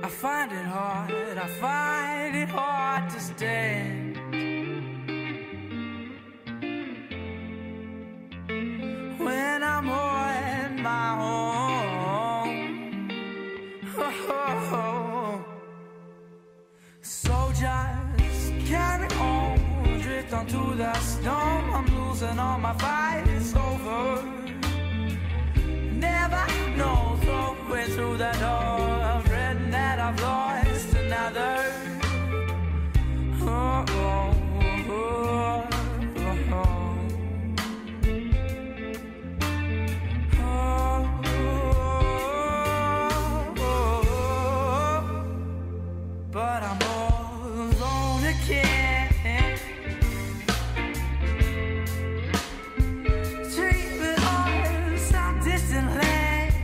I find it hard to stand. When I'm on my own, so just carry on, drift onto the storm. I'm losing all my fight, it's over. Never know, way through the door, I've read that I've lost another. Oh, oh, oh, oh, oh. But I'm all alone again. Dreaming of some distant land.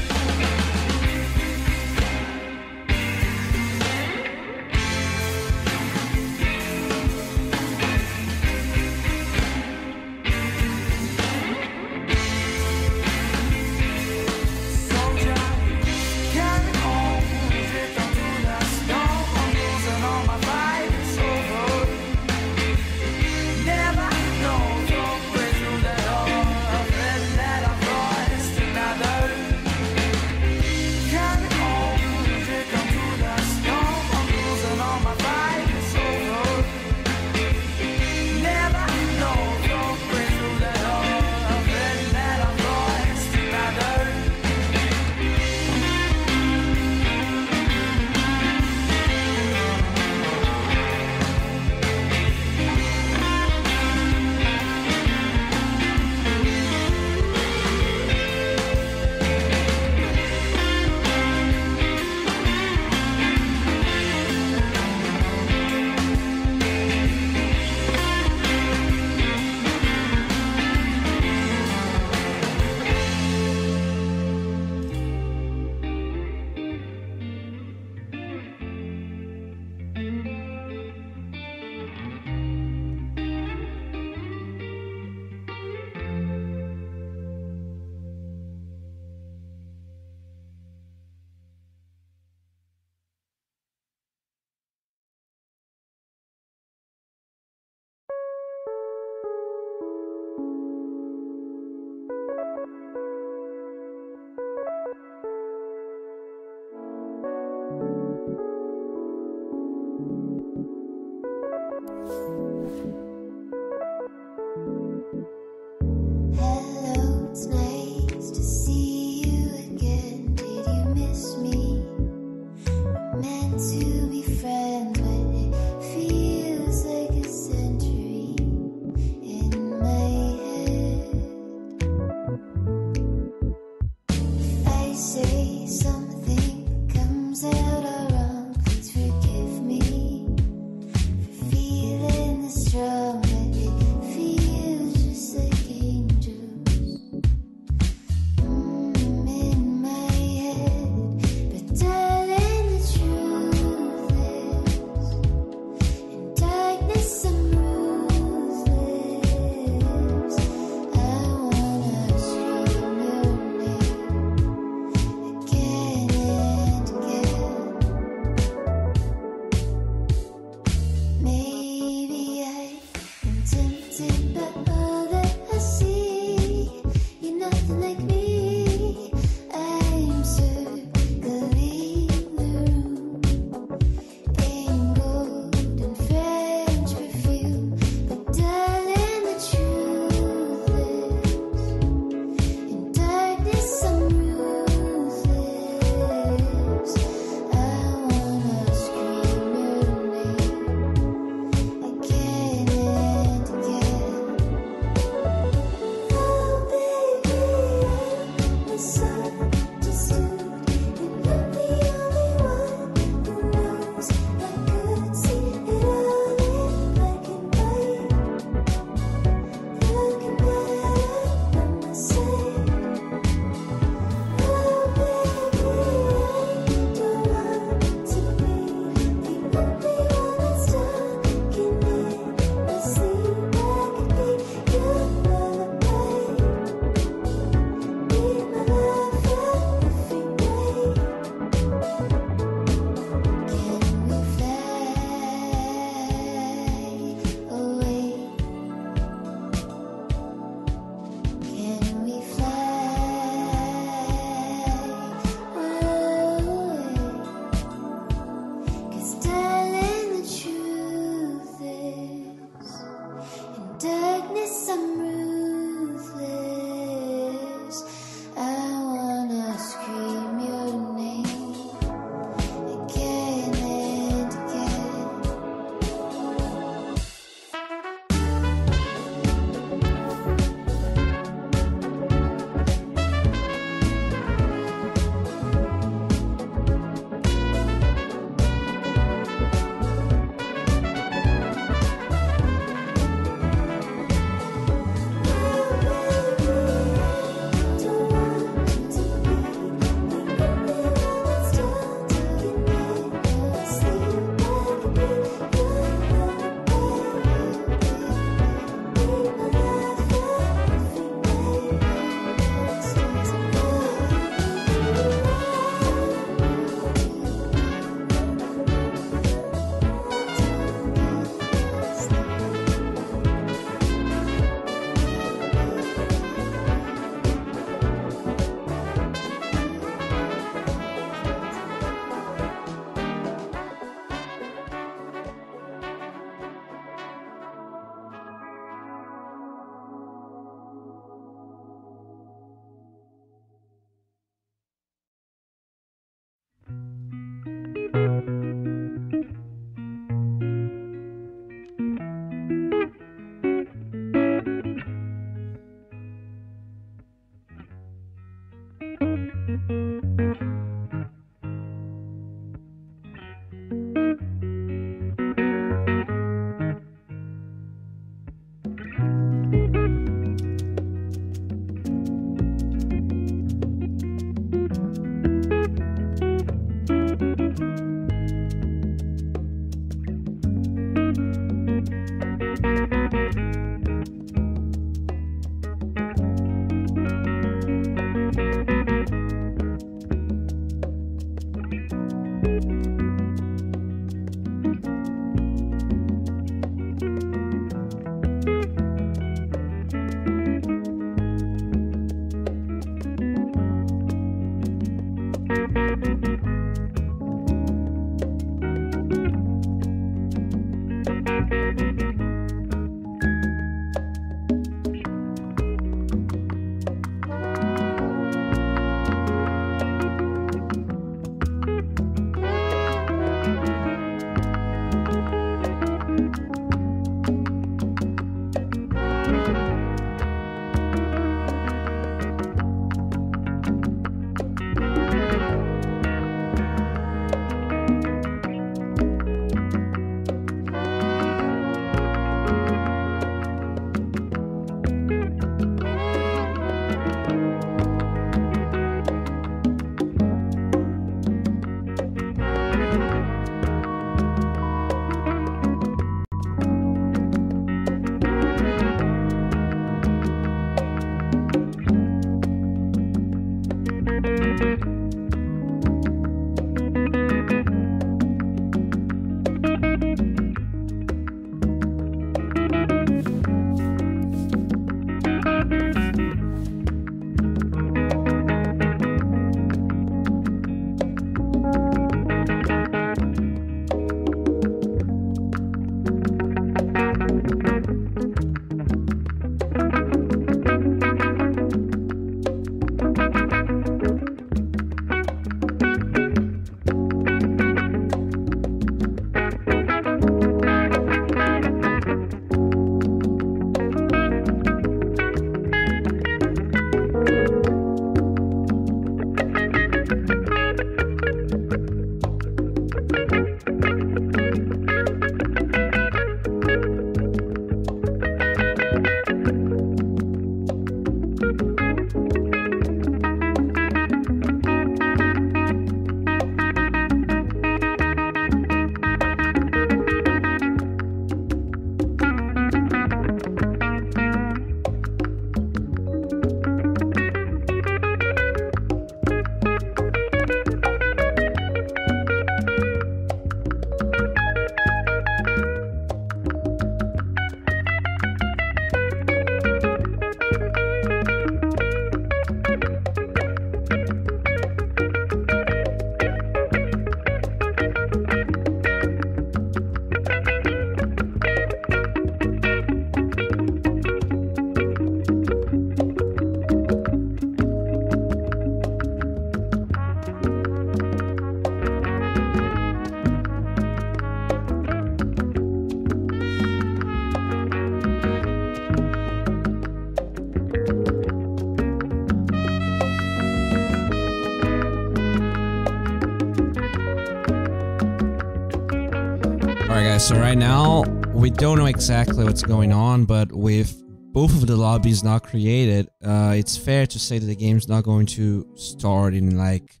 Alright guys, so right now we don't know exactly what's going on, but with both of the lobbies not created, it's fair to say that the game's not going to start in like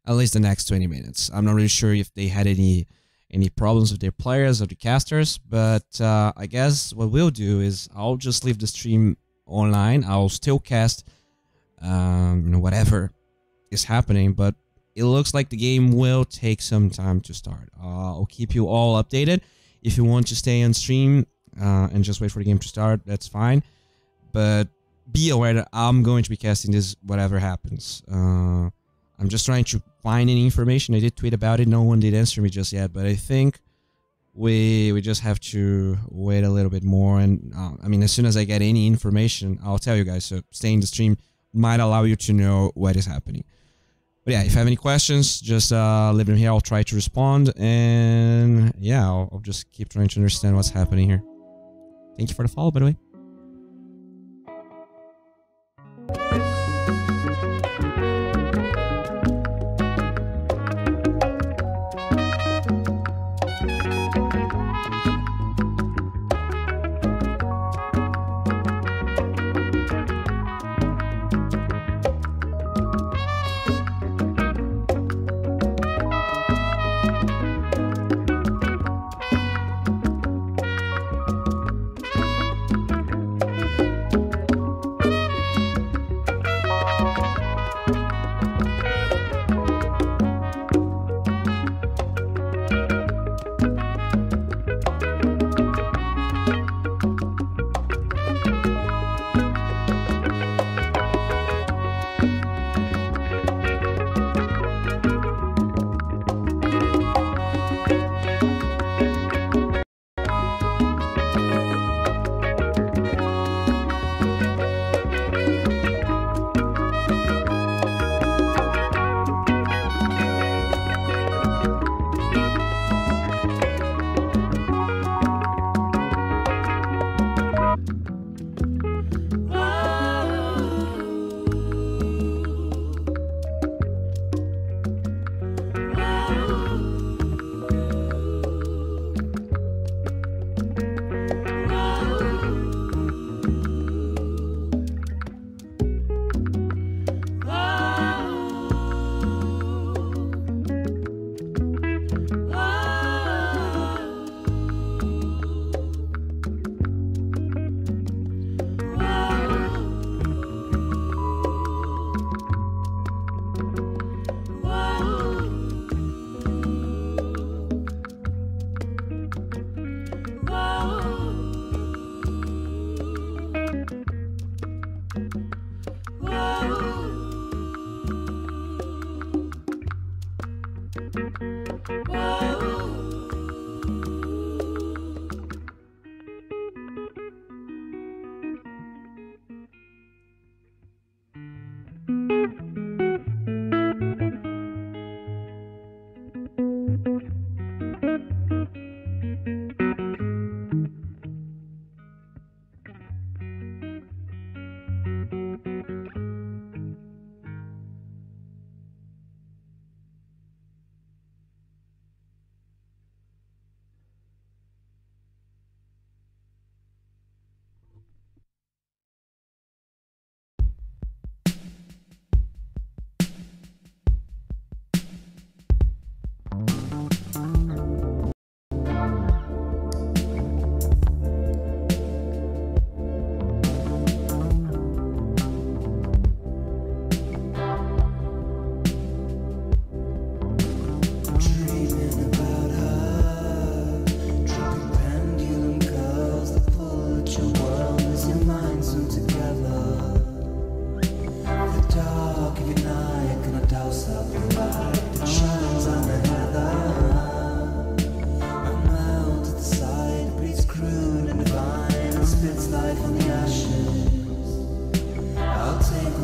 at least the next 20 minutes. I'm not really sure if they had any problems with their players or the casters, but I guess what we'll do is I'll just leave the stream online. I'll still cast whatever is happening, but it looks like the game will take some time to start. I'll keep you all updated. If you want to stay on stream and just wait for the game to start, that's fine. But be aware that I'm going to be casting this whatever happens. I'm just trying to find any information. I did tweet about it. No one did answer me just yet, but I think we just have to wait a little bit more. And I mean, as soon as I get any information, I'll tell you guys. So staying in the stream might allow you to know what is happening. But yeah, if you have any questions, just leave them here. I'll try to respond. And yeah, I'll just keep trying to understand what's happening here. Thank you for the follow, by the way.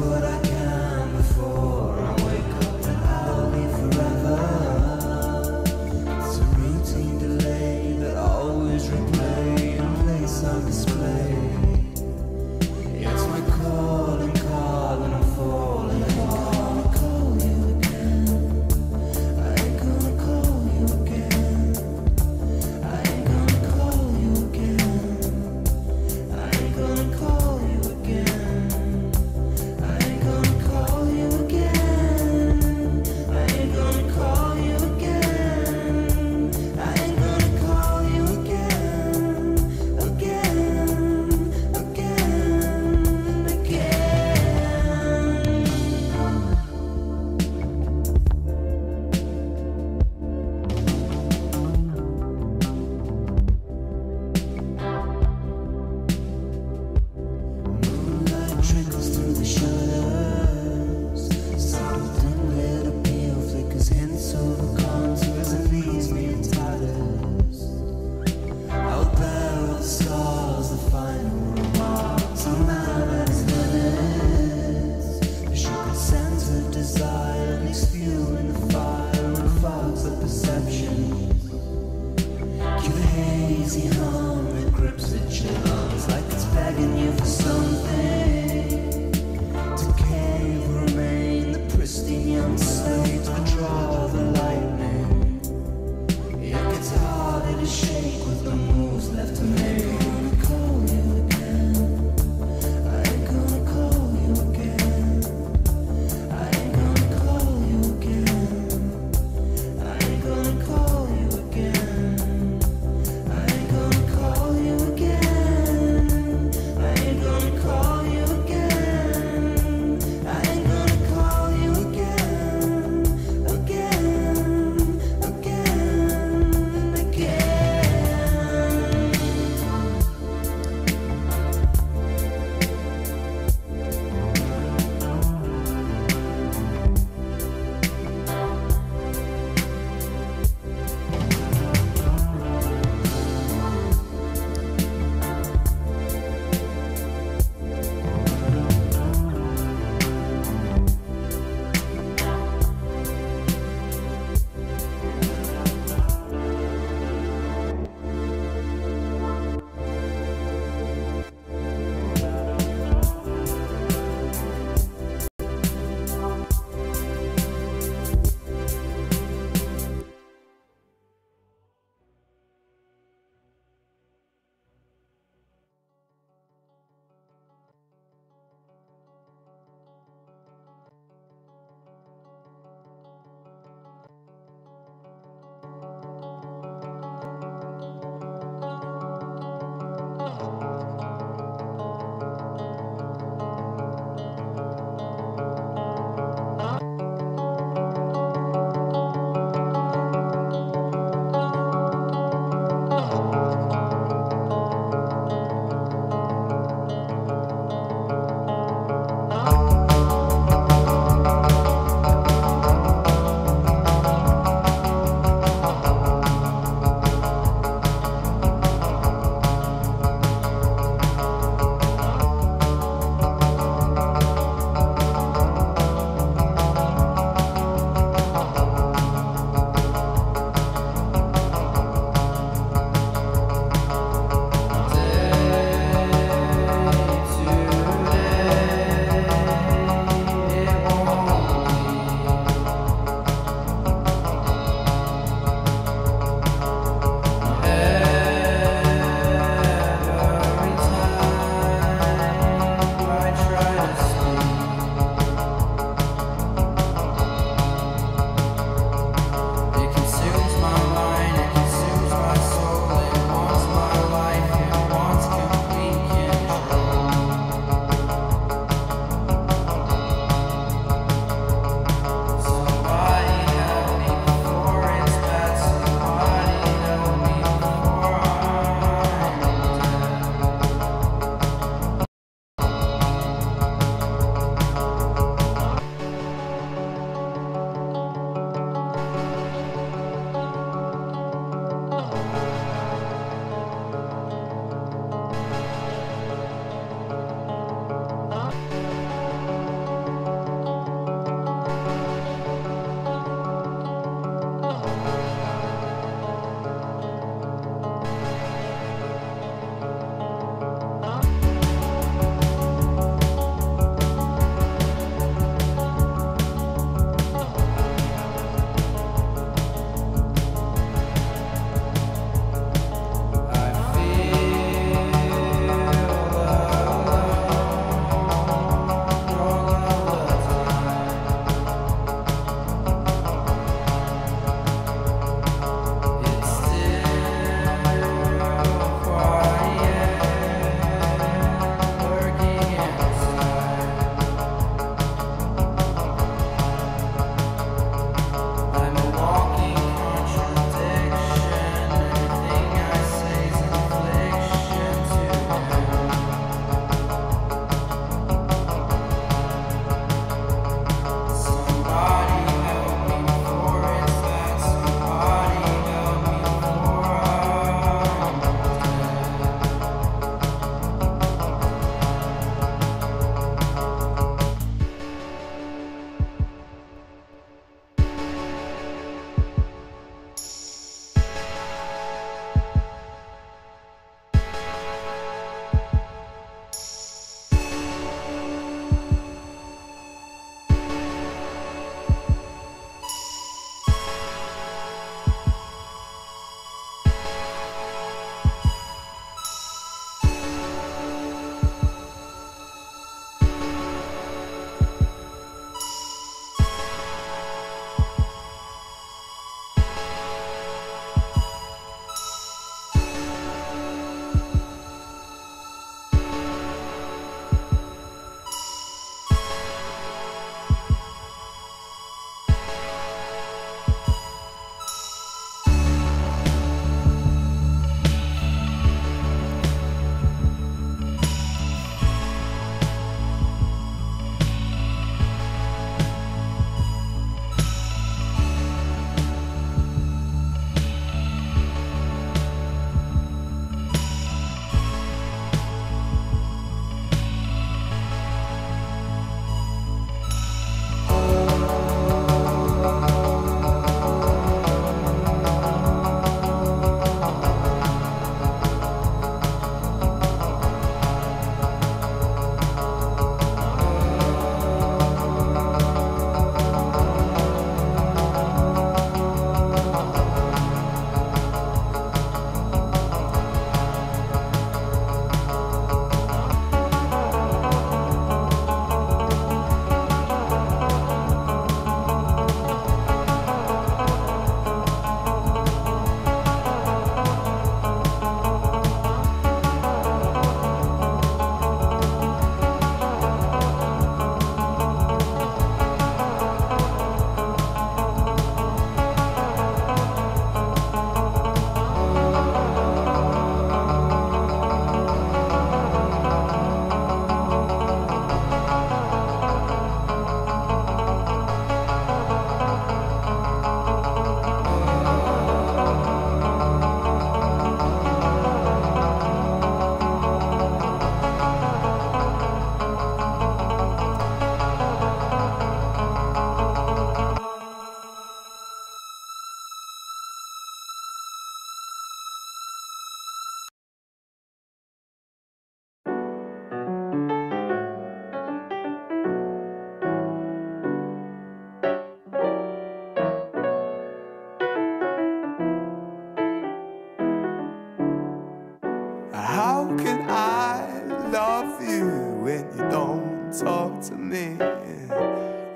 what I can before I wake up and I'll be forever. It's a routine delay that I always replay in place on display. It's my calling, calling, I'm falling. I ain't gonna call you again. I ain't gonna call you again. I ain't gonna call you again. I ain't gonna call you again. I ain't gonna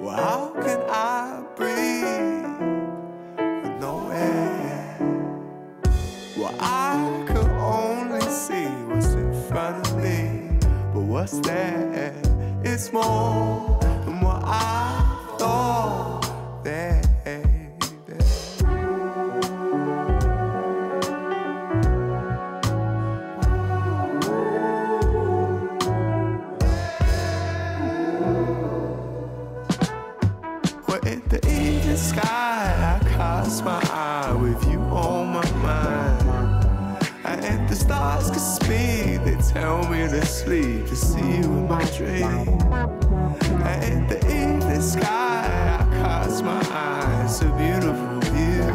Well, how can I breathe with no air? Well, I could only see what's in front of me, but what's there is more than what I thought there. In the evening sky, I cast my eye with you on my mind. And the stars can speak, they tell me to sleep, to see you in my dream. And in the evening sky, I cast my eye, it's a beautiful view.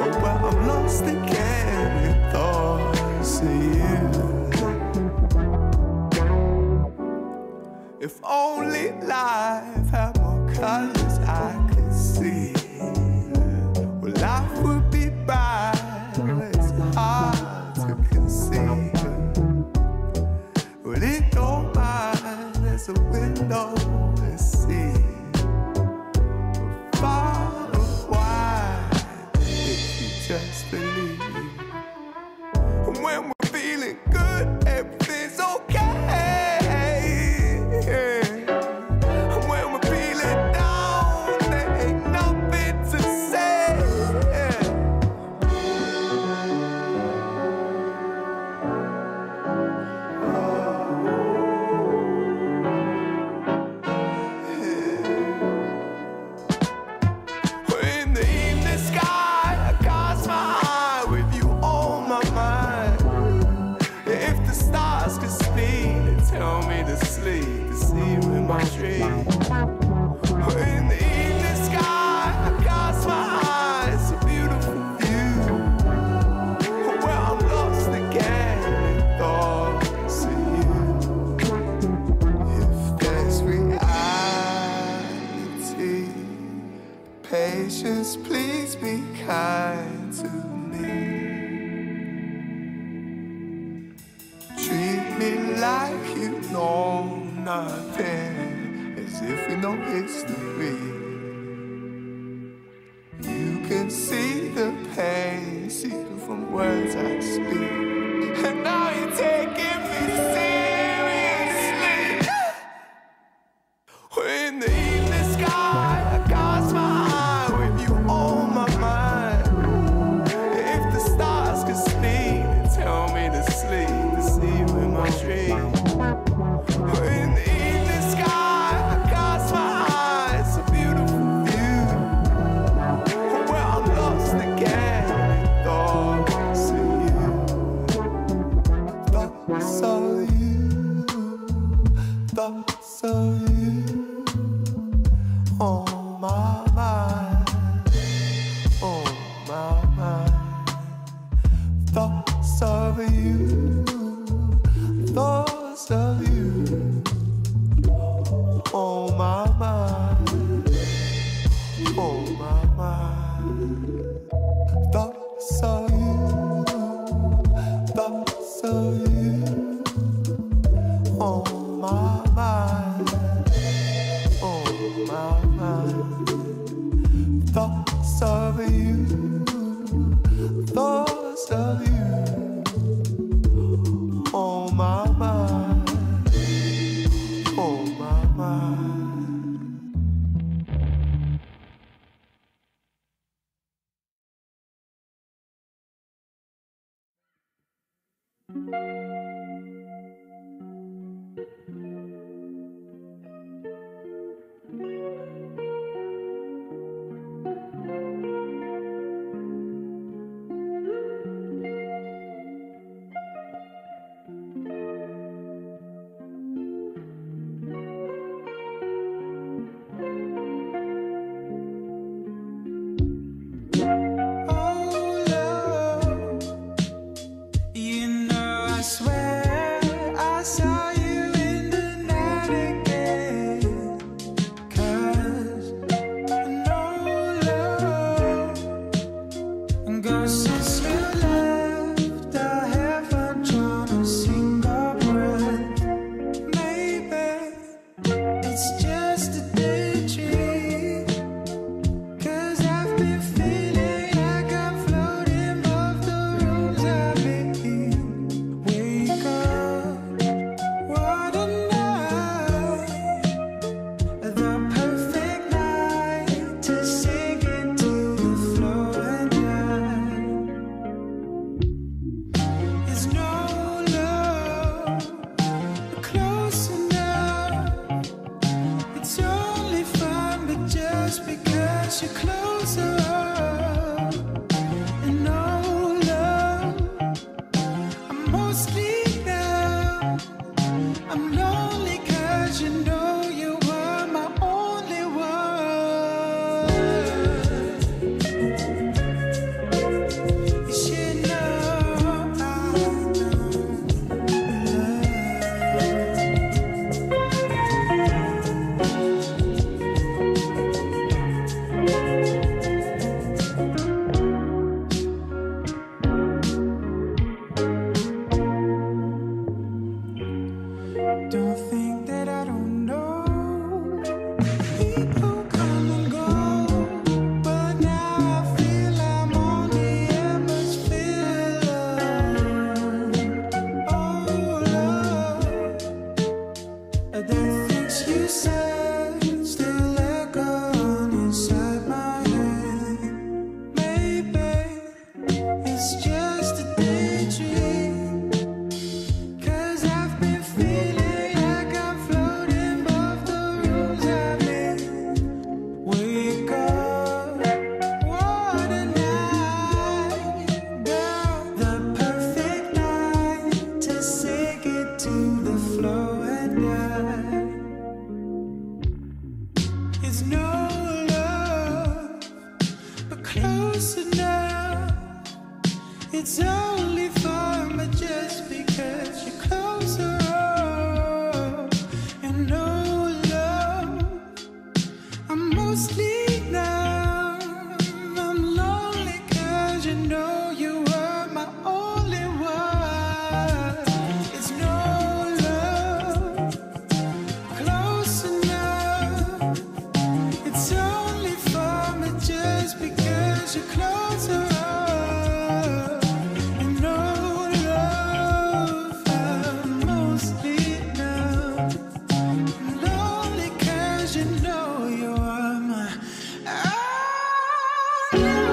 Oh, but I'm lost again in thoughts of you. If only life had more colors I could see, well, life would be bright, it's hard to conceive. Well, in your mind there's a window to see, but far and wide if you just believe. And when we're feeling good, everything's okay. Tell me to sleep, to see you in my dream. In the evening sky, I cast my eyes, a beautiful view. Where I'm lost again in thoughts of you. If there's reality, patience, please be kind to me. Treat me like you know nothing, as if we know history. You can see the pain seeping from words I speak, and now you're taking me seriously. In the evening sky, I cast my eye with you on my mind. If the stars could speak, they tell me to sleep, to see you in my dream. In the evening sky, I cast my eyes, a beautiful view. Where I'm lost again in thoughts of you. Thoughts of you. Thoughts of you. It's only fun, but just because you're closer up. And no love, I'm mostly numb. I'm lonely cause you know you were my only one. It's no love, close enough. It's only fun, but just because you're closer up. And no love, I'm mostly numb. I'm lonely cause you know you are my baby.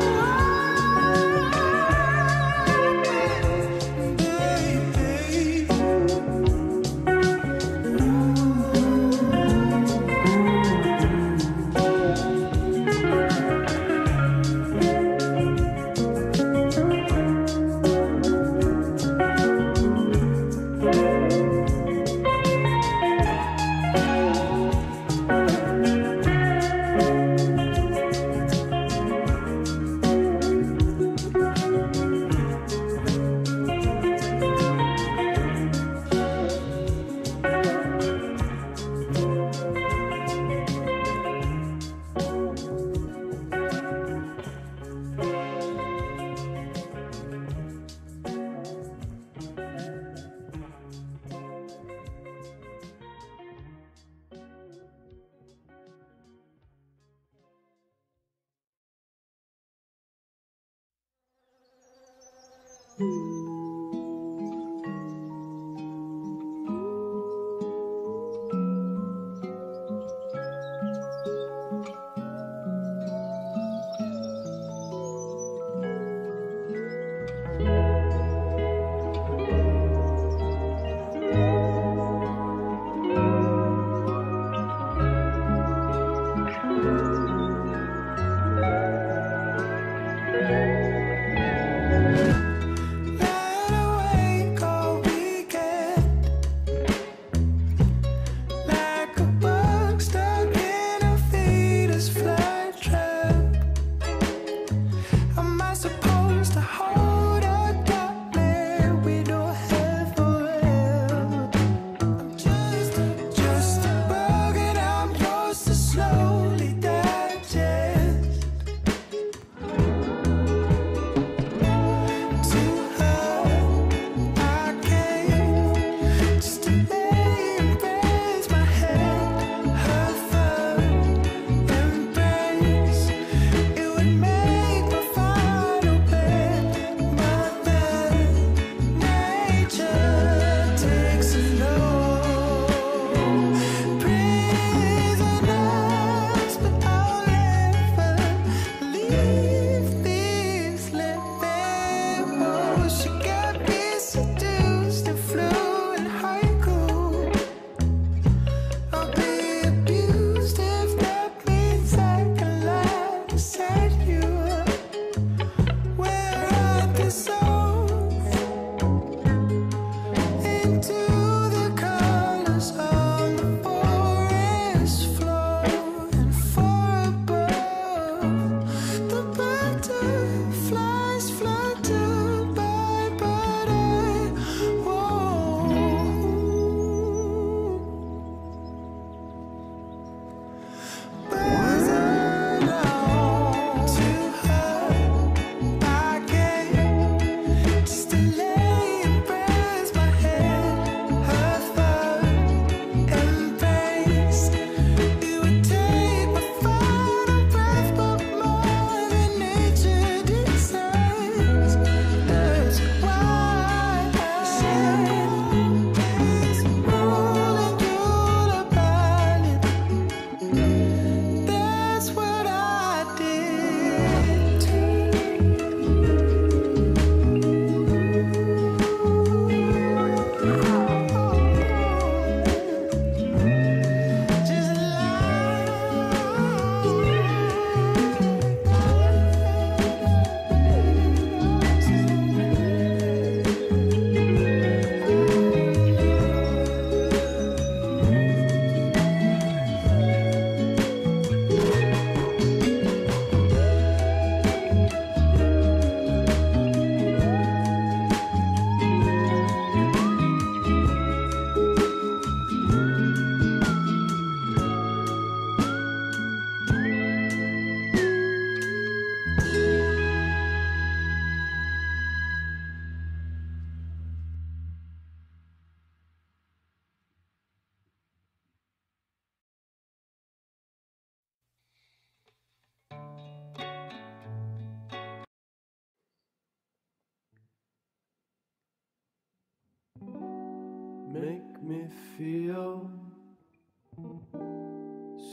make me feel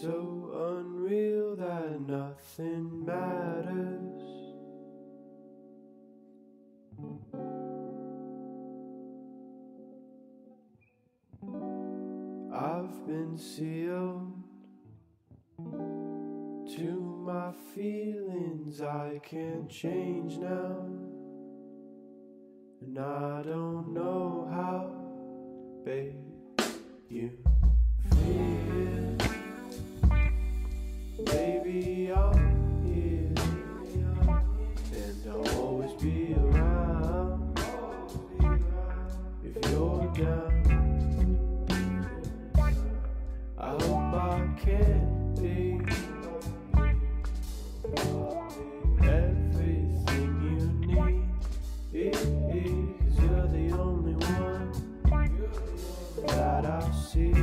so unreal that nothing matters. I've been sealed to my feelings, I can't change now. And I don't know how, babe, you feel. Baby, I'm here, and I'll always be around if you're down. I hope I can be everything you need, 'cause you're the only one that I see.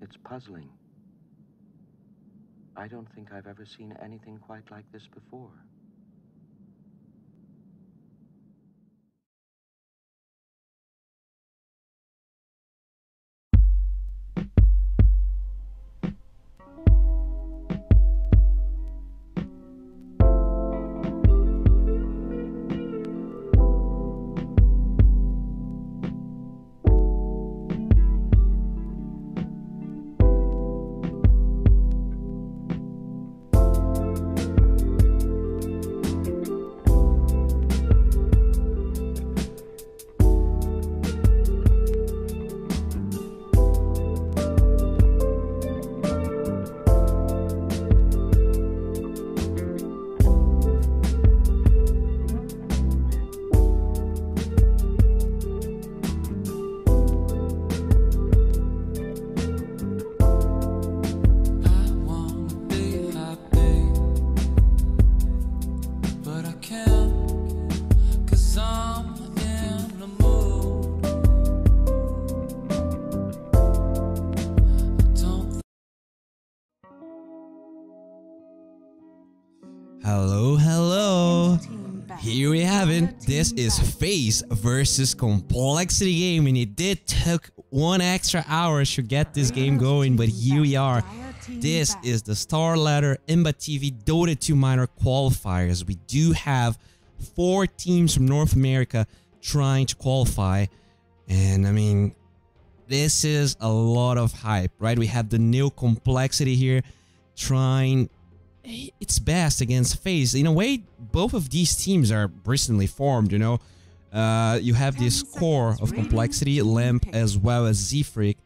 It's puzzling. I don't think I've ever seen anything quite like this before. Hello, hello. Here we have it. This is FaZe versus Complexity game, and it did took 1 extra hour to get this game going, but here we are. This is the Star Ladder Imba TV Dota 2 minor qualifiers. We do have 4 teams from North America trying to qualify, and I mean, this is a lot of hype, right? We have the new Complexity here trying its best against FaZe. In a way, both of these teams are recently formed, you know. You have this core of Complexity, Lamp, as well as Z-Freak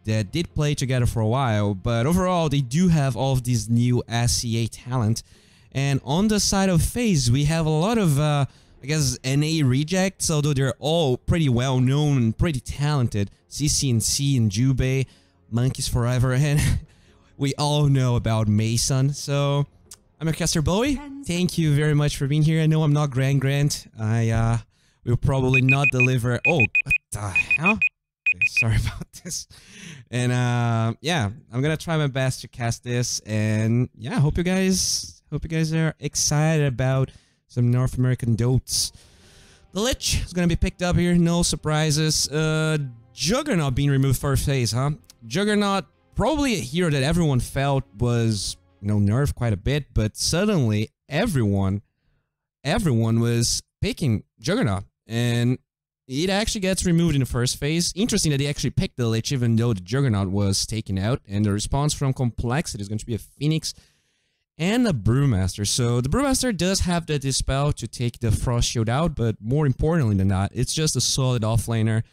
that did play together for a while, but overall they do have all of this new SCA talent. And on the side of FaZe, we have a lot of, I guess, NA rejects, although they're all pretty well known and pretty talented. CCNC and Jubei, Monkeys Forever, and we all know about Mason. So I'm your caster Bowie. Thank you very much for being here. I know I'm not Grant. I will probably not deliver. Oh, what the hell? Okay, sorry about this. And yeah, I'm gonna try my best to cast this. And yeah, hope you guys are excited about some North American dotes. The Lich is gonna be picked up here. No surprises. Juggernaut being removed first phase, huh? Juggernaut, probably a hero that everyone felt was, you know, nerfed quite a bit, but suddenly everyone was picking Juggernaut, and it actually gets removed in the first phase. Interesting that he actually picked the Lich even though the Juggernaut was taken out, and the response from Complexity is going to be a Phoenix and a Brewmaster. So the Brewmaster does have the Dispel to take the Frost Shield out, but more importantly than that, it's just a solid offlaner.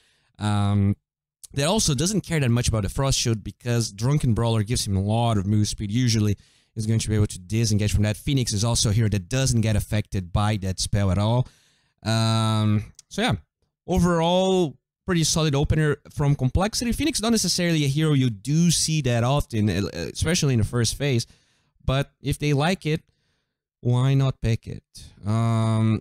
That also doesn't care that much about the Frost Shield because Drunken Brawler gives him a lot of move speed. Usually, he's going to be able to disengage from that. Phoenix is also a hero that doesn't get affected by that spell at all. So yeah, overall, pretty solid opener from Complexity. Phoenix not necessarily a hero you do see that often, especially in the first phase. But if they like it, why not pick it? I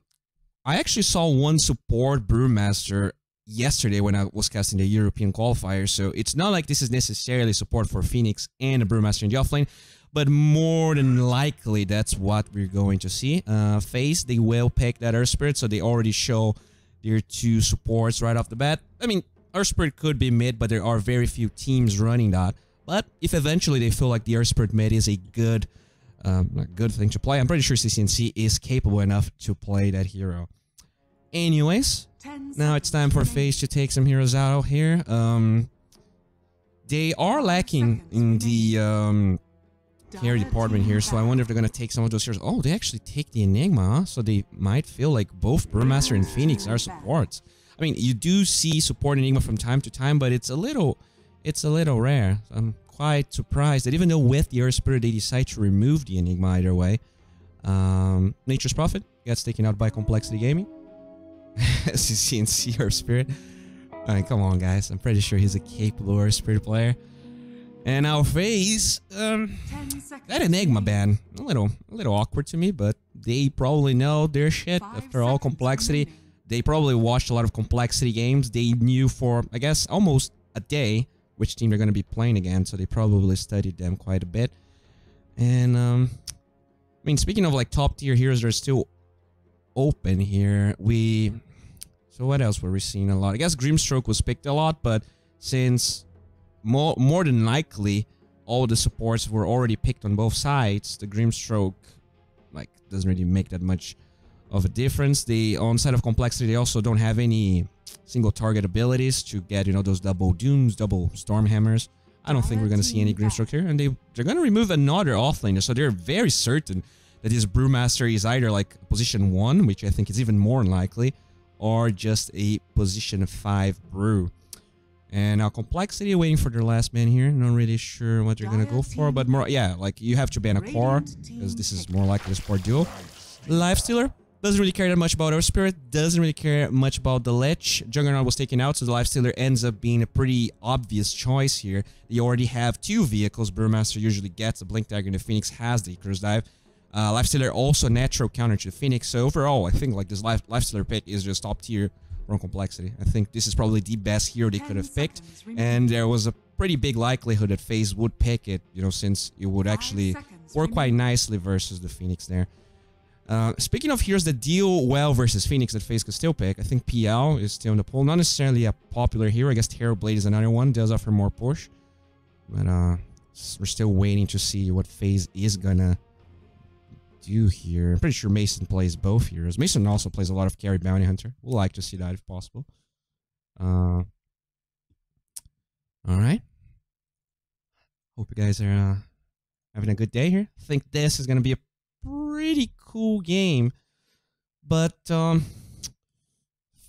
actually saw one support Brewmaster yesterday when I was casting the European qualifier, so it's not like this is necessarily support for Phoenix and a Brewmaster in the offlane, but more than likely that's what we're going to see. FaZe, they will pick that Earth Spirit, so they already show their 2 supports right off the bat. I mean, Earth Spirit could be mid, but there are very few teams running that. But if eventually they feel like the Earth Spirit mid is a good thing to play, I'm pretty sure CCNC is capable enough to play that hero. Anyways, now it's time for FaZe to take some heroes out here. They are lacking in the carry department here, so I wonder if they're gonna take some of those heroes. Oh, they actually take the Enigma, huh? So they might feel like both Brewmaster and Phoenix are supports. I mean, you do see support Enigma from time to time, but it's a little rare. So I'm quite surprised that even though with the Earth Spirit they decide to remove the Enigma either way. Nature's Prophet gets taken out by Complexity Gaming. CCNC Earth Spirit. Alright, come on guys. I'm pretty sure he's a capable Earth Spirit player. And now FaZe, that Enigma ban, a little awkward to me, but they probably know their shit. After all, Complexity, they probably watched a lot of Complexity games. They knew for, I guess, almost a day which team they're going to be playing against, so they probably studied them quite a bit. And I mean, speaking of like top tier heroes, they're still open here. So what else were we seeing a lot? I guess Grimstroke was picked a lot, but since more than likely all the supports were already picked on both sides, the Grimstroke like doesn't really make that much of a difference. On side of complexity, they also don't have any single target abilities to get, you know, those double dooms, double storm hammers. I don't think we're going to see any Grimstroke here, and they're going to remove another offlaner, so they're very certain that this Brewmaster is either like position 1, which I think is even more unlikely, or just a position 5 brew. And now complexity waiting for their last man here. Not really sure what they're gonna go for, but more, yeah, like you have to ban a core because this is more likely a support duo. Lifestealer doesn't really care that much about our spirit, doesn't really care much about the Lich. Juggernaut was taken out, so the Lifestealer ends up being a pretty obvious choice here. They already have 2 vehicles. Brewmaster usually gets the Blink Dagger, and the Phoenix has the Icarus Dive. Lifestealer also natural counter to the Phoenix, so overall I think like this Lifestealer pick is just top tier from complexity. I think this is probably the best hero they could have picked, and there was a pretty big likelihood that FaZe would pick it, you know, since it would actually work quite nicely versus the Phoenix there. Speaking of heroes that deal well versus Phoenix that FaZe could still pick, I think PL is still in the pool. Not necessarily a popular hero. I guess Terrorblade is another one, does offer more push, but we're still waiting to see what FaZe is gonna do here. I'm pretty sure Mason plays both heroes. Mason also plays a lot of carry bounty hunter. We'll like to see that if possible. All right. Hope you guys are having a good day here. I think this is gonna be a pretty cool game, but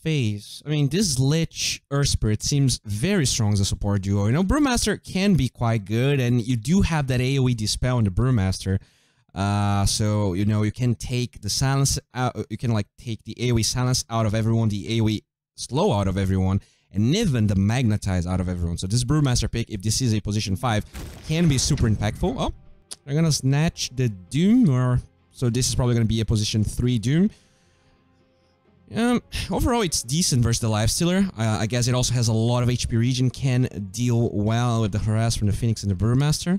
FaZe. I mean, this Lich Spirit seems very strong as a support duo. You know, Brewmaster can be quite good, and you do have that AoE dispel in the Brewmaster. So, you know, you can take the silence out, you can like take the AoE silence out of everyone, the AoE slow out of everyone, and even the magnetize out of everyone. So this Brewmaster pick, if this is a position 5, can be super impactful. Oh, they're gonna snatch the Doom, so this is probably gonna be a position 3 Doom. Overall, it's decent versus the Lifestealer. I guess it also has a lot of HP regen, can deal well with the harass from the Phoenix and the Brewmaster.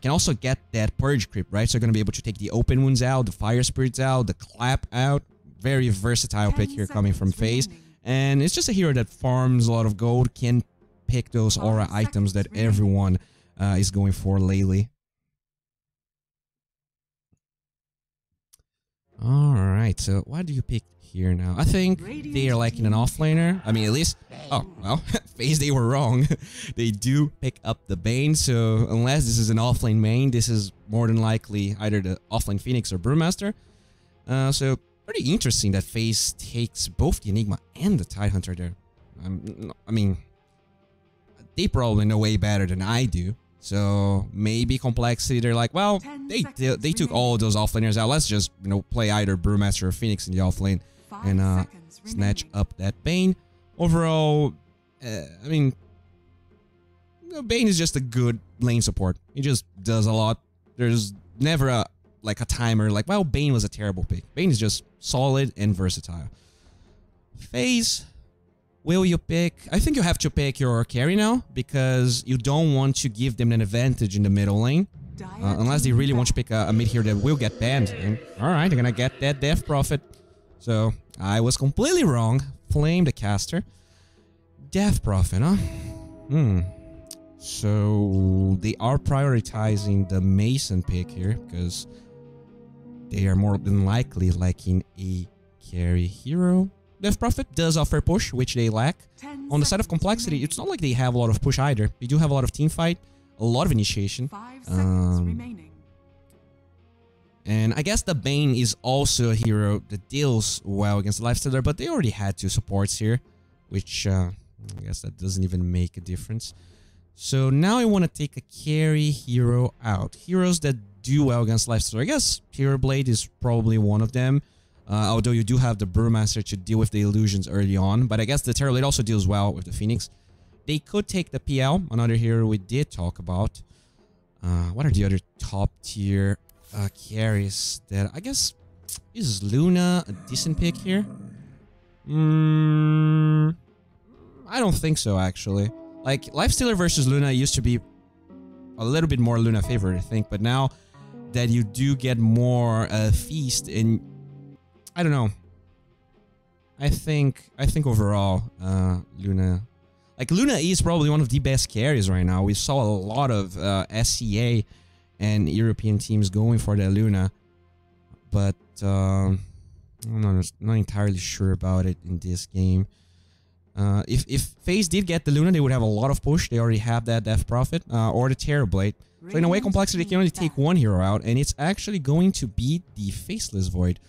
Can also get that Purge creep, right? So you're going to be able to take the Open Wounds out, the Fire Spirits out, the Clap out. Very versatile pick here coming from FaZe. And it's just a hero that farms a lot of gold, can pick those aura items that everyone is going for lately. Alright, so what do you pick here now? I think they are liking an offlaner. I mean, at least... Oh, well, FaZe, they were wrong. They do pick up the Bane, so unless this is an offlane main, this is more than likely either the offlane Phoenix or Brewmaster. So, pretty interesting that FaZe takes both the Enigma and the Tidehunter there. I mean, they probably know way better than I do. So maybe complexity, they're like, well, they took all of those offlaners out. Let's just, you know, play either Brewmaster or Phoenix in the offlane and snatch up that Bane. Overall, I mean, you know, Bane is just a good lane support. He just does a lot. There's never a timer like, well, Bane was a terrible pick. Bane is just solid and versatile. FaZe. Will you pick? I think you have to pick your carry now, because you don't want to give them an advantage in the middle lane. Unless they really want to pick a mid here that will get banned. Alright, they're gonna get that Death Prophet. So, I was completely wrong. Flame the caster. Death Prophet, huh? So, they are prioritizing the Mason pick here, because they are more than likely liking a carry hero. Death Prophet does offer push, which they lack. On the side of complexity, it's not like they have a lot of push either. They do have a lot of team fight, a lot of initiation. 5 seconds remaining. And I guess the Bane is also a hero that deals well against the Lifestealer, but they already had 2 supports here, which I guess that doesn't even make a difference. So now I want to take a carry hero out. Heroes that do well against Lifestealer. I guess Terrorblade is probably one of them. Although you do have the Brewmaster to deal with the illusions early on. But I guess the Terrorblade also deals well with the Phoenix. They could take the PL, another hero we did talk about. What are the other top tier carries that... I guess... Is Luna a decent pick here? I don't think so, actually. Like, Lifestealer versus Luna used to be a little bit more Luna favored, I think, but now that you do get more Feast, and I don't know. I think overall, Luna... Like, Luna is probably one of the best carries right now. We saw a lot of SCA and European teams going for the Luna, but I'm not entirely sure about it in this game. If FaZe did get the Luna, they would have a lot of push. They already have that Death Prophet or the Terrorblade. So in a way, Complexity can only take one hero out, and it's actually going to be the Faceless Void.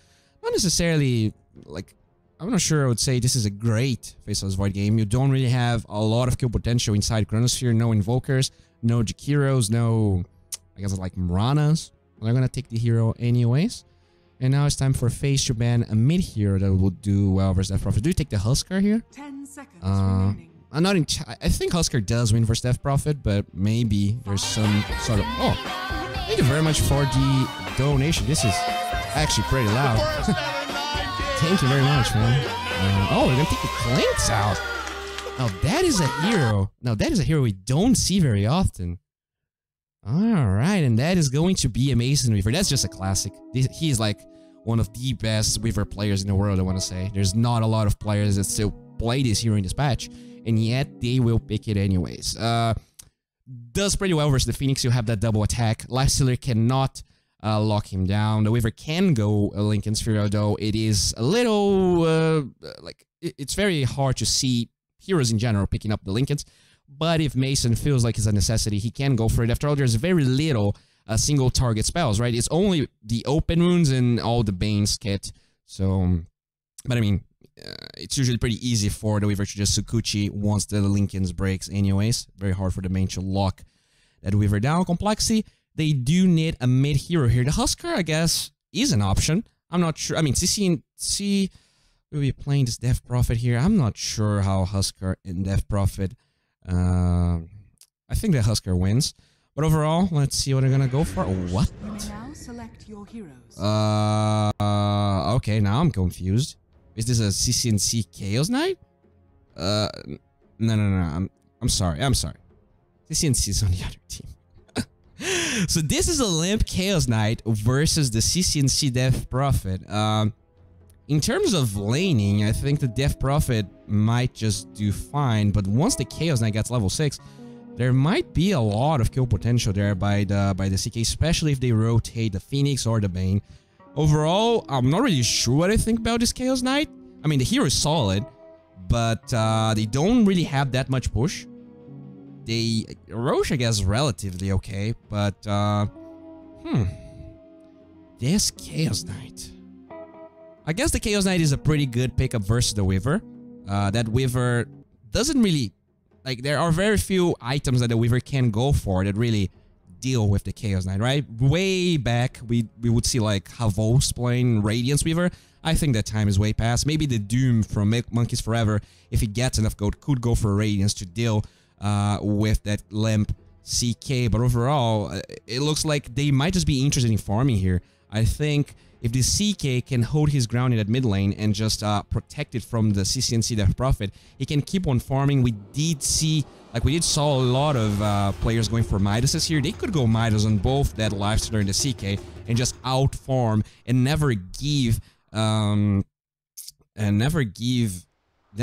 Not necessarily, like... I'm not sure I would say this is a great Faceless Void game. You don't really have a lot of kill potential inside Chronosphere. No Invokers, no Jakiros, no, I guess like Muranas. They're gonna take the hero anyways. And now it's time for FaZe to ban a mid hero that will do well versus Death Prophet. Do you take the Huskar here? 10 seconds remaining. I'm not in. I think Huskar does win versus Death Prophet, but maybe there's some sort of. Oh, thank you very much for the donation. This is actually pretty loud. Thank you very much, man. Oh, we're gonna take the Clinks out. Now that is a hero. Now that is a hero we don't see very often. Alright, and that is going to be Amazing Weaver. That's just a classic. He's like one of the best Weaver players in the world, I want to say. There's not a lot of players that still play this hero in this patch, and yet they will pick it anyways. Does pretty well versus the Phoenix. You have that double attack. Lifestealer cannot lock him down. The Weaver can go Lincoln Sphere, though it is a little, like, it's very hard to see heroes in general picking up the Lincolns. But if Mason feels like it's a necessity, he can go for it. After all, there's very little single target spells, right? It's only the open wounds and all the Bane's kit. So, but I mean, it's usually pretty easy for the Weaver to just Sukuchi once the Lincolns breaks anyways. Very hard for the main to lock that Weaver down. Complexity, they do need a mid hero here. The Huskar, I guess, is an option. I'm not sure. I mean, CC will be playing this Death Prophet here. I'm not sure how Huskar and Death Prophet. I think the Huskar wins. But overall, let's see what they're gonna go for. What? Now select your heroes. Okay, now I'm confused. Is this a CCNC Chaos Knight? No. I'm sorry. CCNC is on the other team. So this is a Limp Chaos Knight versus the CCNC Death Prophet. In terms of laning, I think the Death Prophet might just do fine, but once the Chaos Knight gets level 6, there might be a lot of kill potential there by the CK, especially if they rotate the Phoenix or the Bane. Overall, I'm not really sure what I think about this Chaos Knight. I mean, the hero is solid, but they don't really have that much push. Roche, I guess, relatively okay, but, this Chaos Knight. I guess the Chaos Knight is a pretty good pickup versus the Weaver. That Weaver doesn't really, like, there are very few items that the Weaver can go for that really deal with the Chaos Knight, right? Way back, we would see, like, Havos playing Radiance Weaver. I think that time is way past. Maybe the Doom from Monkeys Forever, if he gets enough gold, could go for Radiance to deal with that Limp CK, but overall, it looks like they might just be interested in farming here. I think if the CK can hold his ground in that mid lane and just protect it from the CCNC Death Prophet, he can keep on farming. We did saw a lot of players going for Midases here. They could go Midas on both that Lifestealer and the CK and just out farm and never give them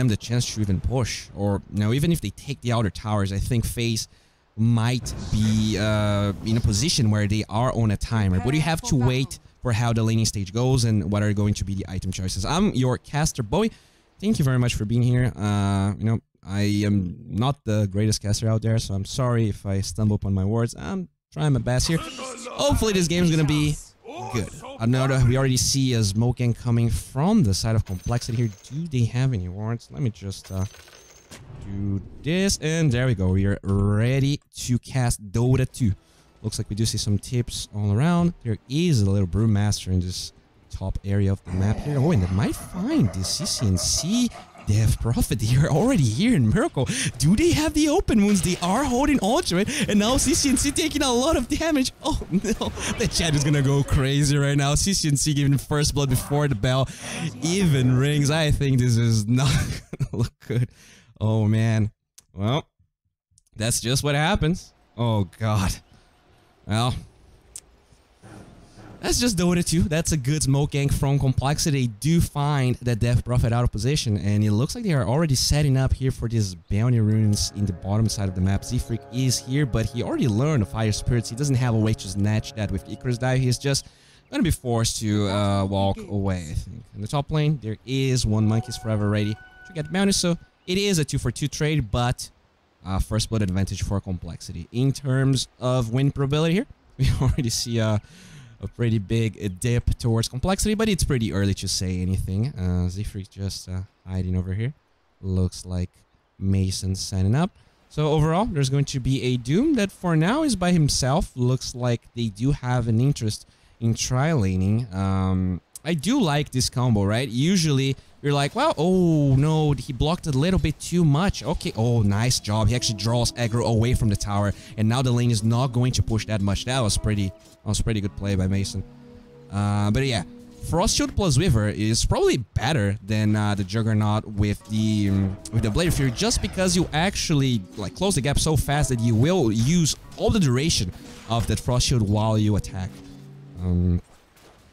the chance to even push. Or, you know, even if they take the outer towers, I think FaZe might be in a position where they are on a timer. But you have to wait for how the laning stage goes and what are going to be the item choices. I'm your caster boy. Thank you very much for being here. You know, I am not the greatest caster out there, so I'm sorry if I stumble upon my words. I'm trying my best here. Hopefully this game is gonna be good. Another, we already see a smoking coming from the side of Complexity here. Do they have any wards? Let me just do this, and there we go. We are ready to cast Dota 2. Looks like we do see some tips all around. There is a little Brewmaster in this top area of the map here. Oh, and they might find the CCNC Death Prophet. They are already here in Miracle. Do they have the open wounds? They are holding Ultimate, and now CCNC taking a lot of damage. Oh no, the chat is gonna go crazy right now. CCNC giving first blood before the bell even rings. I think this is not gonna look good. Oh man. Well, That's just what happens. Oh god. Well, that's just Dota 2. That's a good smoke gank from Complexity. They do find that Death Prophet out of position, and it looks like they are already setting up here for these bounty runes in the bottom side of the map. Z-Freak is here, but he already learned the Fire Spirits. He doesn't have a way to snatch that with Icarus Dive. He's just gonna be forced to walk away, I think. In the top lane, there is one Monkeys Forever ready to get bounty, so it is a 2-for-2 trade, but first blood advantage for Complexity. In terms of win probability here, we already see a pretty big dip towards Complexity, but it's pretty early to say anything. Z-Freak just hiding over here. Looks like Mason signing up. So overall, there's going to be a Doom that for now is by himself. Looks like they do have an interest in tri-laning. I do like this combo, right? Usually, you're like, well, oh no, he blocked a little bit too much. Okay, oh, nice job. He actually draws aggro away from the tower, and now the lane is not going to push that much. That was pretty good play by Mason. But yeah, Frost Shield plus Weaver is probably better than the Juggernaut with the Blade of Fury, just because you actually like close the gap so fast that you will use all the duration of that Frost Shield while you attack.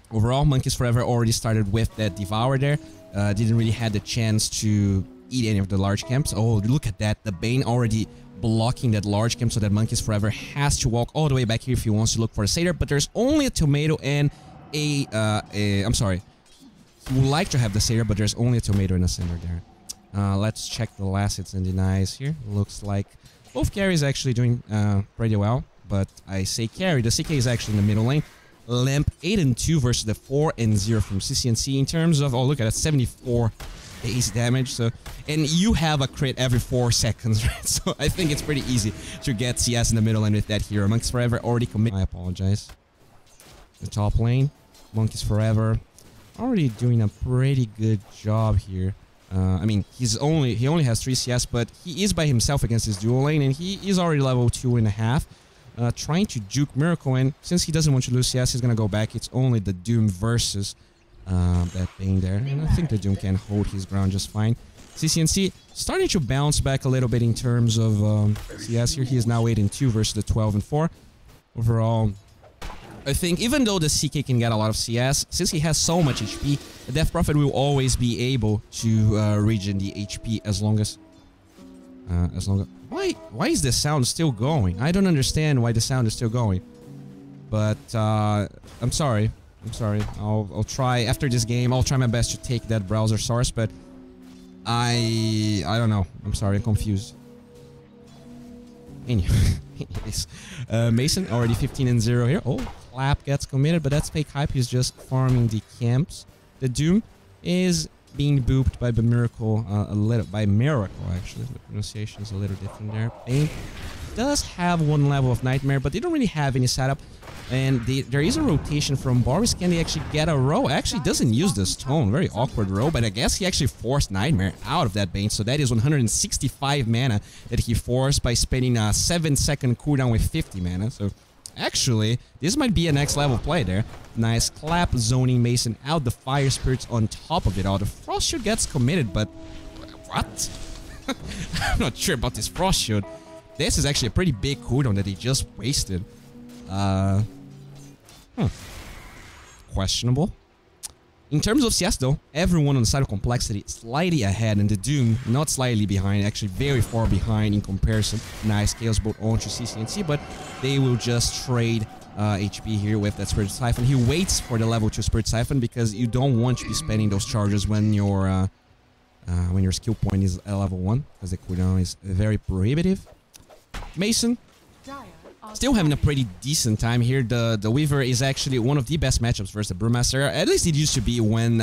Overall, Monkeys Forever already started with that Devour there. Didn't really had the chance to eat any of the large camps. Oh, look at that. The Bane already blocking that large camp so that Monkeys Forever has to walk all the way back here if he wants to look for a Satyr. But there's only a tomato and I'm sorry. He would like to have the Satyr, but there's only a tomato and a Cinder there. Let's check the last hits and denies here. Looks like both carries actually doing pretty well. But I say carry. The CK is actually in the middle lane. Lamp 8-2 versus the 4-0 from CCNC in terms of, oh look at that, 74 base damage. So, and you have a crit every 4 seconds, right? So I think it's pretty easy to get CS in the middle lane with that hero. Monkeys Forever already committed. I apologize. The top lane, Monkeys Forever already doing a pretty good job here. I mean, he only has 3 CS, but he is by himself against his dual lane, and he is already level 2.5. Trying to juke Miracle, and since he doesn't want to lose CS, he's gonna go back. It's only the Doom versus that Bane there, and I think the Doom can hold his ground just fine. CCNC starting to bounce back a little bit in terms of CS here. He is now 8-2 versus the 12-4. Overall, I think even though the CK can get a lot of CS, since he has so much HP, the Death Prophet will always be able to regen the HP as long as why is the sound still going? I don't understand why the sound is still going. But I'm sorry. I'll try after this game. I'll try my best to take that browser source, but I don't know. I'm sorry, I'm confused. Anyways, Mason already 15-0 here. Oh, Clap gets committed, but that's fake hype. He's just farming the camps. The Doom is being booped by Miracle actually. The pronunciation is a little different there. Bane does have 1 level of Nightmare, but they don't really have any setup. And there is a rotation from Boris. Can they actually get a row? Actually doesn't use the stone. Very awkward row, but I guess he actually forced Nightmare out of that Bane. So that is 165 mana that he forced by spending a 7-second cooldown with 50 mana. So actually, this might be a next level play there. Nice Clap, zoning Mason out, the Fire Spirits on top of it all. The Frost Shield gets committed, but what? I'm not sure about this Frost Shield. This is actually a pretty big cooldown that he just wasted. Questionable. In terms of CS though, everyone on the side of Complexity slightly ahead, and the Doom not slightly behind, actually very far behind in comparison. Nice Chaos Bolt onto CCNC, but they will just trade HP here with that Spirit Siphon. He waits for the level 2 Spirit Siphon because you don't want to be spending those charges when your skill point is at level 1, because the cooldown is very prohibitive. Mason still having a pretty decent time here. The Weaver is actually one of the best matchups versus the Brewmaster. At least it used to be when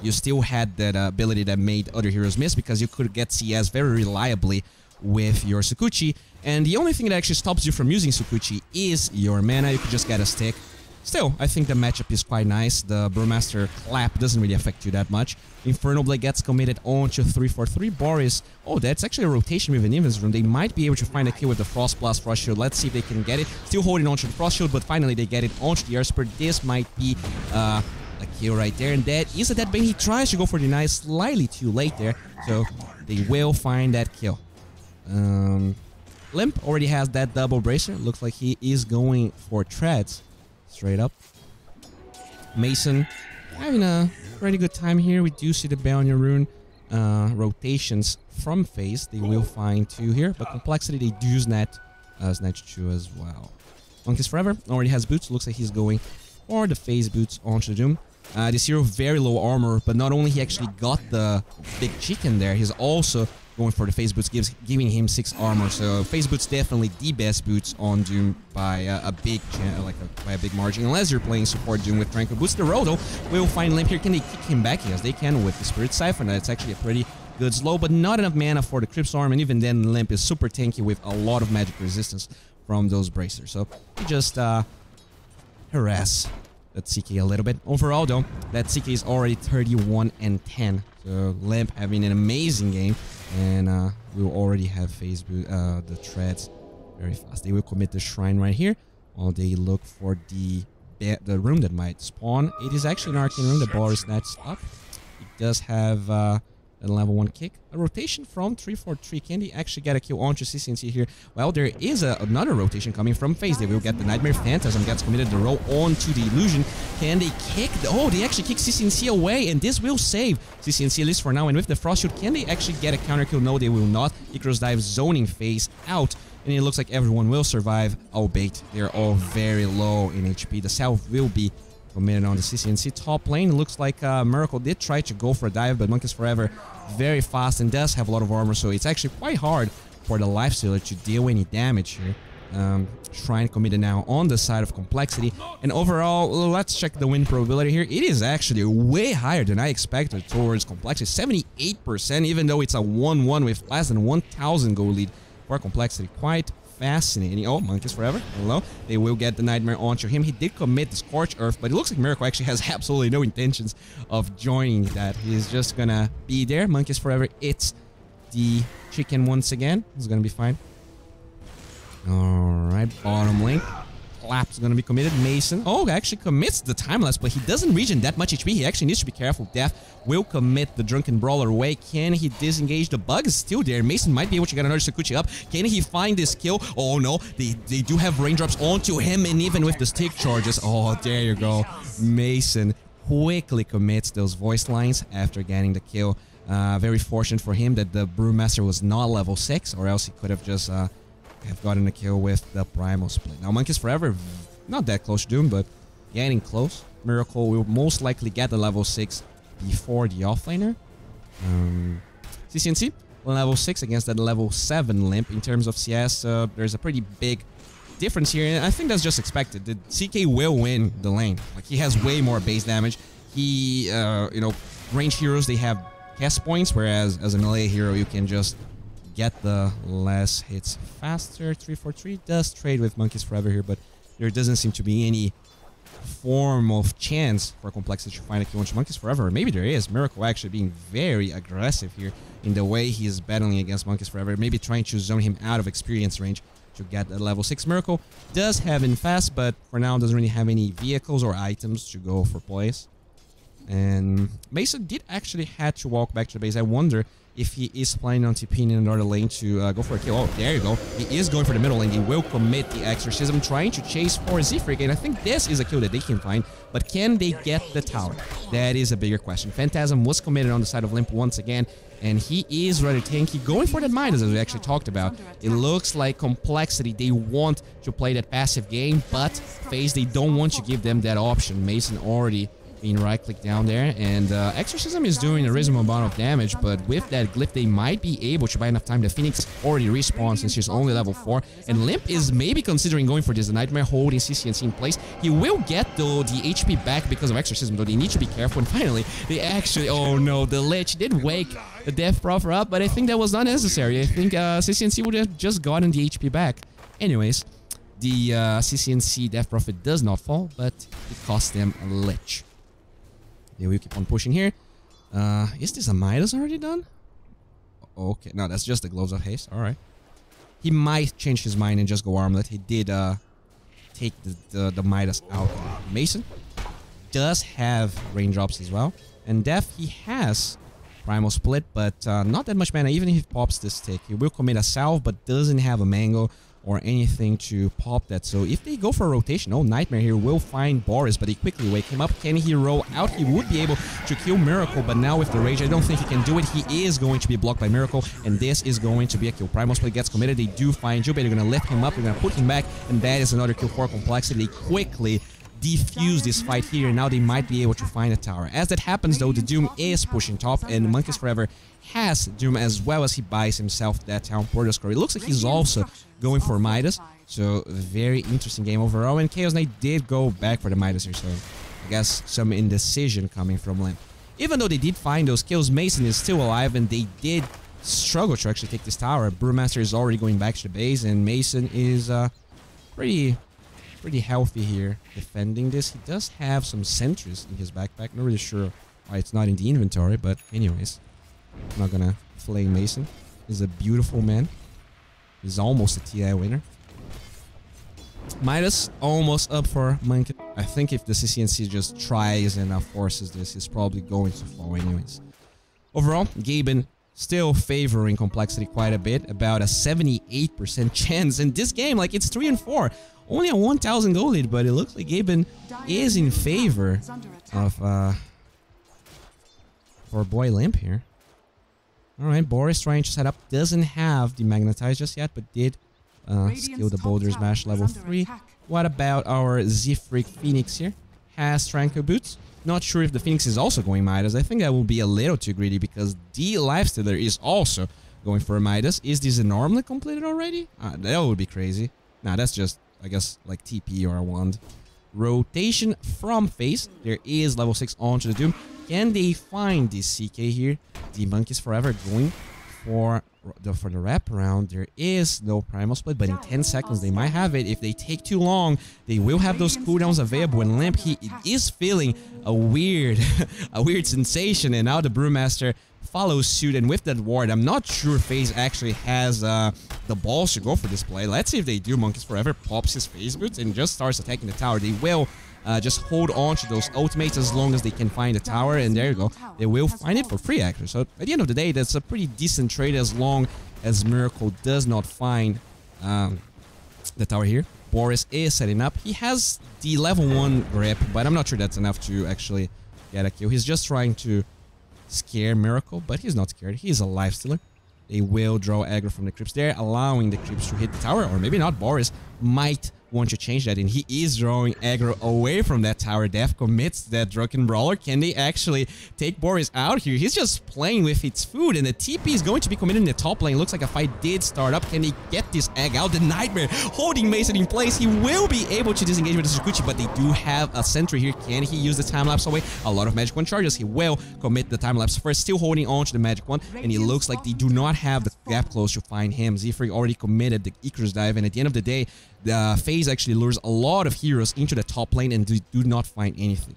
you still had that ability that made other heroes miss, because you could get CS very reliably with your Sukuchi. And the only thing that actually stops you from using Sukuchi is your mana. You could just get a stick. Still, I think the matchup is quite nice. The Brewmaster Clap doesn't really affect you that much. Infernal Blade gets committed onto 3-4-3. Boris, oh, that's actually a rotation with an Invis Rune. They might be able to find a kill with the Frost Blast Frost Shield. Let's see if they can get it. Still holding onto the Frost Shield, but finally they get it onto the Air Spirit. This might be a kill right there. And that is a dead Bane. He tries to go for the knife slightly too late there. So they will find that kill. Limp already has that double bracer. Looks like he is going for treads. Straight up. Mason having a pretty good time here. We do see the Bayonia rune rotations from phase. They will find 2 here, but complexity they do snatch 2 as well. Monkeys Forever already has boots. Looks like he's going for the phase boots onto the Doom. This hero very low armor, but not only he actually got the big chicken there, he's also going for the phase boots, giving him 6 armor. So phase boots definitely the best boots on Doom by a big margin. Unless you're playing support Doom with Tranquil boots. The Roto will find Limp here. Can they kick him back? Yes, they can with the Spirit Siphon. That's actually a pretty good slow, but not enough mana for the Crypt Storm, and even then Limp is super tanky with a lot of magic resistance from those bracers. So you just harass that CK a little bit. Overall though, that CK is already 31 and 10. So Limp having an amazing game, and we will already have phase the treads very fast. They will commit the shrine right here while they look for the room that might spawn. It is actually an arcane room. The baller is snatched up. It does have a level 1 kick. A rotation from 343. Can they actually get a kill onto CCNC here? Well, there is another rotation coming from phase. They will get the Nightmare Phantasm, gets committed the roll onto the illusion. Can they kick? Oh, they actually kick CCNC away, and this will save CCNC at least for now. And with the Frost Shoot, can they actually get a counter kill? No, they will not. Icarus Dive zoning phase out, and it looks like everyone will survive, albeit they're all very low in HP. The Salve will be committed on the CCNC top lane. It looks like Miracle did try to go for a dive, but Monkeys Forever very fast and does have a lot of armor, so it's actually quite hard for the Lifestealer to deal any damage here. Shrine committed now on the side of complexity, and overall, let's check the win probability here. It is actually way higher than I expected towards complexity, 78%, even though it's a 1-1 with less than 1,000 gold lead for complexity. Quite fascinating. Oh, Monkeys Forever. Hello. They will get the Nightmare onto him. He did commit the Scorch Earth, but it looks like Miracle actually has absolutely no intentions of joining that. He's just gonna be there. Monkeys Forever. It's the chicken once again. It's gonna be fine. Alright, bottom lane. Clap's gonna be committed. Mason. Oh, actually commits the Timeless, but he doesn't regen that much HP. He actually needs to be careful. Death will commit the Drunken Brawler away. Can he disengage? The bug is still there. Mason might be able to get another Sakuchi up. Can he find this kill? Oh no, they do have raindrops onto him, and even with the stick charges. Oh, there you go. Mason quickly commits those voice lines after getting the kill. Very fortunate for him that the Brewmaster was not level 6, or else he could have just have gotten a kill with the Primal Split. Now, Monkeys Forever, not that close to Doom, but getting close. Miracle will most likely get the level 6 before the offlaner. CCNC, level 6 against that level 7 Limp. In terms of CS, there's a pretty big difference here, and I think that's just expected. The CK will win the lane. Like, he has way more base damage. He, you know, ranged heroes, they have cast points, whereas as a melee hero, you can just get the less hits faster. 343 does trade with Monkeys Forever here, but there doesn't seem to be any form of chance for complexity to find a kill on Monkeys Forever. Maybe there is. Miracle actually being very aggressive here in the way he is battling against Monkeys Forever. Maybe trying to zone him out of experience range to get the level 6. Miracle does have Infast, but for now doesn't really have any vehicles or items to go for plays. And Mason did actually have to walk back to the base. I wonder if he is planning on TPing in another lane to go for a kill. Oh, there you go. He is going for the middle lane. He will commit the Exorcism, trying to chase for Zephyr, and I think this is a kill that they can find. But can they get the tower? That is a bigger question. Phantasm was committed on the side of Limp once again, and he is rather tanky, going for that Midas, as we actually talked about. It looks like complexity. They want to play that passive game, but FaZe, they don't want to give them that option. Mason already being right-click down there, and Exorcism is doing a reasonable amount of damage, but with that glyph, they might be able to buy enough time. The Phoenix already respawned since she's only level 4, and Limp is maybe considering going for this. The Nightmare holding CCNC in place. He will get, though, the HP back because of Exorcism, though they need to be careful, and finally, they actually, oh no, the Lich did wake the Death Prophet up, but I think that was not necessary. I think CCNC would have just gotten the HP back. Anyways, the CCNC Death Prophet does not fall, but it cost them a Lich. They will keep on pushing here. Is this a Midas already done? Okay, no, that's just the Gloves of Haste. Alright. He might change his mind and just go Armlet. He did take the Midas out. Mason does have raindrops as well. And Def, he has Primal Split, but not that much mana. Even if he pops this tick, he will commit a salve, but doesn't have a mango or anything to pop that. So if they go for a rotation, oh, Nightmare here will find Boris, but they quickly wake him up. Can he roll out? He would be able to kill Miracle, but now with the Rage, I don't think he can do it. He is going to be blocked by Miracle, and this is going to be a kill. Primal Split gets committed. They do find Jubei. They're going to lift him up. They're going to put him back, and that is another kill for Complexity. They quickly defuse this fight here, and now they might be able to find a tower. As that happens, though, the Doom is pushing top, and Monkeys Forever has Doom as well as he buys himself that Town Portal score. It looks like he's also going for Midas, so very interesting game overall, and Chaos Knight did go back for the Midas here, so I guess some indecision coming from Limp. Even though they did find those kills, Mason is still alive, and they did struggle to actually take this tower. Brewmaster is already going back to the base, and Mason is pretty healthy here defending this. He does have some sentries in his backpack. Not really sure why it's not in the inventory, but anyways, I'm not gonna flame Mason. He's a beautiful man. He's almost a TI winner. Midas almost up for Monkey. I think if the CCNC just tries and forces this, he's probably going to fall anyways. Overall, Gaben still favoring Complexity quite a bit, about a 78% chance in this game. Like, it's 3 and 4. Only a 1,000 gold lead, but it looks like Gaben is in favor of for Boy Limp here. Alright, Boris trying to set up. Doesn't have the Magnetize just yet, but did skill the Boulder Smash level 3. What about our Z-Freak Phoenix here? Has Tranquil Boots. Not sure if the Phoenix is also going Midas. I think that will be a little too greedy because the Lifestealer is also going for a Midas. Is this normally completed already? That would be crazy. Nah, that's just, I guess, like TP or a wand. Rotation from face. There is level 6 onto the Doom. Can they find this CK here? The Monkeys Forever going for the wraparound. There is no Primal Split, but in 10 seconds they might have it. If they take too long, they will have those cooldowns available. And Limp, he is feeling a weird sensation, and now the Brewmaster follows suit, and with that ward, I'm not sure FaZe actually has the balls to go for this play. Let's see if they do. Monkeys Forever pops his FaZe boots and just starts attacking the tower. They will just hold on to those ultimates as long as they can find the tower, and there you go. They will find it for free, actually. So at the end of the day, that's a pretty decent trade as long as Miracle does not find the tower here. Boris is setting up. He has the level 1 grip, but I'm not sure that's enough to actually get a kill. He's just trying to scare Miracle, but he's not scared. He's a Lifestealer. They will draw aggro from the creeps there, allowing the creeps to hit the tower, or maybe not. Boris might want to change that, and he is drawing aggro away from that tower. Death commits that Drunken Brawler. Can they actually take Boris out here? He's just playing with its food, and the TP is going to be committed in the top lane. Looks like a fight did start up. Can they get this egg out? The Nightmare holding Mason in place. He will be able to disengage with the Tsukuchi, but they do have a sentry here. Can he use the time-lapse away? A lot of Magic 1 charges. He will commit the time-lapse first, still holding on to the Magic 1, and it looks like they do not have the gap close to find him. Z-Freak already committed the Icarus dive, and at the end of the day, the FaZe actually lures a lot of heroes into the top lane and do not find anything.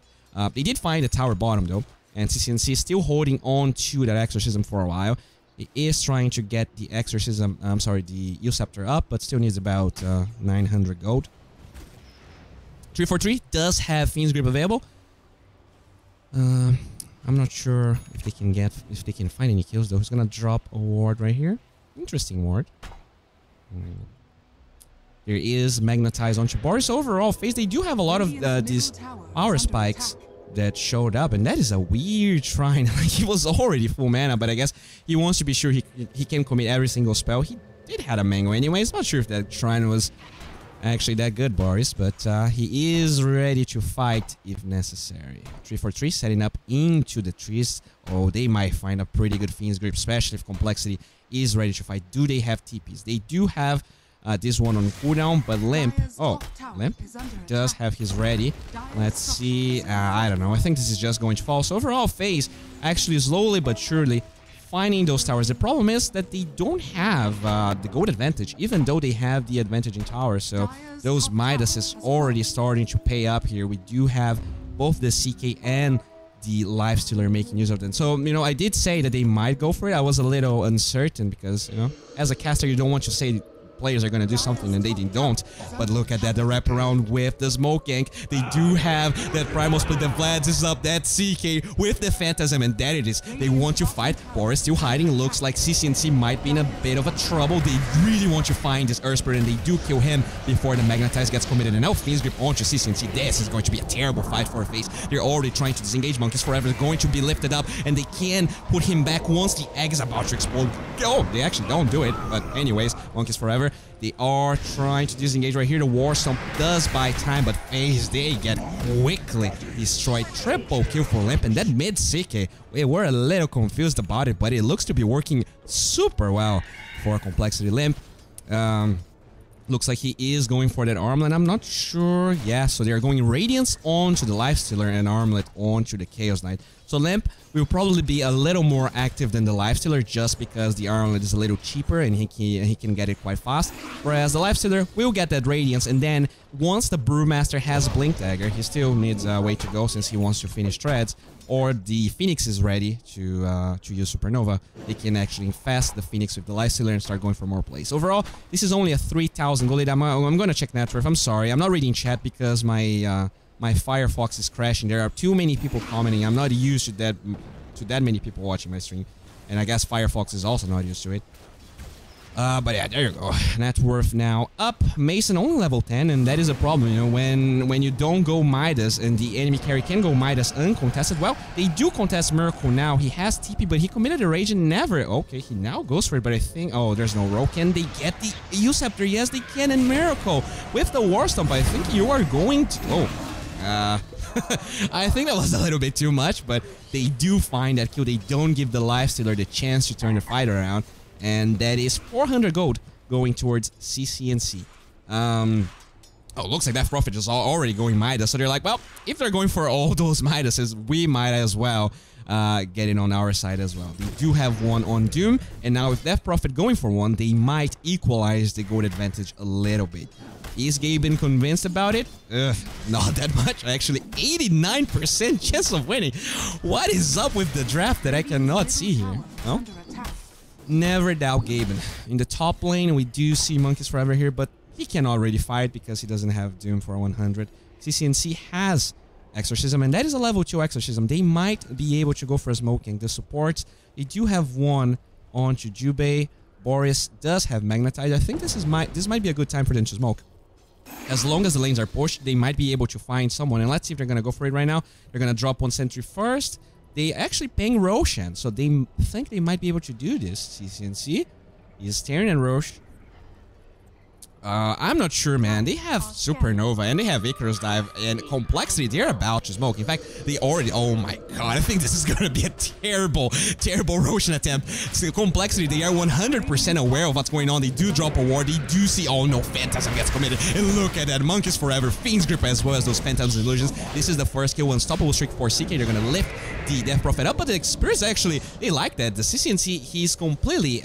They did find the tower bottom though, and CCNC is still holding on to that Exorcism for a while. He is trying to get the Exorcism, the Eel Scepter up, but still needs about 900 gold. 343 does have Fiend's Grip available. I'm not sure if they can find any kills though. He's gonna drop a ward right here. Interesting ward. There is Magnetize on Boris. Overall, FaZe, they do have a lot of these power spikes that showed up, and that is a weird shrine. He was already full mana, but I guess he wants to be sure he can commit every single spell. He did have a mango anyways. Not sure if that shrine was actually that good, Boris, but he is ready to fight if necessary. 343 setting up into the trees. Oh, they might find a pretty good Fiend's Grip, especially if Complexity is ready to fight. Do they have TPs? They do have this one on cooldown, but Limp does have his ready. Let's see. I don't know. I think this is just going to fall. So overall, FaZe actually slowly but surely finding those towers. The problem is that they don't have the gold advantage, even though they have the advantage in towers. So those Midas is already starting to pay up here. We do have both the CK and the Lifestealer making use of them. So, you know, I did say that they might go for it. I was a little uncertain because, you know, as a caster, you don't want to say players are gonna do something and they don't. But look at that, the wraparound with the smoke gank. They do have that primal split. The Vlad's is up, that CK with the Phantasm, and there it is. They want to fight. Boris still hiding. Looks like CCNC might be in a bit of a trouble. They really want to find this Earth Spirit, and they do kill him before the Magnetize gets committed. And now Fiend's Grip onto CCNC. This is going to be a terrible fight for FaZe. They're already trying to disengage. Monkeys Forever is going to be lifted up, and they can put him back once the egg is about to explode. Oh, they actually don't do it. But anyways, Monkeys Forever, they are trying to disengage right here. The War Stomp does buy time, but FaZe, they get quickly destroyed. Triple kill for Limp, and that mid CK, we were a little confused about it, but it looks to be working super well for Complexity. Limp. Looks like he is going for that Armlet. I'm not sure. Yeah, so they are going Radiance onto the Lifestealer and Armlet onto the Chaos Knight. So Limp will probably be a little more active than the Lifestealer just because the Armlet is a little cheaper and he can get it quite fast. Whereas the Lifestealer will get that Radiance, and then once the Brewmaster has Blink Dagger, he still needs a way to go since he wants to finish Treads, or the Phoenix is ready to use Supernova, they can actually infest the Phoenix with the Lifestealer and start going for more plays. Overall, this is only a 3,000 gold lead. I'm gonna check net worth. I'm sorry, I'm not reading chat because my my Firefox is crashing. There are too many people commenting. I'm not used to that many people watching my stream, and I guess Firefox is also not used to it. But yeah, there you go. Net worth now up. Mason only level 10, and that is a problem, you know, when you don't go Midas and the enemy carry can go Midas uncontested. Well, they do contest Miracle now. He has TP, but he committed a rage and never. Okay, he now goes for it, but I think, oh, there's no roll. Can they get the Uceptor? Yes, they can, and Miracle with the War Stomp. I think you are going to. Oh. I think that was a little bit too much, but they do find that kill. They don't give the Lifestealer the chance to turn the fight around. And that is 400 gold going towards CCNC. Oh, looks like that Prophet is already going Midas. So they're like, well, if they're going for all those Midases, we might as well get it on our side as well. They do have one on Doom. And now with Death Prophet going for one, they might equalize the gold advantage a little bit. Is Gaben convinced about it? Not that much. Actually, 89% chance of winning. What is up with the draft that I cannot see here? No? Never doubt Gaben. In the top lane, we do see Monkeys Forever here, but he cannot really fight because he doesn't have Doom for 100. CCNC has Exorcism, and that is a level 2 Exorcism. They might be able to go for a smoking. The supports, they do have one onto Jubei. Boris does have Magnetize. I think this might be a good time for them to smoke. As long as the lanes are pushed, they might be able to find someone. And let's see if they're going to go for it right now. They're going to drop one sentry first. They actually ping Roshan, so they think they might be able to do this. CCNC is staring at Rosh. I'm not sure, man. They have Supernova and they have Icarus Dive and Complexity. They're about to smoke. In fact, they already... Oh my god, I think this is going to be a terrible, terrible Roshan attempt. So Complexity, they are 100% aware of what's going on. They do drop a ward. They do see... Oh no, Phantasm gets committed. And look at that. Monkeys Forever, Fiend's Grip as well as those Phantasm Illusions. This is the first kill. Unstoppable Streak for CK. They're going to lift the Death Prophet up. But the Spirits actually, they like that. The CCNC, he's completely...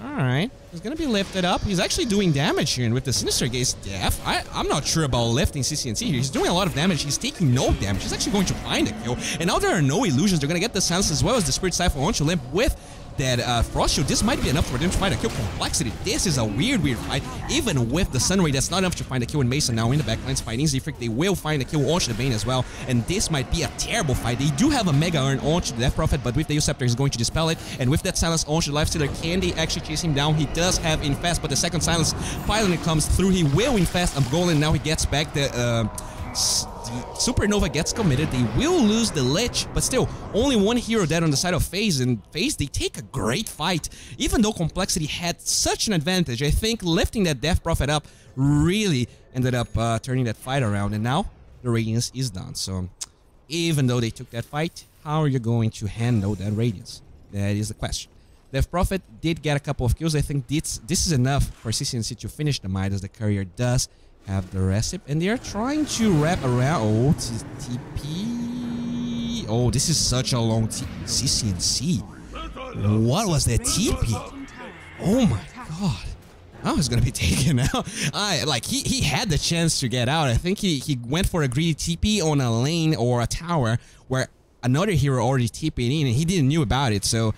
Alright, he's gonna be lifted up. He's actually doing damage here, and with the Sinister Gaze Death, I'm not sure about lifting CCNC here. He's doing a lot of damage. He's taking no damage. He's actually going to find a kill. And now there are no illusions. They're gonna get the Silence as well as the Spirit Siphon onto Limp with that Frost Shield. This might be enough for them to find a kill. Complexity. This is a weird fight. Even with the Sun Ray, that's not enough to find a kill. And Mason now in the backlines fighting Z-Freak. They will find a kill onto the Bane as well. And this might be a terrible fight. They do have a Mega Urn onto the Death Prophet, but with the Uceptor, he's going to dispel it. And with that Silence onto the Lifestealer, can they actually chase him down? He does have Infest, but the second Silence finally comes through. He will Infest a Golem. Now he gets back the Supernova gets committed. They will lose the Lich, but still, only one hero dead on the side of FaZe, and FaZe, they take a great fight. Even though Complexity had such an advantage, I think lifting that Death Prophet up really ended up turning that fight around, and now the Radiance is done. So, even though they took that fight, how are you going to handle that Radiance? That is the question. Death Prophet did get a couple of kills. I think this is enough for CCNC to finish the Midas. The Courier does have the recipe, and they are trying to wrap around. Oh, TP. Oh, this is such a long CCNC. What was that TP? Oh my god. Oh, he's gonna be taken out. He had the chance to get out. I think he went for a greedy TP on a lane or a tower where another hero already TP'd in, and he didn't knew about it. So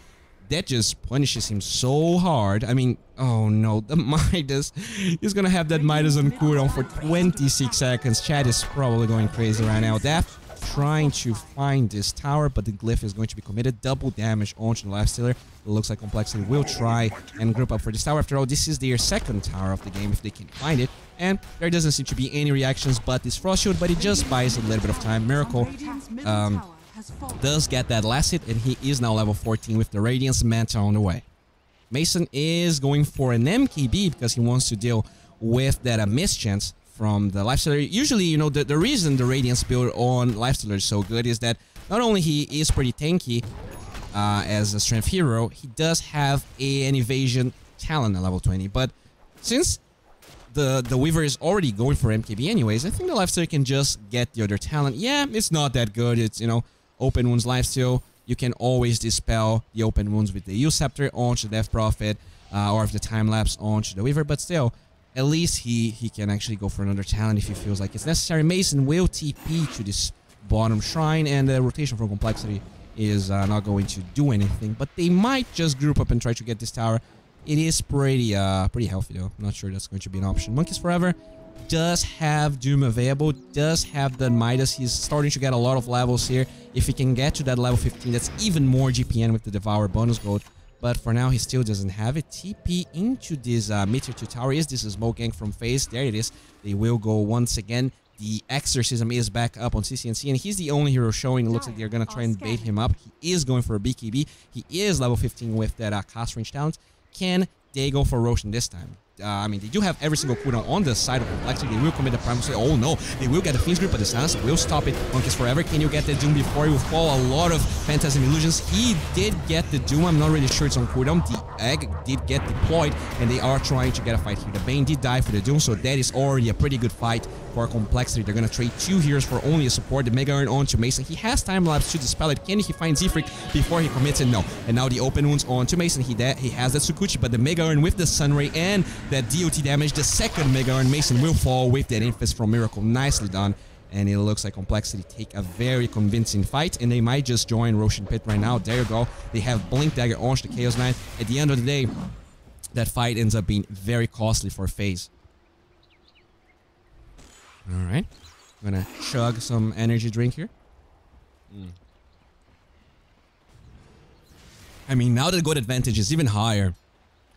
that just punishes him so hard. I mean, oh no, the Midas. He's gonna have that Midas on cooldown for 26 seconds. Chat is probably going crazy right now. Def trying to find this tower, but the glyph is going to be committed. Double damage onto the lifestealer. It looks like Complexity will try and group up for this tower. After all, this is their second tower of the game if they can find it. And there doesn't seem to be any reactions but this Frost Shield, but it just buys a little bit of time. Miracle does get that last hit, and he is now level 14 with the Radiance Manta on the way. Mason is going for an MKB because he wants to deal with that mischance from the Lifestealer. Usually, you know, the reason the Radiance build on Lifestealer is so good is that not only he is pretty tanky as a strength hero, he does have an evasion talent at level 20. But since the Weaver is already going for MKB anyways, I think the Lifestealer can just get the other talent. Yeah, it's not that good. It's, you know, open wounds lifesteal. You can always dispel the open wounds with the Use Scepter onto the Death Prophet or if the time lapse onto the Weaver, but still, at least he can actually go for another talent if he feels like it's necessary. Mason will TP to this bottom shrine, and the rotation from Complexity is not going to do anything, but they might just group up and try to get this tower. It is pretty healthy though. I'm not sure that's going to be an option. Monkeys Forever does have Doom available, does have the Midas. He's starting to get a lot of levels here. If he can get to that level 15, that's even more GPN with the Devour bonus gold. But for now, he still doesn't have it. TP into this Meteor 2 tower. Is this a smoke gang from FaZe? There it is. They will go once again. The Exorcism is back up on CCNC, and he's the only hero showing. It looks like they're going to try and bait him up. He is going for a BKB. He is level 15 with that cast range talent. Can they go for Roshan this time? I mean, they do have every single cooldown on the side of Complexity. They will commit the Primal Sway. Oh no, they will get the Fiend's Grip, but the silence will stop it. Monkeys Forever, can you get the Doom before he will fall? A lot of Phantasm Illusions. He did get the Doom. I'm not really sure it's on cooldown. The Egg did get deployed, and they are trying to get a fight here. The Bane did die for the Doom, so that is already a pretty good fight for Complexity. They're going to trade 2 heroes for only a support. The Mega Iron onto Mason. He has time lapse to dispel it. Can he find Zefric before he commits it? No. And now the open wounds onto Mason. He has that Sukuchi, but the Mega Iron with the Sunray and that DOT damage, the second Mega Iron Mason will fall with that Infest from Miracle. Nicely done. And it looks like Complexity take a very convincing fight, and they might just join Roshan Pit right now. There you go. They have Blink Dagger onto the Chaos Knight. At the end of the day, that fight ends up being very costly for FaZe. Alright. I'm gonna chug some energy drink here. I mean, now the gold advantage is even higher,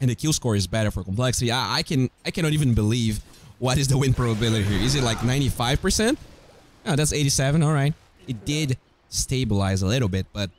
and the kill score is better for Complexity. I cannot even believe what is the win probability here. Is it like 95%? Oh, that's 87. All right. It did stabilize a little bit, but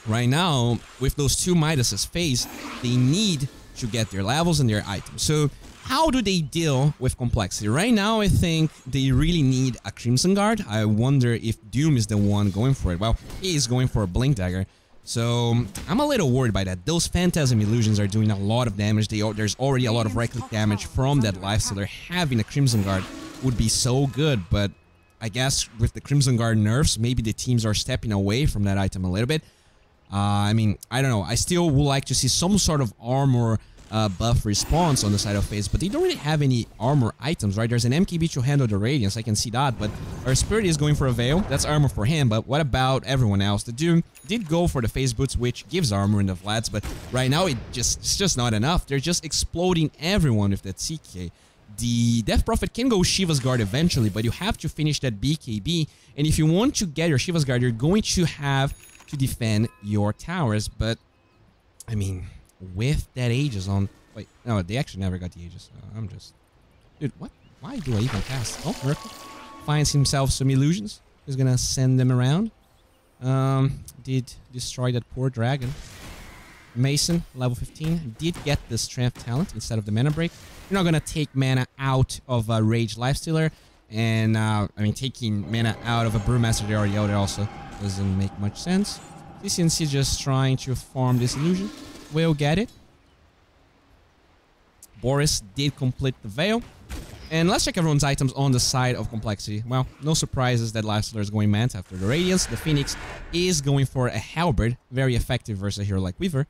right now, with those 2 Midases FaZe, they need to get their levels and their items. So how do they deal with Complexity? Right now, I think they really need a Crimson Guard. I wonder if Doom is the one going for it. Well, he is going for a Blink Dagger. So I'm a little worried by that. Those Phantasm Illusions are doing a lot of damage. There's already a lot of right-click damage from that Lifestealer. Having a Crimson Guard would be so good, but I guess with the Crimson Guard nerfs, maybe the teams are stepping away from that item a little bit. I mean, I don't know. I still would like to see some sort of armor buff response on the side of FaZe, but they don't really have any armor items, right? There's an MKB to handle the Radiance, I can see that, but our Spirit is going for a Veil. That's armor for him, but what about everyone else? The Doom did go for the FaZe Boots, which gives armor in the flats, but right now it's just not enough. They're just exploding everyone with that CK. The Death Prophet can go Shiva's Guard eventually, but you have to finish that BKB, and if you want to get your Shiva's Guard, you're going to have to defend your towers, but I mean, with that Aegis on... Wait, no, they actually never got the Aegis. I'm just... Dude, what? Why do I even cast? Oh, Miracle finds himself some illusions. He's gonna send them around. Did destroy that poor dragon. Mason, level 15, did get the Strength talent instead of the Mana Break. You're not gonna take mana out of a Rage Lifestealer, and I mean, taking mana out of a Brewmaster they already out there also doesn't make much sense. CCNC just trying to farm this illusion. Will get it. Boris did complete the Veil. And let's check everyone's items on the side of Complexity. Well, no surprises that Lifestealer is going Manta after the Radiance. The Phoenix is going for a Halberd. Very effective versus a hero like Weaver.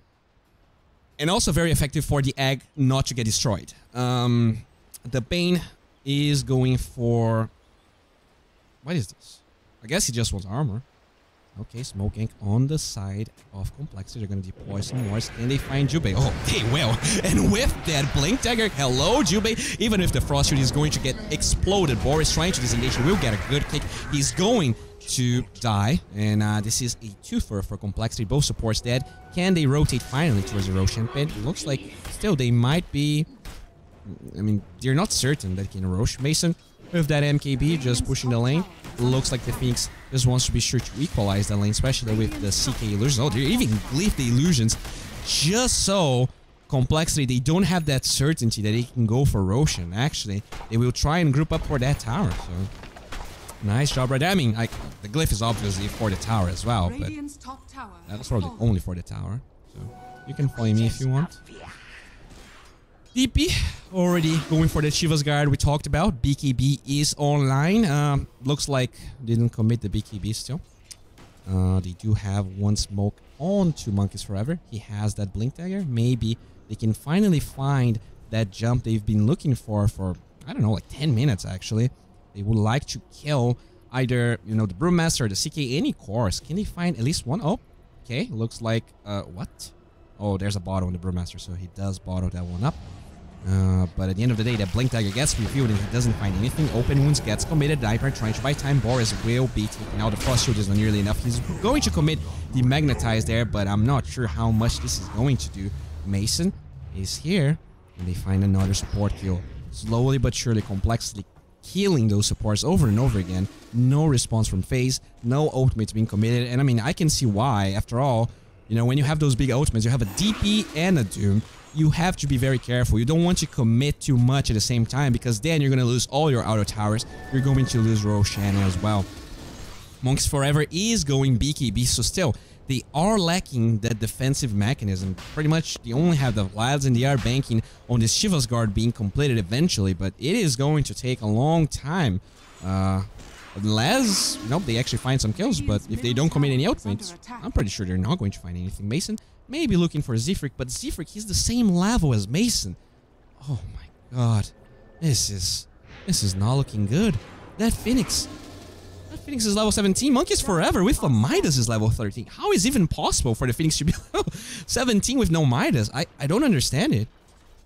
And also very effective for the Egg not to get destroyed. The Bane is going for... What is this? I guess he just wants armor. Okay, Smoke Gank on the side of Complexity. They're gonna deploy some wars. Can they find Jubei? Oh, they will. And with that Blink Dagger, hello, Jubei. Even if the Frost Shoot is going to get exploded, Boris trying to disengage, he will get a good kick. He's going to die. And this is a 2-for Complexity. Both supports dead. Can they rotate finally towards the Roshan Pit? It looks like still they might be... I mean, they're not certain that they can Rosh. Mason, with that MKB just pushing the lane, looks like the Phoenix just wants to be sure to equalize the lane, especially with the CK illusions. Oh, they even glyph the illusions just so Complexity, they don't have that certainty that they can go for Roshan. Actually, they will try and group up for that tower. So, nice job right there. I mean, the glyph is obviously for the tower as well, but that's probably only for the tower. So, you can follow me if you want. DP already going for the Shiva's Guard we talked about. BKB is online. Looks like didn't commit the BKB still. They do have one smoke on to Monkeys Forever. He has that Blink Dagger. Maybe they can finally find that jump they've been looking for, I don't know, like 10 minutes actually. They would like to kill either, you know, the Brewmaster or the CK, any course. Can they find at least one? Oh, okay. Looks like, what? Oh, there's a bottle on the Brewmaster, so he does bottle that one up. But at the end of the day, that Blink Dagger gets revealed and he doesn't find anything. Open Wounds gets committed. Diaper trying to buy time. Boris will be taken out. The Frost Shield is not nearly enough. He's going to commit the Magnetize there, but I'm not sure how much this is going to do. Mason is here, and they find another support kill. Slowly but surely, Complexity killing those supports over and over again. No response from FaZe. No ultimates being committed. And I mean, I can see why. After all, you know, when you have those big ultimates, you have a DP and a Doom. You have to be very careful. You don't want to commit too much at the same time because then you're going to lose all your auto towers. You're going to lose Roshan as well. Monks Forever is going BKB, so still, they are lacking that defensive mechanism. Pretty much, they only have the Vlads and they are banking on this Shiva's Guard being completed eventually, but it is going to take a long time. Unless, nope, they actually find some kills, but if they don't commit any ultimates, I'm pretty sure they're not going to find anything. Mason maybe looking for Zifrik, but Zifrik, he's the same level as Mason. Oh my god. This is not looking good. That Phoenix is level 17. Monkeys Forever with a Midas is level 13. How is it even possible for the Phoenix to be level 17 with no Midas? I don't understand it.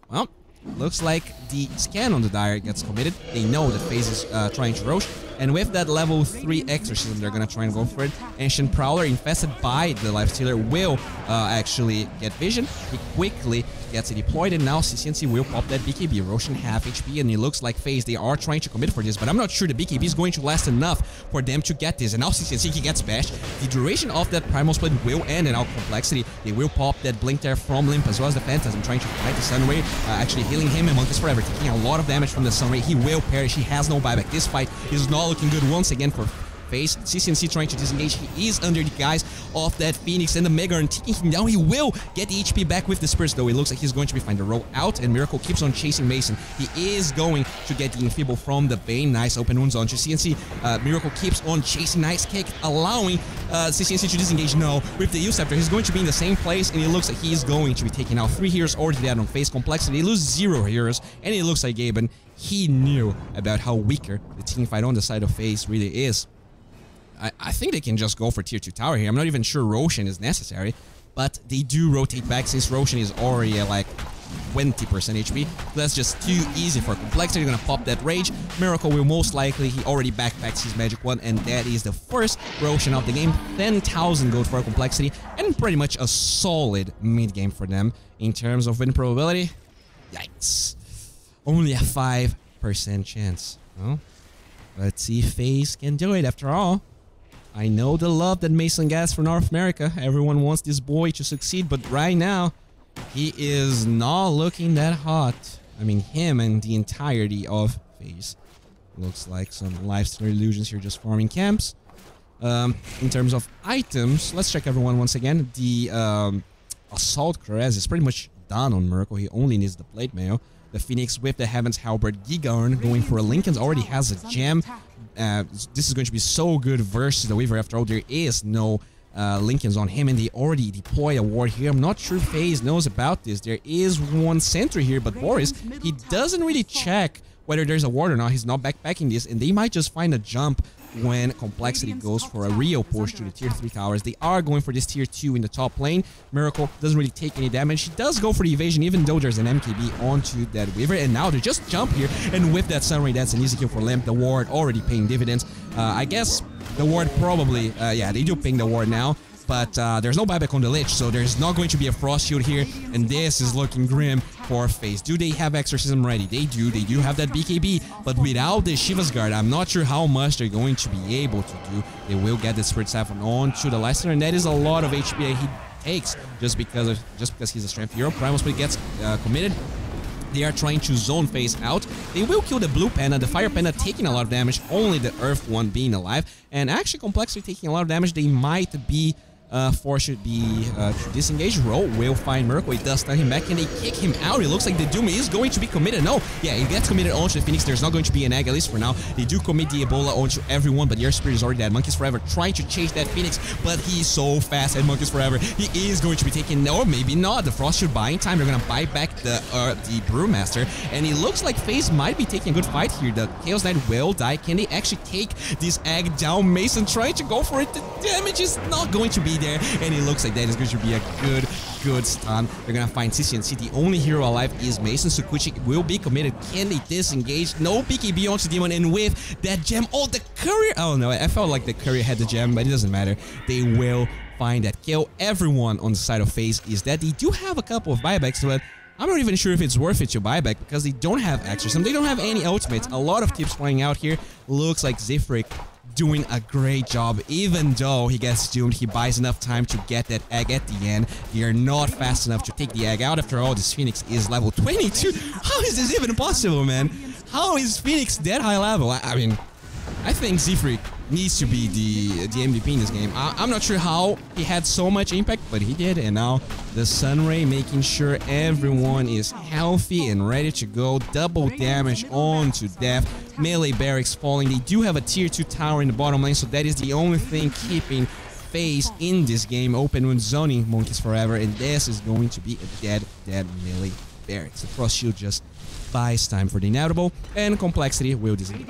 Well, looks like the scan on the Dire gets committed. They know that FaZe is trying to Rosh. And with that level 3 Exorcism, they're going to try and go for it. Ancient Prowler, infested by the Lifestealer, will actually get vision. He quickly gets it deployed, and now CCNC will pop that BKB. Roshan half HP, and it looks like FaZe, they are trying to commit for this, but I'm not sure the BKB is going to last enough for them to get this. And now CCNC, he gets bashed. The duration of that Primal Split will end, and now Complexity, they will pop that Blink there from Limp, as well as the Phantasm, trying to fight the Sunray, actually healing him, and Monkeys Forever, taking a lot of damage from the Sunray. He will perish. He has no buyback. This fight is not looking good once again for FaZe. CCNC trying to disengage. He is under the guise of that Phoenix and the Mega and taking him down. He will get the HP back with the Spurs, though. It looks like he's going to be fine. The roll out, and Miracle keeps on chasing Mason. He is going to get the Enfeeble from the Bane. Nice open wounds onto CNC. Miracle keeps on chasing. Nice kick, allowing CCNC to disengage. No, with the Usurper, he's going to be in the same place, and it looks like he's going to be taking out 3 heroes already dead on FaZe. Complexity, they lose 0 heroes, and it looks like Gaben, he knew about how weaker the team fight on the side of FaZe really is. I think they can just go for tier 2 tower here. I'm not even sure Roshan is necessary, but they do rotate back since Roshan is already at like 20% HP. That's just too easy for Complexity. They're gonna pop that Rage. Miracle will most likely, he already backpacks his magic one, and that is the first Roshan of the game. 10,000 gold for Complexity, and pretty much a solid mid game for them in terms of win probability. Yikes. Only a 5% chance. Well, let's see if FaZe can do it after all. I know the love that Mason gets for North America. Everyone wants this boy to succeed, but right now, he is not looking that hot. I mean, him and the entirety of FaZe. Looks like some Lifestealer illusions here just forming camps. In terms of items, let's check everyone once again. The Assault Cuirass is pretty much done on Miracle. He only needs the Plate Mail. The Phoenix with the Heaven's Halberd. Gigarn going for a Lincoln's already has a gem. This is going to be so good versus the Weaver. After all, there is no Lincolns on him, and they already deploy a ward here. I'm not sure FaZe knows about this. There is one sentry here, but Boris, he doesn't really check whether there's a ward or not. He's not backpacking this, and they might just find a jump when Complexity goes for a real push to the tier 3 towers. They are going for this tier 2 in the top lane. Miracle doesn't really take any damage. He does go for the evasion, even though there's an MKB onto that Weaver, and now they just jump here, and with that Sunray, that's an easy kill for Limp. The ward already paying dividends. I guess the ward probably, yeah, they do ping the ward now. But there's no buyback on the Lich, so there's not going to be a Frost Shield here, and this is looking grim for FaZe. Do they have Exorcism ready? They do. They do have that BKB, but without the Shiva's Guard, I'm not sure how much they're going to be able to do. They will get the Spirit Siphon onto the Leicester, and that is a lot of HP that he takes just because he's a strength hero. Primal Split gets committed. They are trying to zone FaZe out. They will kill the blue panda, the fire panda taking a lot of damage, only the earth one being alive, and actually Complexity taking a lot of damage. They might be forced to be to disengage. Roll will find Miracle. He does stun him back, and they kick him out. It looks like the Doom is going to be committed. No, yeah, he gets committed onto the Phoenix. There's not going to be an egg, at least for now. They do commit the Ebola onto everyone, but the Air Spirit is already dead. Monkeys Forever trying to chase that Phoenix, but he's so fast at Monkeys Forever. He is going to be taken, or maybe not. The Frost Shield buying time. They're going to buy back the Brewmaster, and it looks like FaZe might be taking a good fight here. The Chaos Knight will die. Can they actually take this egg down? Mason trying to go for it. The damage is not going to be there, and it looks like that is going to be a good stun. They're gonna find CCNC. The only hero alive is Mason. Sukuchi will be committed. Can they disengage? No BKB onto Demon, and with that gem, oh, the courier. Oh no, I felt like the courier had the gem, but it doesn't matter. They will find that kill. Everyone on the side of FaZe is that they do have a couple of buybacks, but I'm not even sure if it's worth it to buy back because they don't have Exorcism. They don't have any ultimates. A lot of tips flying out here. Looks like Zifrik doing a great job. Even though he gets doomed, he buys enough time to get that egg at the end. They are not fast enough to take the egg out. After all, this Phoenix is level 22. How is this even possible, man? How is Phoenix that high level? I mean, I think Zifrik needs to be the MVP in this game. I'm not sure how he had so much impact, but he did. And now the Sunray making sure everyone is healthy and ready to go. Double damage onto death. Melee barracks falling. They do have a tier 2 tower in the bottom lane, so that is the only thing keeping FaZe in this game open when zoning Monkeys Forever, and this is going to be a dead melee barracks. The Frost Shield just buys time for the inevitable, and Complexity will disengage.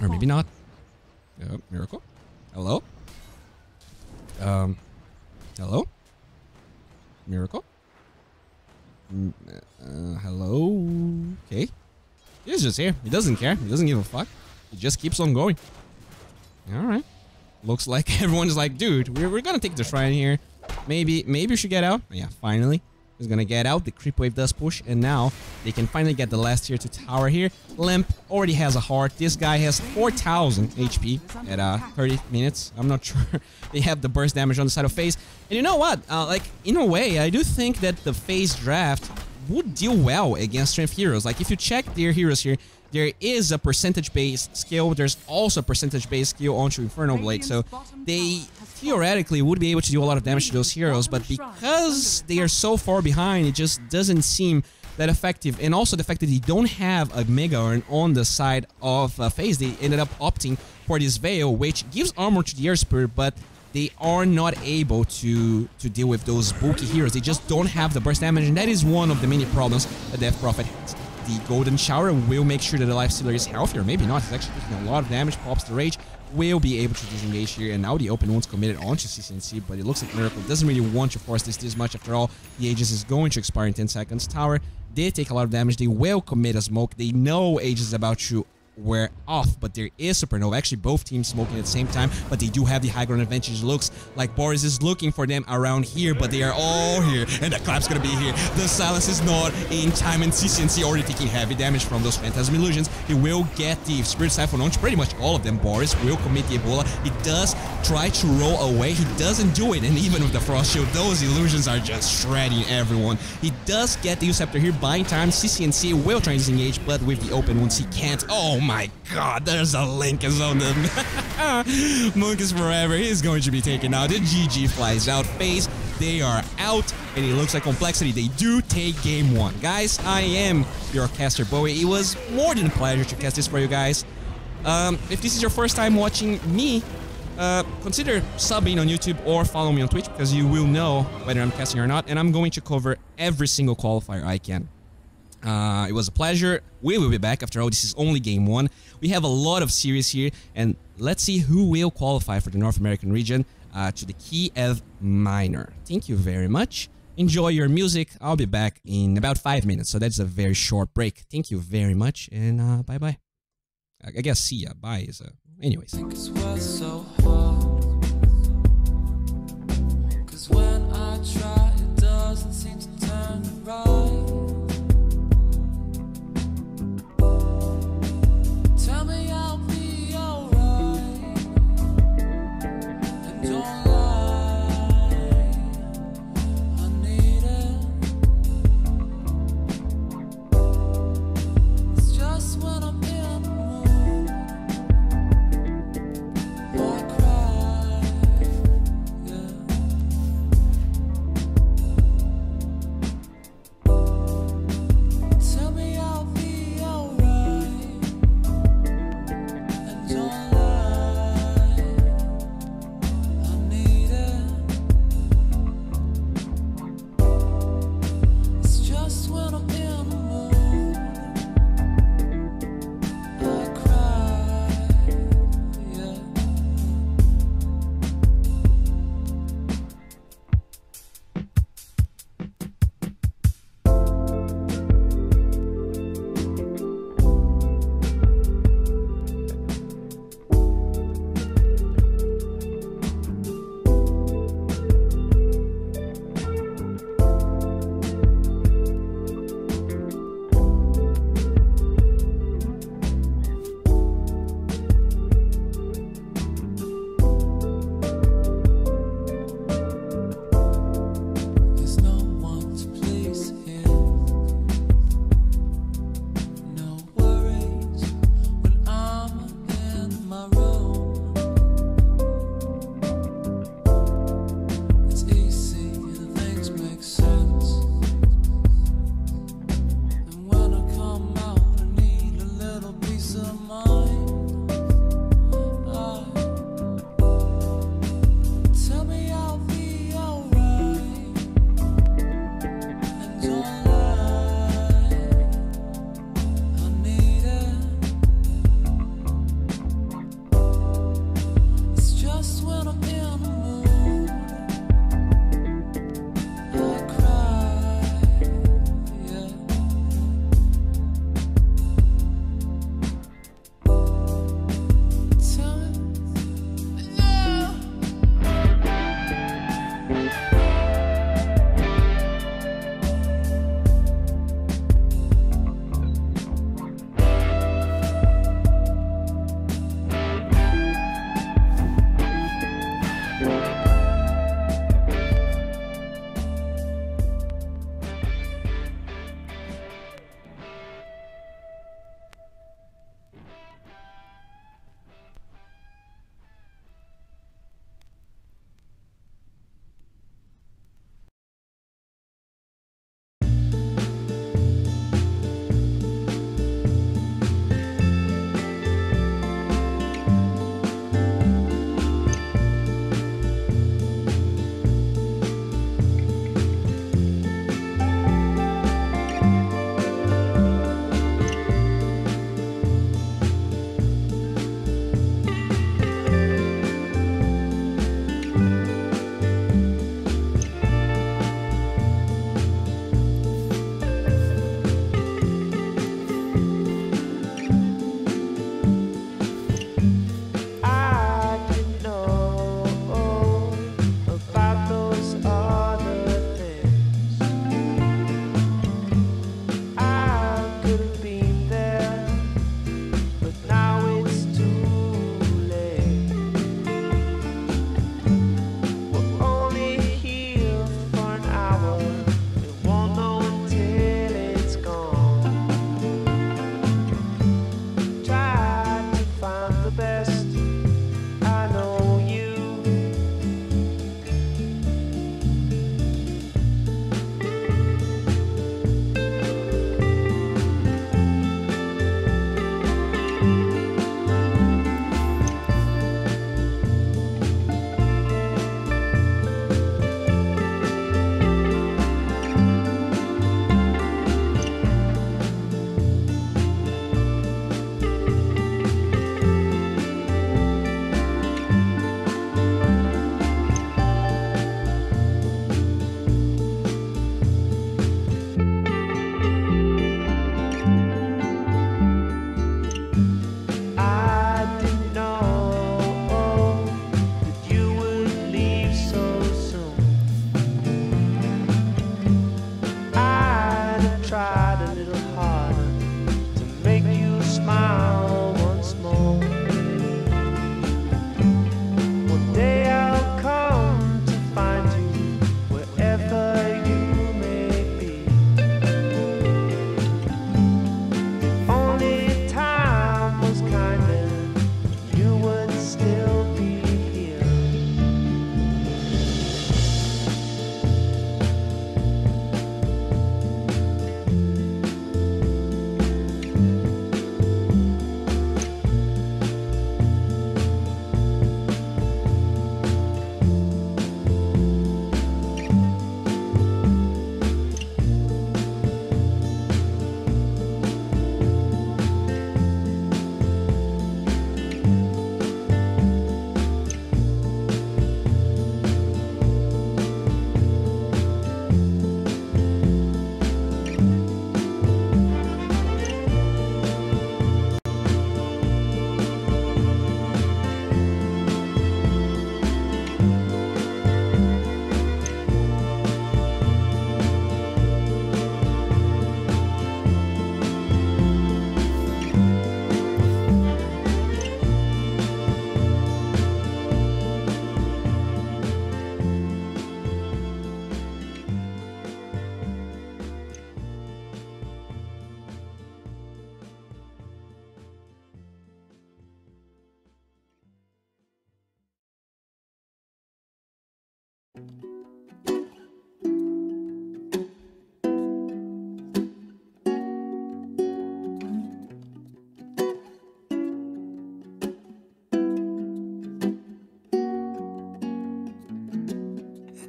Or maybe not. Miracle? Hello? Hello? Miracle? Hello? Okay. He's just here. He doesn't care. He doesn't give a fuck. He just keeps on going. Alright. Looks like everyone is like, dude, we're gonna take the shrine here. Maybe we should get out. Yeah, finally. He's gonna get out. The creep wave does push, and now they can finally get the last tier 2 tower here. Limp already has a heart. This guy has 4,000 HP at 30 minutes. I'm not sure. They have the burst damage on the side of FaZe. And you know what? Like, in a way, I do think that the FaZe draft would deal well against strength heroes. Like, if you check their heroes here, there is a percentage-based skill. There's also a percentage-based skill onto Infernal Blade, so they theoretically would be able to do a lot of damage to those heroes, but because they are so far behind, it just doesn't seem that effective. And also the fact that they don't have a Mega Urn on the side of FaZe, they ended up opting for this Veil, which gives armor to the Air Spirit, but they are not able to deal with those bulky heroes. They just don't have the burst damage, and that is one of the many problems that Death Prophet has. The Golden Shower will make sure that the Lifestealer is healthy, or maybe not. He's actually taking a lot of damage. Pops the Rage, will be able to disengage here, and now the open wounds committed onto CCNC, but it looks like Miracle doesn't really want to force this much. After all, the Aegis is going to expire in 10 seconds. Tower did take a lot of damage. They will commit a smoke. They know Aegis is about to wear off, but there is Supernova. Actually, both teams smoking at the same time, but they do have the high ground advantage. Looks like Boris is looking for them around here, but they are all here, and the clap's gonna be here. The silence is not in time, and CCNC already taking heavy damage from those Phantasm Illusions. He will get the Spirit Siphon on pretty much all of them. Boris will commit the Ebola. He does try to roll away. He doesn't do it, and even with the Frost Shield, those illusions are just shredding everyone. He does get the Scepter here, buying time. CCNC will try to disengage, but with the open wounds, he can't. Oh my god, there's a link on them. Monkeys Forever is going to be taken out. The GG flies out. FaZe, they are out, and it looks like Complexity, they do take game 1. Guys, I am your caster Bowie. It was more than a pleasure to cast this for you guys. If this is your first time watching me, consider subbing on YouTube or follow me on Twitch, because you will know whether I'm casting or not, and I'm going to cover every single qualifier I can. It was a pleasure. We will be back. After all, this is only game 1. We have a lot of series here, and let's see who will qualify for the North American region to the Kiev Minor. Thank you very much. Enjoy your music. I'll be back in about 5 minutes, so that's a very short break. Thank you very much, and bye-bye. I guess see ya. Bye. Anyways. It's what's so hard, 'cause when I try, it doesn't seem to turn right. Tell me I'll be alright, and don't lie, I need it. It's just when I'm in the mood, I cry.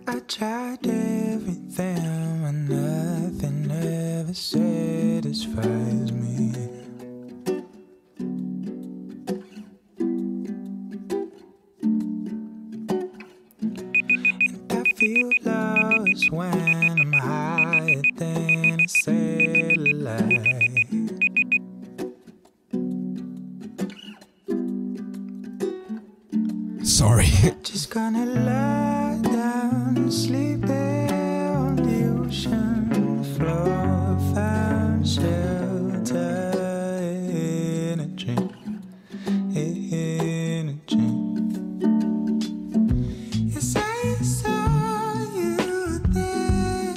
I tried everything and nothing ever satisfies me. And I feel lost when I'm higher than a satellite. Sorry. Just gonna lie down and sleep there on the ocean floor. Found shelter in a dream, in a dream. Yes, I saw you there,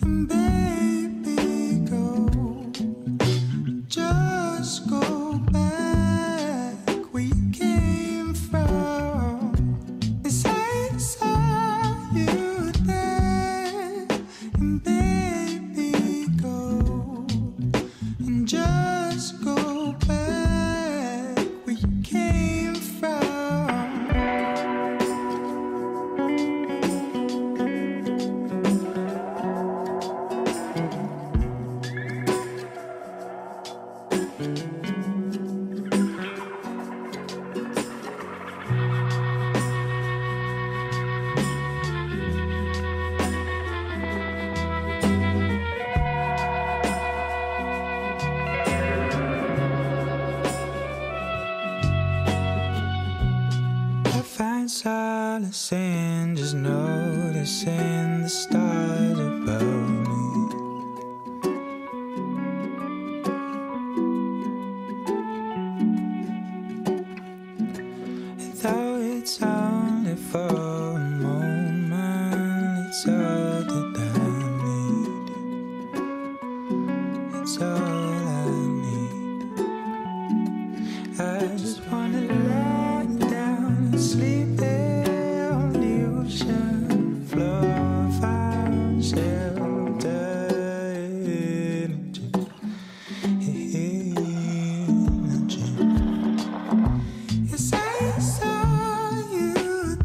and baby, go, just go back. We came from. Yes, I saw you there, and baby, go, and just go back. We came from. I find solace in just noticing the stars above me. And though it's only for a moment, it's all that I need. It's all I need. I just wanna lie down and sleep there on the ocean floor. Find shelter in a dream, in a dream. Yes, I saw you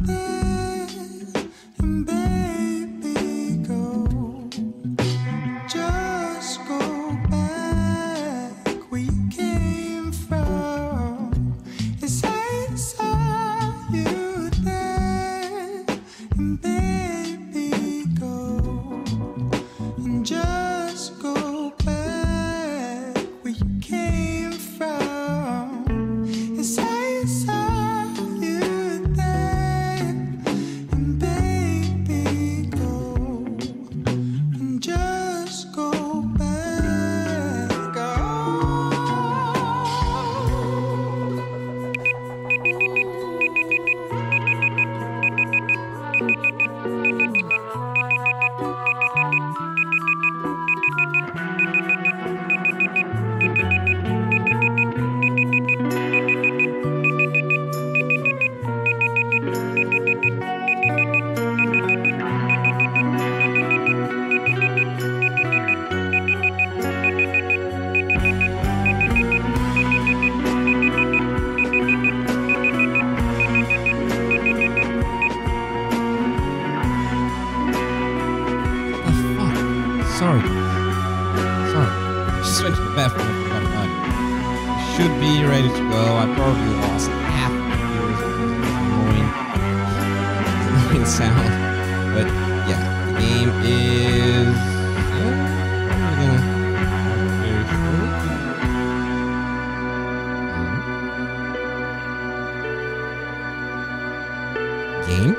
there, and baby, go, just go back. We came from. Yes, I saw you there, and baby, go, and just go back. We came from. Yes, I saw you there, and baby, go, and just go back. Oh. Sorry. Just went to the bathroom. I forgot about it. Should be ready to go. I probably lost half of the viewers because of this annoying sound. But yeah, the game is. We're gonna very short. Game.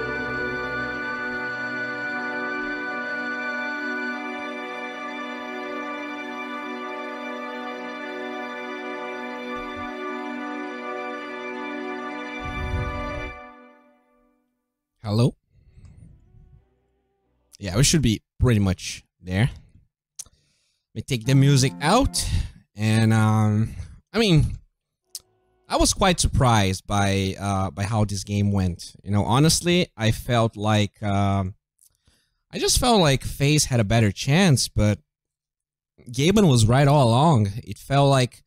Hello? Yeah, we should be pretty much there. Let me take the music out. And, I mean, I was quite surprised by how this game went. You know, honestly, I just felt like FaZe had a better chance, but Gaben was right all along. It felt like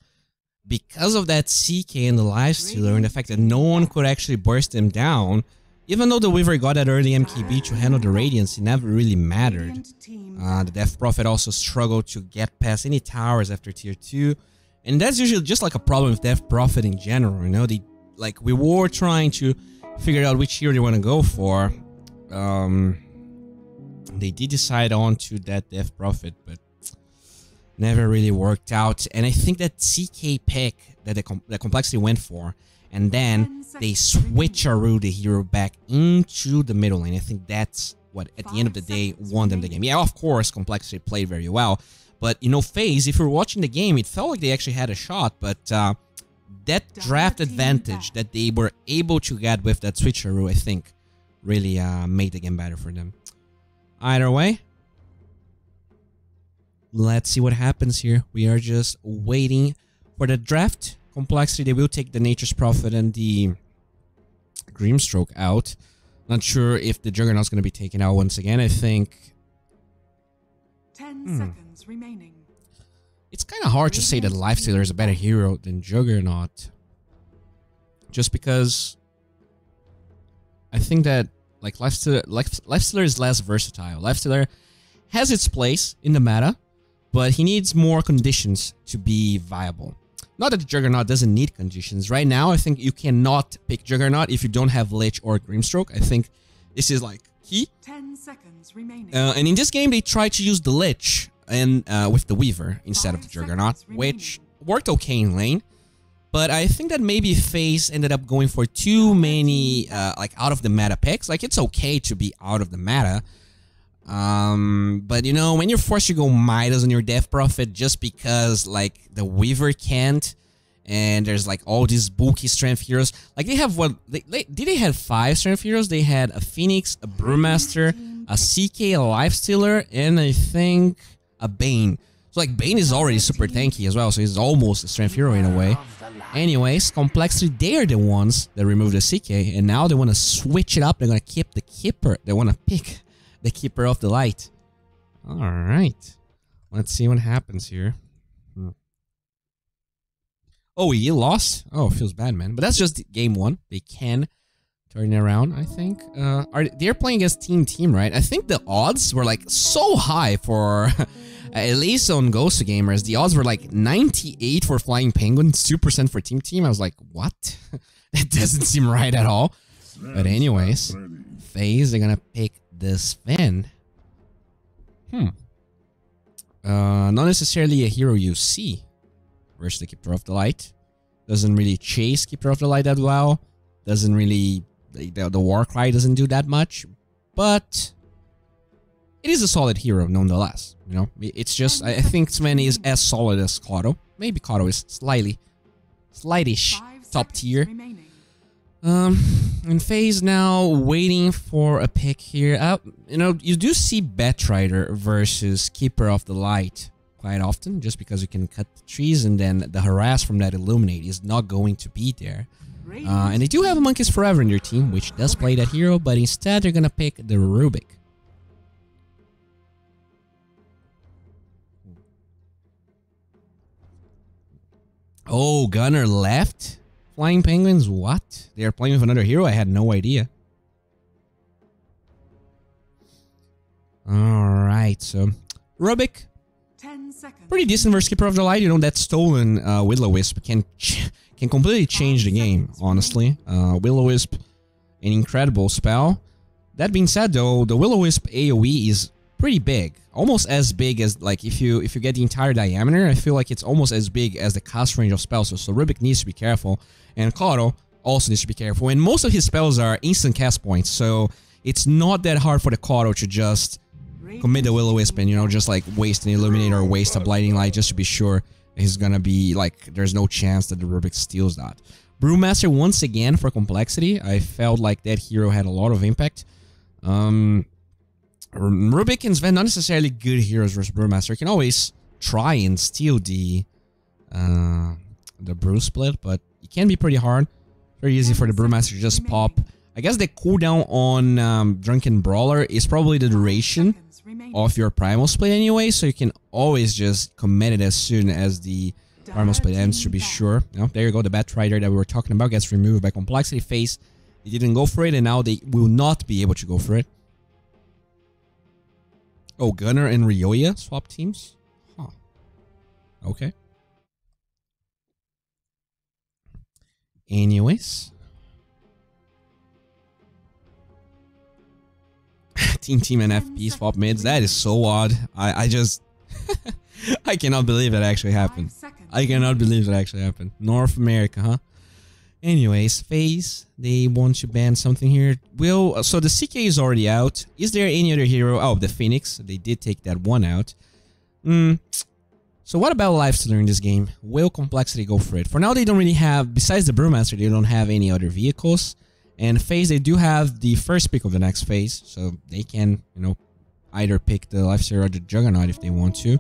because of that CK and the lifestealer and the fact that no one could actually burst them down, even though the Weaver got that early MKB to handle the Radiance, it never really mattered. The Death Prophet also struggled to get past any towers after tier 2. And that's usually just like a problem with Death Prophet in general, you know? We were trying to figure out which hero they want to go for. They did decide on to that Death Prophet, but never really worked out. And I think that CK pick that the Complexity went for, and then they switcheroo the hero back into the middle lane. I think that's what, at the end of the day, won them the game. Yeah, of course, Complexity played very well. But, you know, FaZe, if you're watching the game, it felt like they actually had a shot. But that draft advantage that they were able to get with that switcheroo, I think, really made the game better for them. Either way, let's see what happens here. We are just waiting for the draft. Complexity, they will take the Nature's Prophet and the Grimstroke out. Not sure if the Juggernaut's going to be taken out once again. I think 10 seconds remaining. it's kind of hard to say that Lifestealer is a better hero than Juggernaut. Just because I think that like Lifestealer is less versatile. Lifestealer has its place in the meta, but he needs more conditions to be viable. Not that the Juggernaut doesn't need conditions. Right now, I think you cannot pick Juggernaut if you don't have Lich or Grimstroke. I think this is like key. 10 seconds remaining. And in this game, they tried to use the Lich and with the Weaver instead of the Juggernaut, which worked okay in lane. But I think that maybe FaZe ended up going for too many like out of the meta picks. Like, it's okay to be out of the meta. But you know, when you're forced to go Midas on your Death Prophet just because like the Weaver can't, and there's like all these bulky strength heroes. Like they have what they had 5 strength heroes. They had a Phoenix, a Brewmaster, a CK, a Lifestealer, and I think a Bane. So like Bane is already super tanky as well, so he's almost a strength hero in a way. Anyways, Complexity, they are the ones that removed the CK, and now they want to switch it up. They're gonna keep the Keeper. They want to pick the Keeper of the Light. Alright. Let's see what happens here. Oh, he lost? Oh, feels bad, man. But that's just game 1. They can turn it around, I think. They're playing against Team, right? I think the odds were like so high for... at least on Ghost Gamers, the odds were like 98 for Flying Penguin, 2% for Team. I was like, what? That doesn't seem right at all. But anyways, FaZe, they're gonna pick this Sven. Not necessarily a hero you see versus the Keeper of the Light. Doesn't really chase Keeper of the Light that well. Doesn't really... The Warcry doesn't do that much. But it is a solid hero nonetheless. You know, it's just... I think Sven is as solid as Kato. Maybe Kato is slightish top tier. And FaZe now waiting for a pick here. You know, you do see Batrider versus Keeper of the Light quite often, just because you can cut the trees and then the harass from that Illuminate is not going to be there. And they do have a Monkeys Forever in their team, which does play that hero, but instead they're gonna pick the Rubik. Oh, Gunner left? Flying Penguins, what? They are playing with another hero? I had no idea. Alright, so Rubik. 10 seconds. Pretty decent versus Keeper of the Light. You know, that stolen Will-O-Wisp can completely change the game, honestly. Will-O-Wisp, an incredible spell. That being said, though, the Will-O-Wisp AoE is pretty big. Almost as big as, like, if you get the entire diameter, I feel like it's almost as big as the cast range of spells. So Rubik needs to be careful. And Kato also needs to be careful. And most of his spells are instant cast points. So it's not that hard for the Kato to just commit the Will-O-Wisp and, you know, just like waste an Illuminator or waste a Blinding Light just to be sure he's gonna be like, there's no chance that the Rubik steals that. Brewmaster once again for Complexity. I felt like that hero had a lot of impact. Rubik and Sven, not necessarily good heroes versus Brewmaster. You can always try and steal the Brew split, but it can be pretty hard. Very easy for the Brewmaster to just pop. I guess the cooldown on Drunken Brawler is probably the duration of your Primal Split anyway, so you can always just commit it as soon as the Primal Split ends to be sure. You know, there you go, the Bat Rider that we were talking about gets removed by Complexity Phase. They didn't go for it, and now they will not be able to go for it. Oh, Gunner and Ryoya swap teams? Huh. Okay. Anyways. Team and FP swap mids. That is so odd. I just... I cannot believe that actually happened. I cannot believe that actually happened. North America, huh? Anyways, FaZe, they want to ban something here. So the CK is already out. Is there any other hero? Oh, the Phoenix. They did take that one out. So what about Lifestealer in this game? Will Complexity go for it? For now, they don't really have, besides the Brewmaster, they don't have any other vehicles. And FaZe, they do have the first pick of the next phase. So they can, you know, either pick the Lifestealer or the Juggernaut if they want to.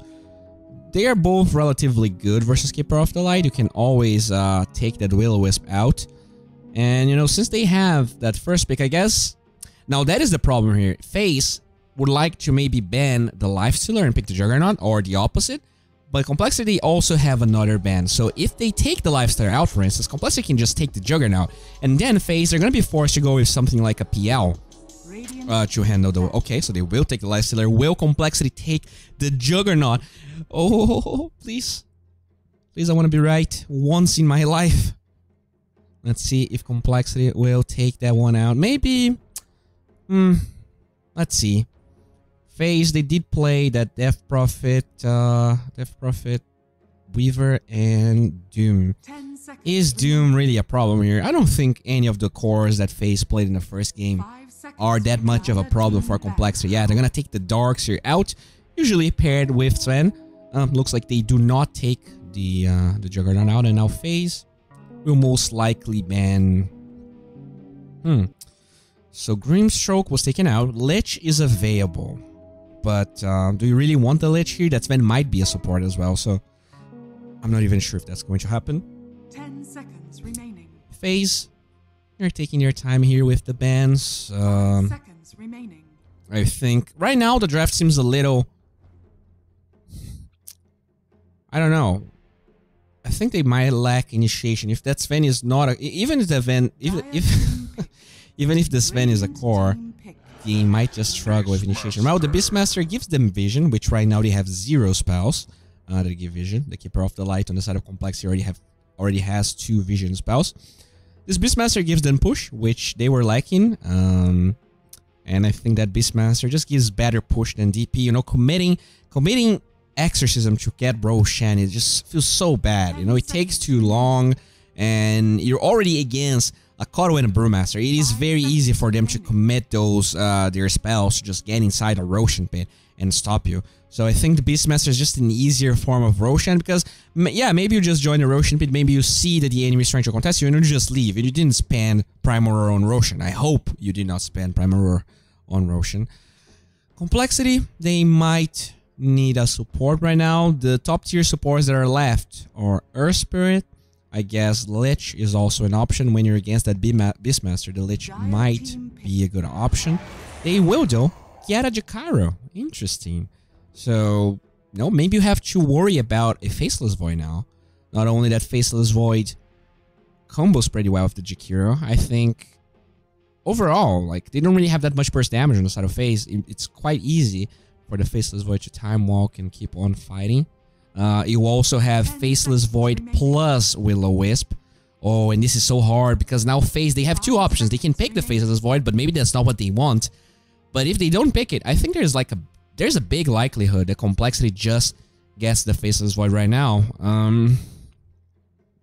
They are both relatively good versus Keeper of the Light. You can always take that Will-O-Wisp out. And, you know, since they have that first pick, I guess... Now, that is the problem here. FaZe would like to maybe ban the Lifestealer and pick the Juggernaut, or the opposite. But Complexity also have another ban. So if they take the Lifestealer out, for instance, Complexity can just take the Juggernaut. And then FaZe are going to be forced to go with something like a PL. To handle the... Okay, so they will take the Lifestealer. Will Complexity take the Juggernaut? Oh, please. Please, I want to be right once in my life. Let's see if Complexity will take that one out. Maybe... let's see. FaZe, they did play that Death Prophet, Weaver, and Doom. Is Doom really a problem here? I don't think any of the cores that FaZe played in the first game are that much of a problem for Complexity. Yeah, they're gonna take the Darkseer out, usually paired with Sven. Looks like they do not take the Juggernaut out, and now FaZe will most likely ban... So Grimstroke was taken out. Lich is available. But do you really want the Lich here? That Sven might be a support as well, so I'm not even sure if that's going to happen. 10 seconds remaining. FaZe, you're taking your time here with the bans. 5 seconds remaining. I think right now the draft seems a little... I don't know. I think they might lack initiation. If that Sven is not a... Even if the Sven... Even if the Sven is a core, they might just struggle with initiation. Now, the Beastmaster gives them vision, which right now they have 0 spells. They give vision. The Keeper of the Light on the side of Complexity already has 2 vision spells. This Beastmaster gives them push, which they were lacking. And I think that Beastmaster just gives better push than DP. You know, committing Exorcism to get Roshan, it just feels so bad. You know, it takes too long, and you're already against a Kato and a Brewmaster. It is very easy for them to commit those their spells to just get inside a Roshan pit and stop you. So I think the Beastmaster is just an easier form of Roshan, because, yeah, maybe you just join the Roshan pit, maybe you see that the enemy is trying to contest you, and you just leave, and you didn't spend Primal Roar on Roshan. I hope you did not spend Primal Roar on Roshan. Complexity, they might need a support right now. The top tier supports that are left are Earth Spirit. I guess Lich is also an option when you're against that Beastmaster. The Lich might be a good option. They will, though, get a Jakiro. Interesting. So, you know, maybe you have to worry about a Faceless Void now. Not only that Faceless Void combos pretty well with the Jakiro, I think overall, like, they don't really have that much burst damage on the side of FaZe. It's quite easy for the Faceless Void to time walk and keep on fighting. You also have Faceless Void plus Will-O-Wisp. Oh, and this is so hard because now FaZe, they have 2 options. They can pick the Faceless Void, but maybe that's not what they want. But if they don't pick it, I think there's a big likelihood that Complexity just gets the Faceless Void right now.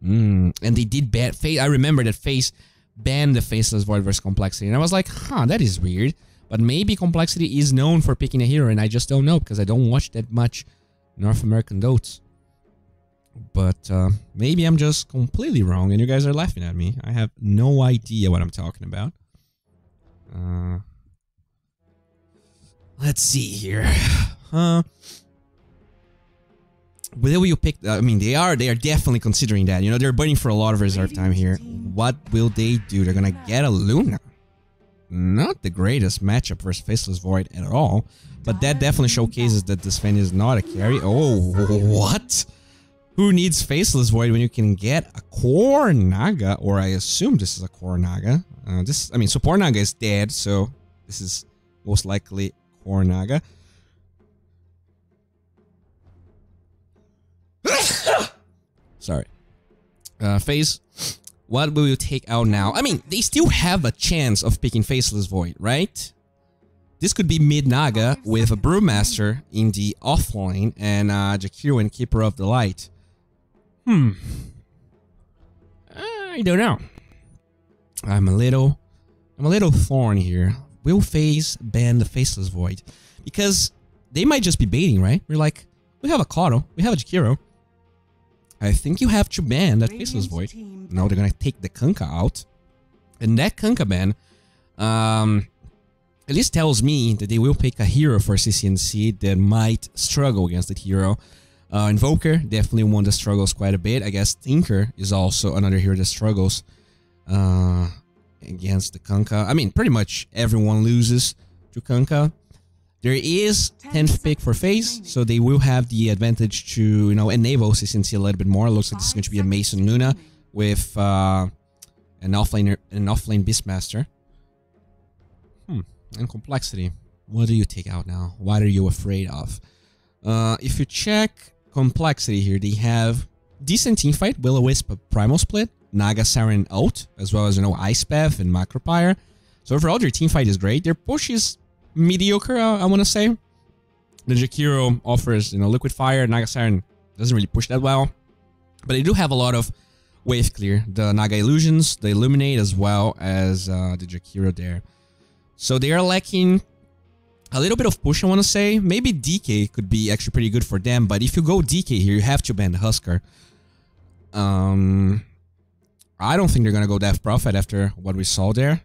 And they did ban FaZe. I remember that FaZe banned the Faceless Void versus Complexity, and I was like, huh, that is weird. But maybe Complexity is known for picking a hero, and I just don't know because I don't watch that much North American Dotes. But maybe I'm just completely wrong and you guys are laughing at me. I have no idea what I'm talking about. Let's see here. Will you pick? I mean, they are definitely considering that. You know, they're burning for a lot of reserve time here. What will they do? They're gonna get a Luna. Not the greatest matchup versus Faceless Void at all, but that definitely showcases that this fan is not a carry. Oh, what? Who needs Faceless Void when you can get a Core Naga? Or I assume this is a Core Naga. I mean, Support Naga is dead, so this is most likely Core Naga. Sorry. FaZe, what will you take out now? I mean, they still have a chance of picking Faceless Void, right? This could be mid Naga with a Brewmaster in the offlane and Jakiro and Keeper of the Light. I don't know. I'm a little thorn here. Will FaZe ban the Faceless Void? Because they might just be baiting, right? We're like, we have a Kato, we have a Jakiro. I think you have to ban that Faceless Void. Now they're gonna take the Kunkka out. And that Kunkka ban, at least tells me that they will pick a hero for CCNC that might struggle against that hero. Invoker definitely one that struggles quite a bit. I guess Tinker is also another hero that struggles against the Kunkka. I mean, pretty much everyone loses to Kunkka. There is 10th pick for FaZe, so they will have the advantage to, you know, enable CCNC a little bit more. It looks like this is going to be a Mason Luna with an offlane Beastmaster. And Complexity. What do you take out now? What are you afraid of? If you check Complexity here, they have decent teamfight, Will-O-Wisp Primal Split, Naga Siren Ult, as well as, you know, Ice Path and Macropyre. So overall, their teamfight is great. Their push is mediocre, I want to say. The Jakiro offers, you know, Liquid Fire. Naga Siren doesn't really push that well. But they do have a lot of wave clear. The Naga Illusions, the Illuminate, as well as the Jakiro there. So they are lacking a little bit of push, I want to say. Maybe DK could be actually pretty good for them. But if you go DK here, you have to ban the Husker. I don't think they're going to go Death Prophet after what we saw there.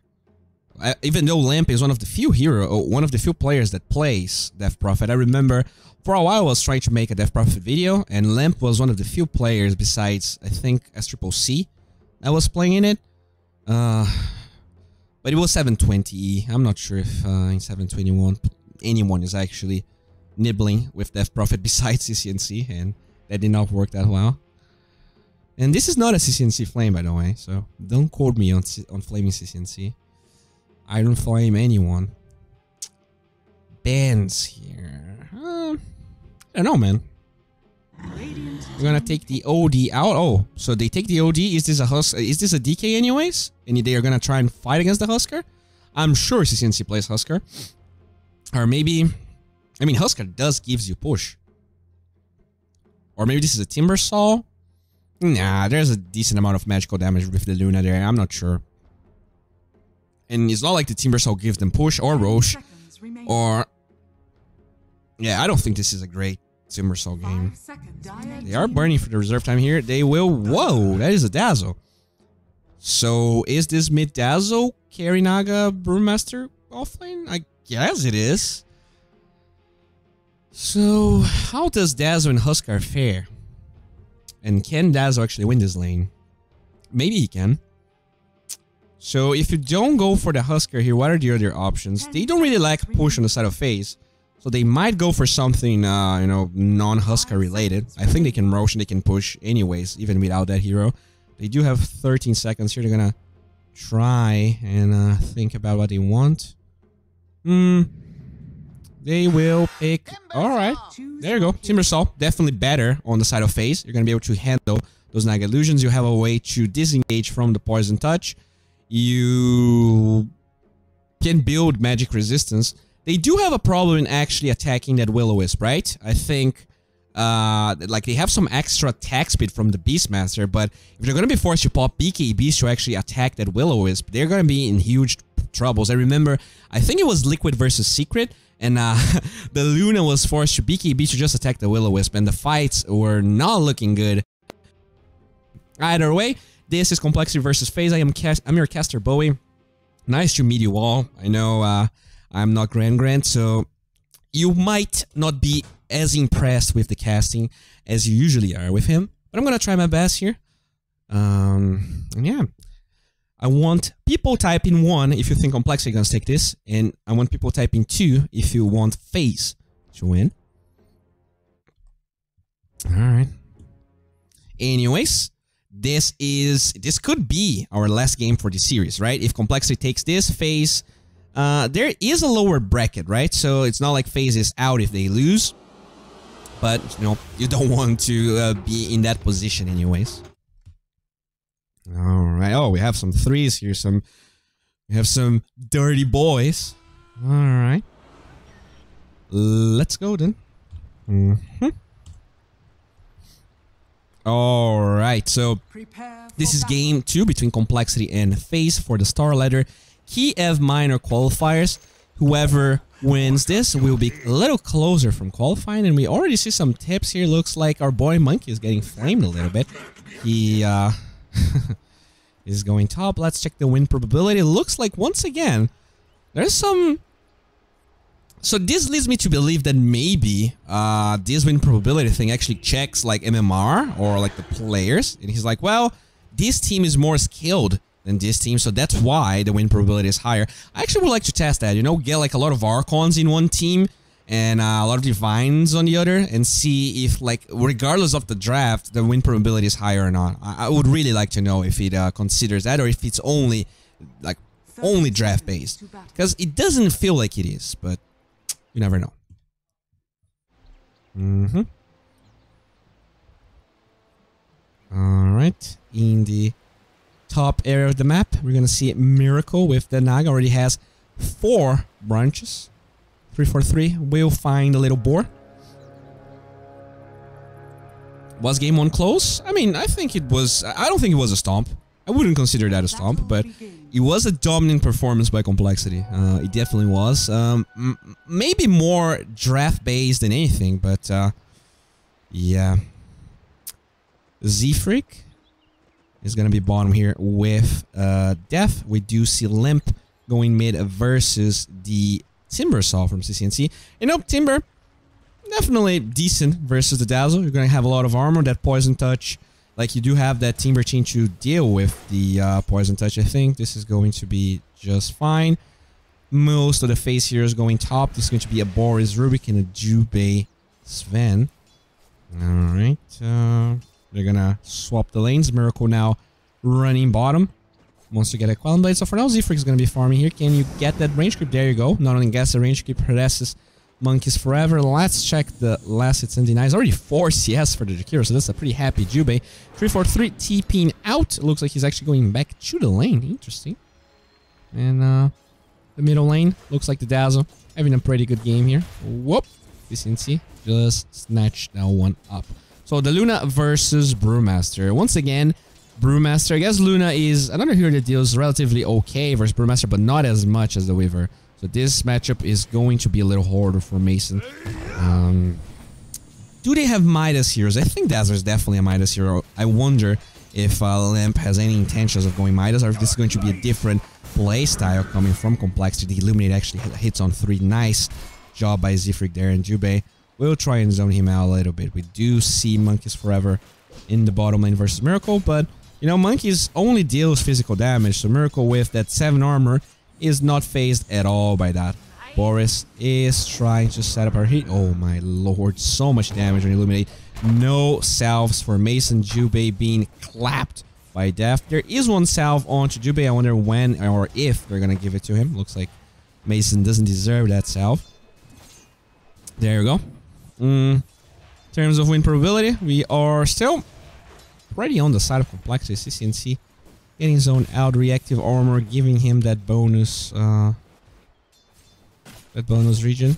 Even though Lamp is one of the few players that plays Death Prophet. I remember for a while I was trying to make a Death Prophet video, and Lamp was one of the few players besides, I think, SCCC that was playing in it. But it was 720E. I'm not sure if in 721 anyone is actually nibbling with Death Prophet besides CCNC, and that did not work that well. And this is not a CCNC flame, by the way, so don't quote me on flaming CCNC. I don't flame anyone. Bans here. I don't know, man. We're gonna take the OD out. Oh, so they take the OD. Is this a DK anyways? And they are gonna try and fight against the Husker? I'm sure CCNC plays Husker. Or maybe, I mean, Husker gives you push. Or maybe this is a Timber Saw. Nah, there's a decent amount of magical damage with the Luna there. I'm not sure. And it's not like the Timber Saw gives them push or Roche. Or, yeah, I don't think this is a great Timber Saw game. They are burning for the reserve time here. They will. Whoa, that is a Dazzle. So is this mid Dazzle carry Naga Brewmaster offlane? I guess it is. So how does Dazzle and Husker fare? And can Dazzle actually win this lane? Maybe he can. So if you don't go for the Husker here, what are the other options? They don't really lack push on the side of FaZe. So they might go for something, you know, non-Husker related. I think they can Roche and they can push anyways, even without that hero. They do have 13 seconds here. They're gonna try and think about what they want. They will pick... Alright, there you go. Timbersaw, definitely better on the side of FaZe. You're gonna be able to handle those Naga Illusions. You have a way to disengage from the Poison Touch. You can build magic resistance. They do have a problem in actually attacking that Will-O-Wisp, right? I think, like, they have some extra attack speed from the Beastmaster, but if they're going to be forced to pop BKBs to actually attack that Will-O-Wisp, they're going to be in huge troubles. I remember, I think it was Liquid versus Secret, and the Luna was forced to BKB to just attack the Will-O-Wisp, and the fights were not looking good. Either way, this is Complexity versus FaZe. I'm your caster, Bowie. Nice to meet you all. I know, I'm not Grand, so you might not be as impressed with the casting as you usually are with him, but I'm gonna try my best here. And yeah, I want people typing 1 if you think Complexity gonna take this, and I want people typing 2 if you want FaZe to win. Alright. Anyways, this could be our last game for the series, right? If Complexity takes this, FaZe, there is a lower bracket, right? So it's not like FaZe is out if they lose, but you know, you don't want to be in that position anyways. All right. Oh, we have some 3s here. We have some dirty boys. All right. Let's go then. All right. So this is game 2 between Complexity and FaZe for the star ladder Kiev minor qualifiers. Whoever wins this will be a little closer from qualifying, and we already see some tips here. Looks like our boy Monkey is getting flamed a little bit. He is going top. Let's check the win probability. Looks like once again there's some. So this leads me to believe that maybe this win probability thing actually checks like MMR or like the players, and he's like, well, this team is more skilled than this team, so that's why the win probability is higher. I actually would like to test that, you know, get like a lot of Archons in one team and a lot of Divines on the other, and see if, like, regardless of the draft, the win probability is higher or not. I would really like to know if it considers that, or if it's only like only draft based, because it doesn't feel like it is, but you never know. All right, in the top area of the map, we're gonna see Miracle with the Naga. Already has 4 branches. 343 will find a little boar. Was game 1 close? I mean, I think it was. I don't think it was a stomp. I wouldn't consider that a stomp, but it was a dominant performance by Complexity. It definitely was. Maybe more draft based than anything, but yeah. Z-Freak is gonna be bottom here with Def. We do see Limp going mid versus the Timbersaw from CCNC. You know, Timber, definitely decent versus the Dazzle. You're gonna have a lot of armor, that poison touch. Like, you do have that Timber chain to deal with the poison touch. I think this is going to be just fine. Most of the FaZe here is going top. This is going to be a Boris Rubik and a Jubei Sven. Alright, they're gonna swap the lanes. Miracle now running bottom. Wants to get a Quelling Blade. So for now, Z-Freak is gonna be farming here. Can you get that range creep? There you go. Not only gets the range creep, harasses Monkeys forever. Let's check the last hits and denies. Already 4 CS for the Jakiro, so that's a pretty happy Jubei. 343 TPing out. It looks like he's actually going back to the lane. Interesting. And the middle lane looks like the Dazzle having a pretty good game here. Whoop. CCNC just snatched that one up. So the Luna versus Brewmaster. Once again, Brewmaster. I guess Luna is another hero that deals relatively okay versus Brewmaster, but not as much as the Weaver. So this matchup is going to be a little harder for Mason. Do they have Midas heroes? I think Dazzler is definitely a Midas hero. I wonder if Lamp has any intentions of going Midas, or if this is going to be a different playstyle coming from Complexity. The Illuminate actually hits on 3. Nice job by Z-Freak there, and Jubei will try and zone him out a little bit. We do see Monkeys forever in the bottom lane versus Miracle, but you know, Monkeys only deals physical damage, so Miracle with that 7 armor is not phased at all by that. Boris is trying to set up our heat. Oh my lord, so much damage on Illuminate. No salves for Mason. Jubei being clapped by Def. There is one salve onto Jubei. I wonder when or if they're gonna give it to him. Looks like Mason doesn't deserve that salve. There you go. In terms of win probability, we are still pretty on the side of Complexity. CCNC getting zone out, reactive armor, giving him that bonus region.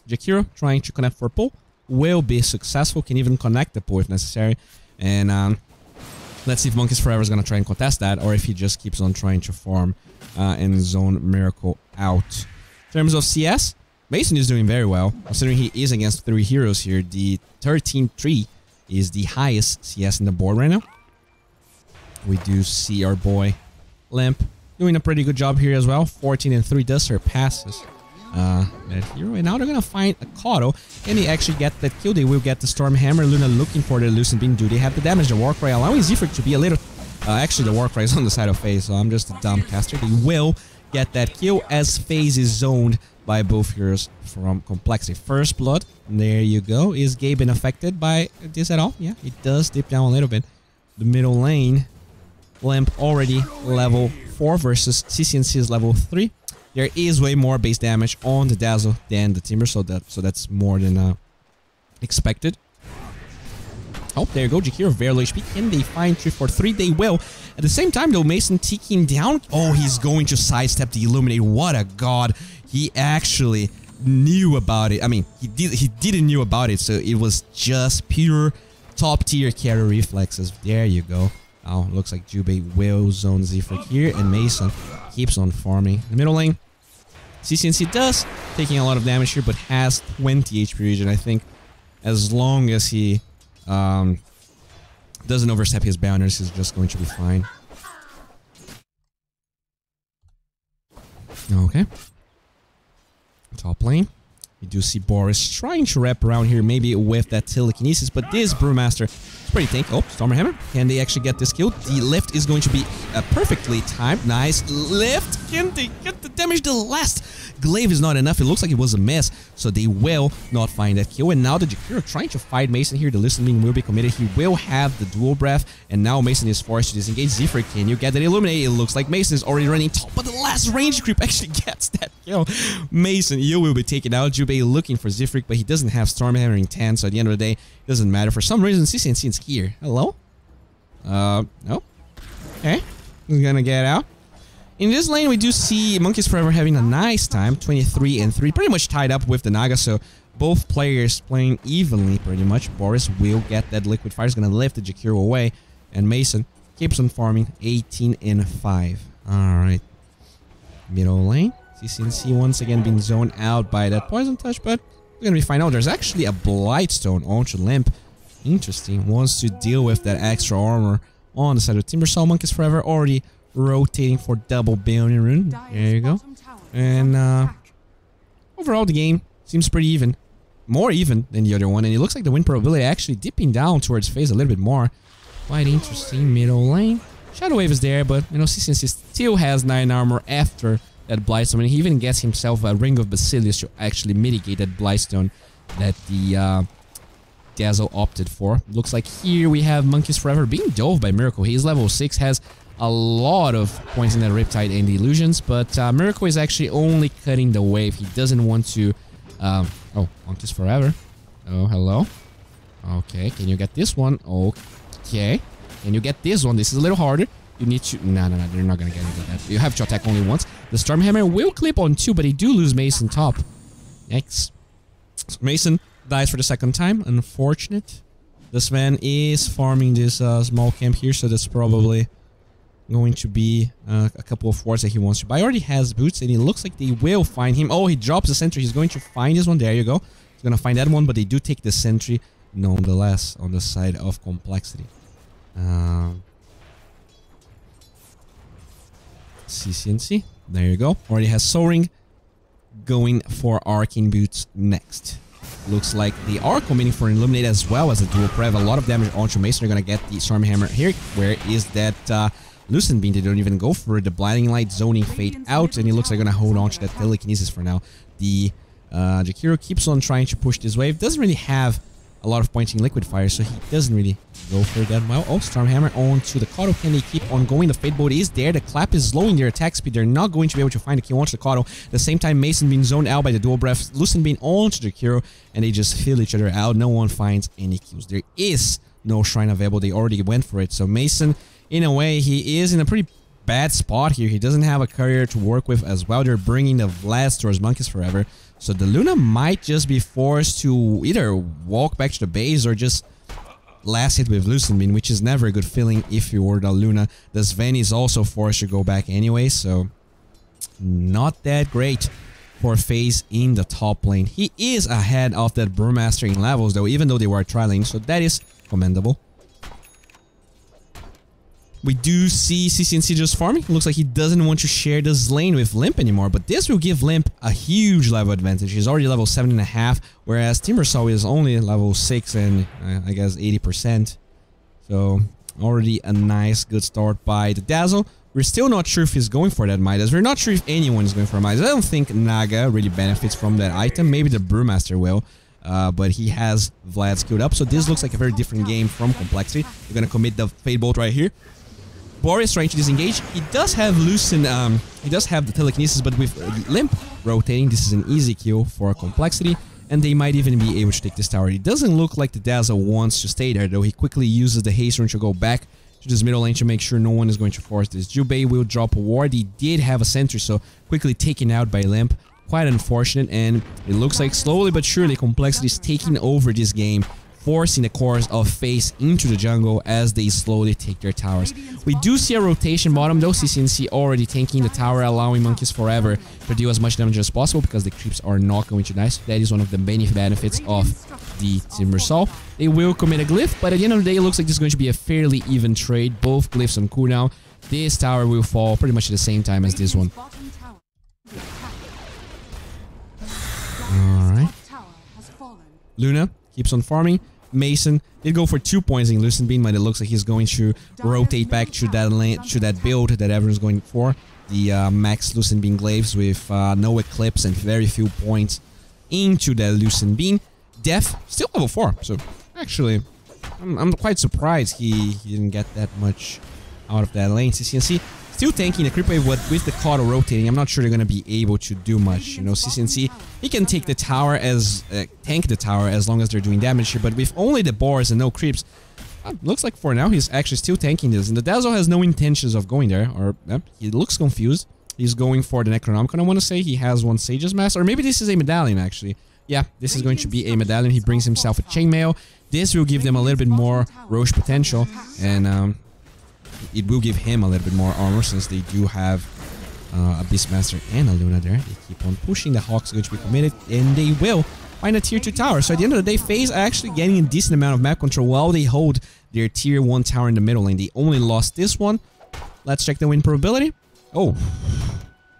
Jakiro trying to connect for pull. Will be successful. Can even connect the pull if necessary. And let's see if Monkeys Forever is going to try and contest that, or if he just keeps on trying to farm and zone Miracle out. In terms of CS, Mason is doing very well, considering he is against 3 heroes here. The 13-3 is the highest CS in the board right now. We do see our boy Limp doing a pretty good job here as well. 14-3 does surpasses that hero. And now they're gonna find a Kato. Can they actually get that kill? They will get the Stormhammer. Luna looking for the Lucent Beam. Do they have the damage? The Warcry allowing Zephyr to be a little... actually, the Warcry is on the side of FaZe, so I'm just a dumb caster. They will get that kill as FaZe is zoned by both heroes from Complexity. First Blood, there you go. Is Gabe been affected by this at all? Yeah, it does dip down a little bit. The middle lane, Lamp already level 4 versus CCNC is level 3. There is way more base damage on the Dazzle than the Timber, so that's more than expected. Oh, there you go, Jakiro, very low HP. Can they find 343? They will. At the same time, though, Mason ticking down. Oh, he's going to sidestep the Illuminate. What a god. He actually knew about it. I mean, he didn't knew about it, so it was just pure top-tier carry reflexes. There you go. Oh, looks like Jubei will zone Zephyr here, and Mason keeps on farming. The middle lane, CCNC does, taking a lot of damage here, but has 20 HP regen. I think as long as he doesn't overstep his boundaries, he's just going to be fine. Okay. Top lane. We do see Boris trying to wrap around here, maybe with that telekinesis, but this Brewmaster is pretty tanky. Oh, Stormhammer. Can they actually get this kill? The lift is going to be perfectly timed. Nice lift. Can they get the damage? The last glaive is not enough. It looks like it was a miss, so they will not find that kill. And now the Jakiro trying to fight Mason here. The Lucent Beam will be committed. He will have the dual breath, and now Mason is forced to disengage. Zephyr, can you get that Illuminate? It looks like Mason is already running top, but the last range creep actually gets that kill. Mason, you will be taken out. Jubei looking for Zephyr, but he doesn't have Stormhammer in 10, so at the end of the day, it doesn't matter. For some reason, CCNC is here. Hello? No. Okay. He's gonna get out. In this lane, we do see Monkeys Forever having a nice time, 23 and 3, pretty much tied up with the Naga, so both players playing evenly pretty much. Boris will get that Liquid Fire, is going to lift the Jakiro away, and Mason keeps on farming, 18 and 5. Alright. Middle lane, CCNC once again being zoned out by that Poison Touch, but we're going to be fine. Oh, there's actually a Blightstone onto Limp. Interesting, wants to deal with that extra armor on the side of Timbersaw. Monkeys Forever already rotating for double Bayonet Rune. There you go. And overall, the game seems pretty even. More even than the other one. And it looks like the win probability actually dipping down towards FaZe a little bit more. Quite interesting. Middle lane. Shadow Wave is there, but, you know, CCNC still has 9 armor after that Blightstone. And he even gets himself a Ring of Basilius to actually mitigate that Blightstone that the Dazzle opted for. Looks like here we have Monkeys Forever being dove by Miracle. He is level 6, has a lot of points in that Riptide and the Illusions, but Miracle is actually only cutting the wave. He doesn't want to... oh, Monkeys Forever. Oh, hello. Okay, can you get this one? Okay. Can you get this one? This is a little harder. You need to... No, they're not gonna get into that. You have to attack only once. The Stormhammer will clip on 2, but they do lose Mason top. Yikes. So Mason dies for the second time. Unfortunate. This man is farming this small camp here, so that's probably going to be a couple of wards that he wants to buy. He already has boots, and it looks like they will find him. Oh, he drops the sentry. He's going to find this one. There you go. He's going to find that one, but they do take the sentry nonetheless on the side of Complexity. CCNC. There you go. Already has Soul Ring. Going for Arcane Boots next. Looks like they are committing for an Illuminate as well as a dual Prev. A lot of damage onto Mason. They're going to get the Stormhammer here. Where is that... Lucent Beam? They don't even go for it. The Blinding Light zoning Fate out, and it looks like they're gonna hold on to that telekinesis for now. The Jakiro keeps on trying to push this wave. Doesn't really have a lot of points in Liquid Fire, so he doesn't really go for it that well. Oh, Stormhammer onto the Kato. Can they keep on going? The Fate Bolt is there. The Clap is slowing their attack speed. They're not going to be able to find the kill onto the Kato. At the same time, Mason being zoned out by the Dual Breath. Lucent being onto the Jakiro, and they just fill each other out. No one finds any kills. There is no Shrine available. They already went for it. So Mason, in a way, he is in a pretty bad spot here. He doesn't have a courier to work with as well. They're bringing the Vlad towards Monkeys Forever. So the Luna might just be forced to either walk back to the base or just last hit with Lucent Beam, which is never a good feeling if you were the Luna. The Sven is also forced to go back anyway, so not that great for FaZe in the top lane. He is ahead of that Brewmaster in levels, though, even though they were trialing, so that is commendable. We do see CCNC just farming. Looks like he doesn't want to share this lane with Limp anymore, but this will give Limp a huge level advantage. He's already level 7.5, whereas Timbersaw is only level 6 and I guess 80%. So already a nice good start by the Dazzle. We're still not sure if he's going for that Midas. We're not sure if anyone is going for a Midas. I don't think Naga really benefits from that item. Maybe the Brewmaster will. But he has Vlad skilled up, so this looks like a very different game from Complexity. We're gonna commit the Fade Bolt right here. Boris trying to disengage. He does have Lucent, he does have the Telekinesis, but with Limp rotating, this is an easy kill for Complexity, and they might even be able to take this tower. It doesn't look like the Dazzle wants to stay there, though. He quickly uses the Haste Rune to go back to this middle lane to make sure no one is going to force this. Jubei will drop a ward. He did have a sentry, so quickly taken out by Limp. Quite unfortunate, and it looks like slowly but surely Complexity is taking over this game, forcing the cores of FaZe into the jungle as they slowly take their towers. We do see a rotation bottom though, CCNC already tanking the tower, allowing Monkeys Forever to deal as much damage as possible because the creeps are not going to die. So that is one of the many benefits of the Timbersaw. They will commit a glyph, but at the end of the day it looks like this is going to be a fairly even trade, both glyphs on cooldown. This tower will fall pretty much at the same time as this one. Alright. Luna keeps on farming. Mason did go for 2 points in Lucent Beam, but it looks like he's going to rotate back to that lane, to that build that everyone's going for. The max Lucent Beam Glaives with no Eclipse and very few points into that Lucent Beam. Def still level 4, so actually I'm quite surprised he didn't get that much out of that lane. CCNC still tanking the creep wave, but with the Kato rotating, I'm not sure they're gonna be able to do much. You know, CCNC, he can take the tower as tank the tower as long as they're doing damage here, but with only the boars and no creeps, looks like for now he's actually still tanking this. And the Dazzle has no intentions of going there, or he looks confused. He's going for the Necronomicon. I want to say he has one Sage's Mask, or maybe this is a medallion actually. Yeah, this is going to be a medallion. He brings himself a chainmail. This will give them a little bit more Roche potential, and it will give him a little bit more armor since they do have a Beastmaster and a Luna there. They keep on pushing. The Hawk's going to be committed, and they will find a tier 2 tower. So at the end of the day, FaZe are actually getting a decent amount of map control while they hold their tier 1 tower in the middle lane. They only lost this one. Let's check the win probability. Oh,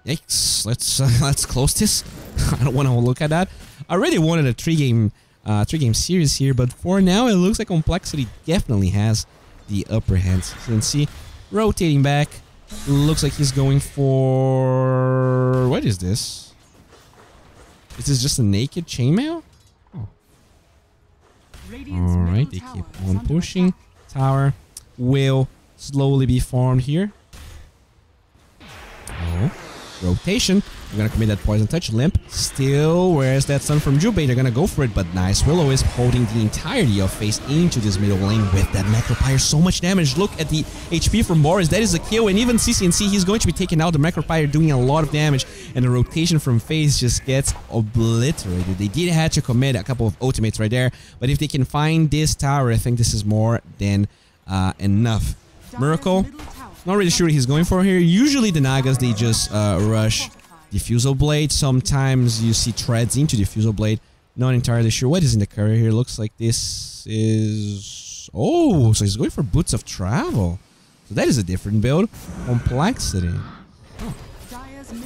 yikes! Let's close this. I don't want to look at that. I really wanted a three-game series here, but for now it looks like Complexity definitely has the upper hand. So you can see rotating back. Looks like he's going for... what is this? Is this just a naked chainmail? Oh. Alright, they keep on pushing. Tower will slowly be farmed here. Oh, rotation. We're gonna commit that poison touch. Limp still. Where's that stun from Jubei? They're gonna go for it, but nice. Willow is holding the entirety of FaZe into this middle lane with that Macropyre. So much damage. Look at the HP from Boris. That is a kill, and even CCNC, he's going to be taking out the Macropyre, doing a lot of damage, and the rotation from FaZe just gets obliterated. They did have to commit a couple of ultimates right there, but if they can find this tower, I think this is more than enough. Miracle, not really sure what he's going for here. Usually the Nagas, they just rush Diffusal Blade. Sometimes you see treads into Diffusal Blade. Not entirely sure what is in the courier here. Looks like this is... oh, so he's going for Boots of Travel. So that is a different build. Complexity. Oh.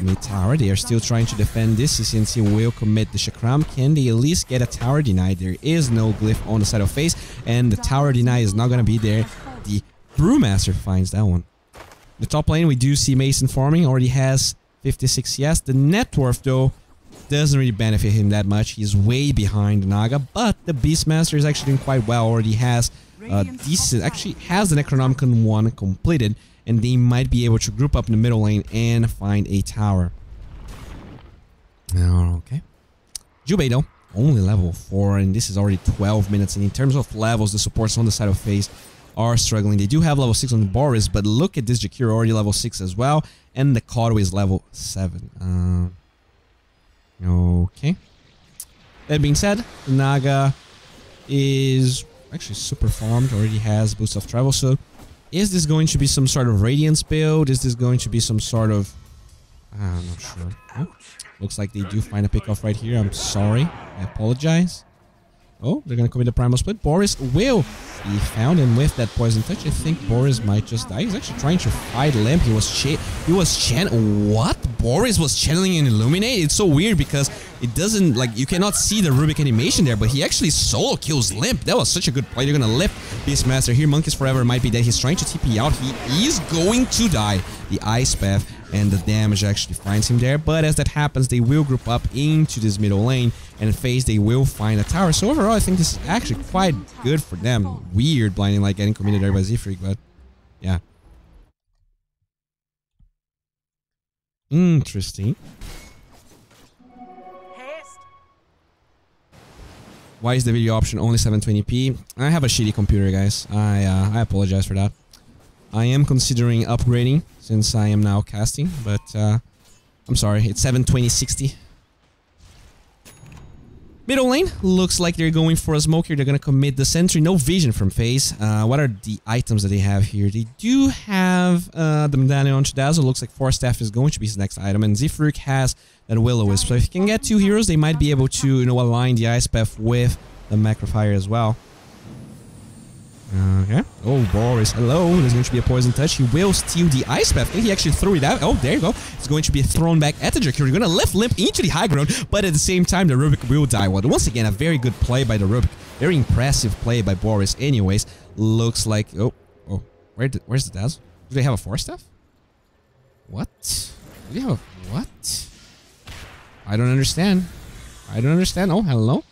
Mid tower, they are still trying to defend this. CCNC will commit the Chakram. Can they at least get a tower deny? There is no glyph on the side of FaZe, and the tower deny is not going to be there. The Brewmaster finds that one. The top lane, we do see Mason farming. Already has 56 CS. The net worth, though, doesn't really benefit him that much. He's way behind Naga, but the Beastmaster is actually doing quite well. Already has decent, actually has the Necronomicon 1 completed, and they might be able to group up in the middle lane and find a tower. Okay. Jubei, though, only level 4, and this is already 12 minutes. And in terms of levels, the supports on the side of FaZe are struggling. They do have level 6 on the Boris, but look at this Jakiro, already level 6 as well, and the Kato is level 7. Okay. That being said, the Naga is actually super farmed, already has Boots of Travel, so is this going to be some sort of Radiance build? Is this going to be some sort of... I'm not sure. Oh, looks like they do find a pickoff right here. I'm sorry. I apologize. Oh, they're gonna commit the primal split. Boris will be found, and with that poison touch, I think Boris might just die. He's actually trying to fight Limp. What? Boris was channeling an Illuminate? It's so weird because it doesn't, like, you cannot see the Rubik animation there, but he actually solo kills Limp. That was such a good play. They're gonna lift Beastmaster here. Monkeys Forever might be dead. He's trying to TP out. He is going to die. The Ice Path and the damage actually finds him there, but as that happens, they will group up into this middle lane, and FaZe, they will find a tower. So overall, I think this is actually quite good for them. Weird blinding like getting committed there by Z-Freak, but yeah. Interesting. Why is the video option only 720p? I have a shitty computer, guys. I apologize for that. I am considering upgrading since I am now casting, but I'm sorry, it's 720-60. Middle lane, looks like they're going for a smoke here. They're gonna commit the sentry. No vision from FaZe. What are the items that they have here? They do have the Medallion to Dazzle. Looks like Force Staff is going to be his next item, and Z-Freak has that Will-O-Wisp. So if you can get 2 heroes, they might be able to, you know, align the Ice Path with the Macrofire as well. Okay. Oh, Boris, hello. There's going to be a poison touch. He will steal the Ice Path. I think he actually threw it out. Oh, there you go. It's going to be thrown back at the Jakiro. You're going to lift Limp into the high ground, but at the same time, the Rubik will die. Well, once again, a very good play by the Rubik. Very impressive play by Boris. Anyways, looks like... Oh. Where's the Dazzle? Do they have a Force Staff? What? Do they have a... What? I don't understand. Oh, hello.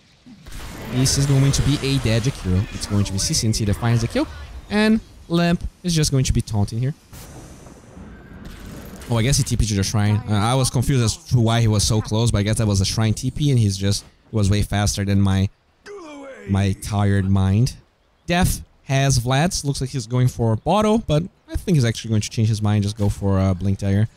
This is going to be a dead Jakiro. It's going to be CCNT that finds the kill. And Limp is just going to be taunting here. Oh, I guess he TP'd to the shrine. I was confused as to why he was so close, but I guess that was a shrine TP and he was way faster than my tired mind. Def has Vlad's. Looks like he's going for Bottle, but I think he's actually going to change his mind. Just go for Blink Dagger.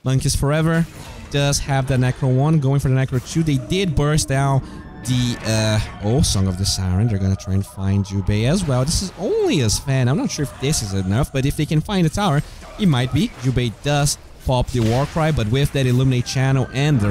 Monkeys Forever does have the Necro 1. Going for the Necro 2. They did burst down the Song of the Siren. They're gonna try and find Jubei as well. This is only a Sven. I'm not sure if this is enough, but if they can find a tower, it might be. Jubei does pop the Warcry, but with that Illuminate channel and the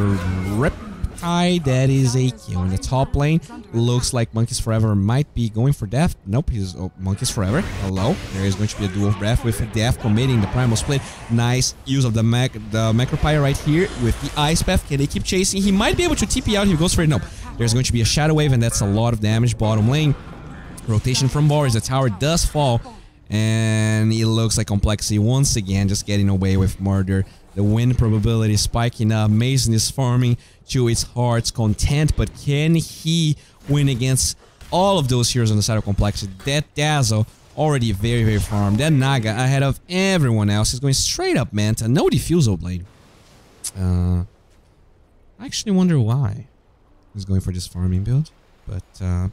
Riptide, that is a kill. In the top lane, looks like Monkeys Forever might be going for death. Nope, he's Monkeys Forever. Hello. There is going to be a dual breath with death committing the primal split. Nice use of the Macropire right here with the Ice Path. Can they keep chasing? He might be able to TP out. He goes for it. No. There's going to be a Shadow Wave, and that's a lot of damage. Bottom lane. Rotation from Boris. The tower does fall. And it looks like Complexity once again just getting away with murder. The win probability spiking up. Mason is farming to its heart's content. But can he win against all of those heroes on the side of Complexity? That Dazzle already very, very farmed. That Naga ahead of everyone else is going straight up Manta. No Diffusal Blade. I actually wonder why he's going for this farming build, but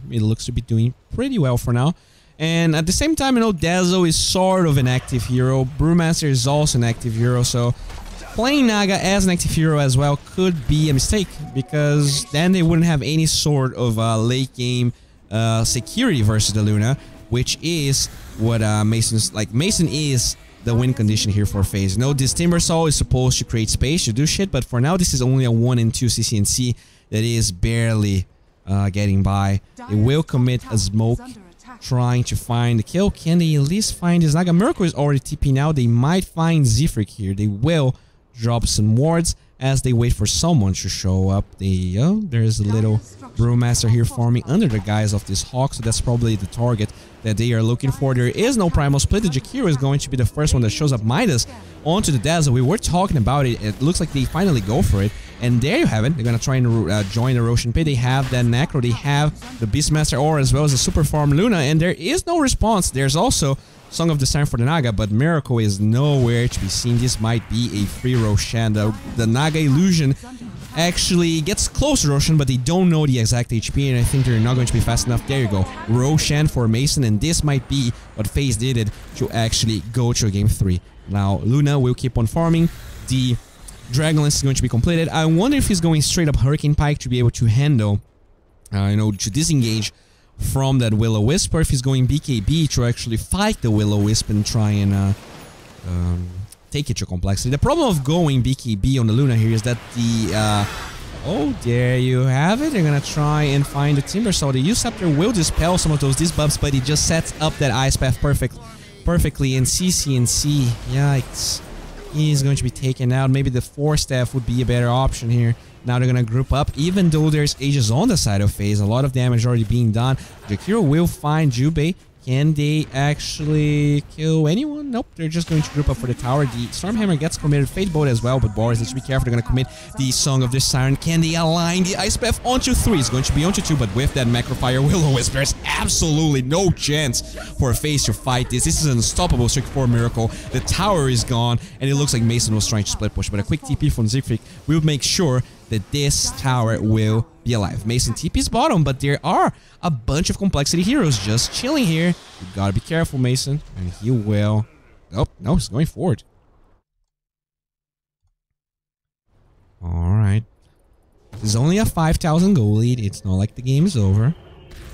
it looks to be doing pretty well for now. And at the same time, you know, Dazzle is sort of an active hero. Brewmaster is also an active hero, so playing Naga as an active hero as well could be a mistake, because then they wouldn't have any sort of late game security versus the Luna, which is what Mason's like. Mason is the win condition here for FaZe. You know, this Timbersaw is supposed to create space to do shit, but for now, this is only a 1 and 2 CCNC that is barely getting by. They will commit a smoke, trying to find the kill. Can they at least find this Naga? Miracle is already TP now. They might find Z-Freak here. They will drop some wards as they wait for someone to show up. There's a little Brewmaster here farming under the guise of this Hawk, so that's probably the target that they are looking for. There is no Primal Split. The Jakiro is going to be the first one that shows up. Midas onto the Dazzle. We were talking about it. It looks like they finally go for it. And there you have it. They're going to try and join the Roshan Pit. They have that Necro. They have the Beastmaster Aura as well as the Super Farm Luna. And there is no response. There's also Song of the Siren for the Naga, but Miracle is nowhere to be seen. This might be a free Roshan. The Naga illusion actually gets close to Roshan, but they don't know the exact HP, and I think they're not going to be fast enough. There you go. Roshan for Mason, and this might be what FaZe did it to actually go to game 3. Now, Luna will keep on farming. The Dragonlance is going to be completed. I wonder if he's going straight up Hurricane Pike to be able to handle, to disengage from that Will-O-Wisp, or if he's going BKB to actually fight the Will-O-Wisp and try and take it to Complexity. The problem of going BKB on the Luna here is that the Oh, there you have it. They're gonna try and find the Timber Saw. The Usurper will dispel some of those debuffs, but he just sets up that Ice Path perfectly. And CC, yikes. He's going to be taken out. Maybe the Force Staff would be a better option here. Now they're gonna group up, even though there's Aegis on the side of FaZe. A lot of damage already being done. Jakiro will find Jubei. Can they actually kill anyone? Nope, they're just going to group up for the tower. The Stormhammer gets committed, Fate Bolt as well, but Boris needs to be careful. They're going to commit the Song of the Siren. Can they align the Ice Path onto 3? It's going to be onto 2, but with that Macrofire Will-O-Wisp, there's absolutely no chance for FaZe to fight this. This is an unstoppable Streak 4 miracle. The tower is gone, and it looks like Mason was trying to split push, but a quick TP from Siegfried will make sure that this tower will be alive. Mason TP's bottom, but there are a bunch of complexity heroes just chilling here. You gotta be careful, Mason, and he will... Oh, no, he's going forward. Alright. This is only a 5,000 goal lead. It's not like the game is over.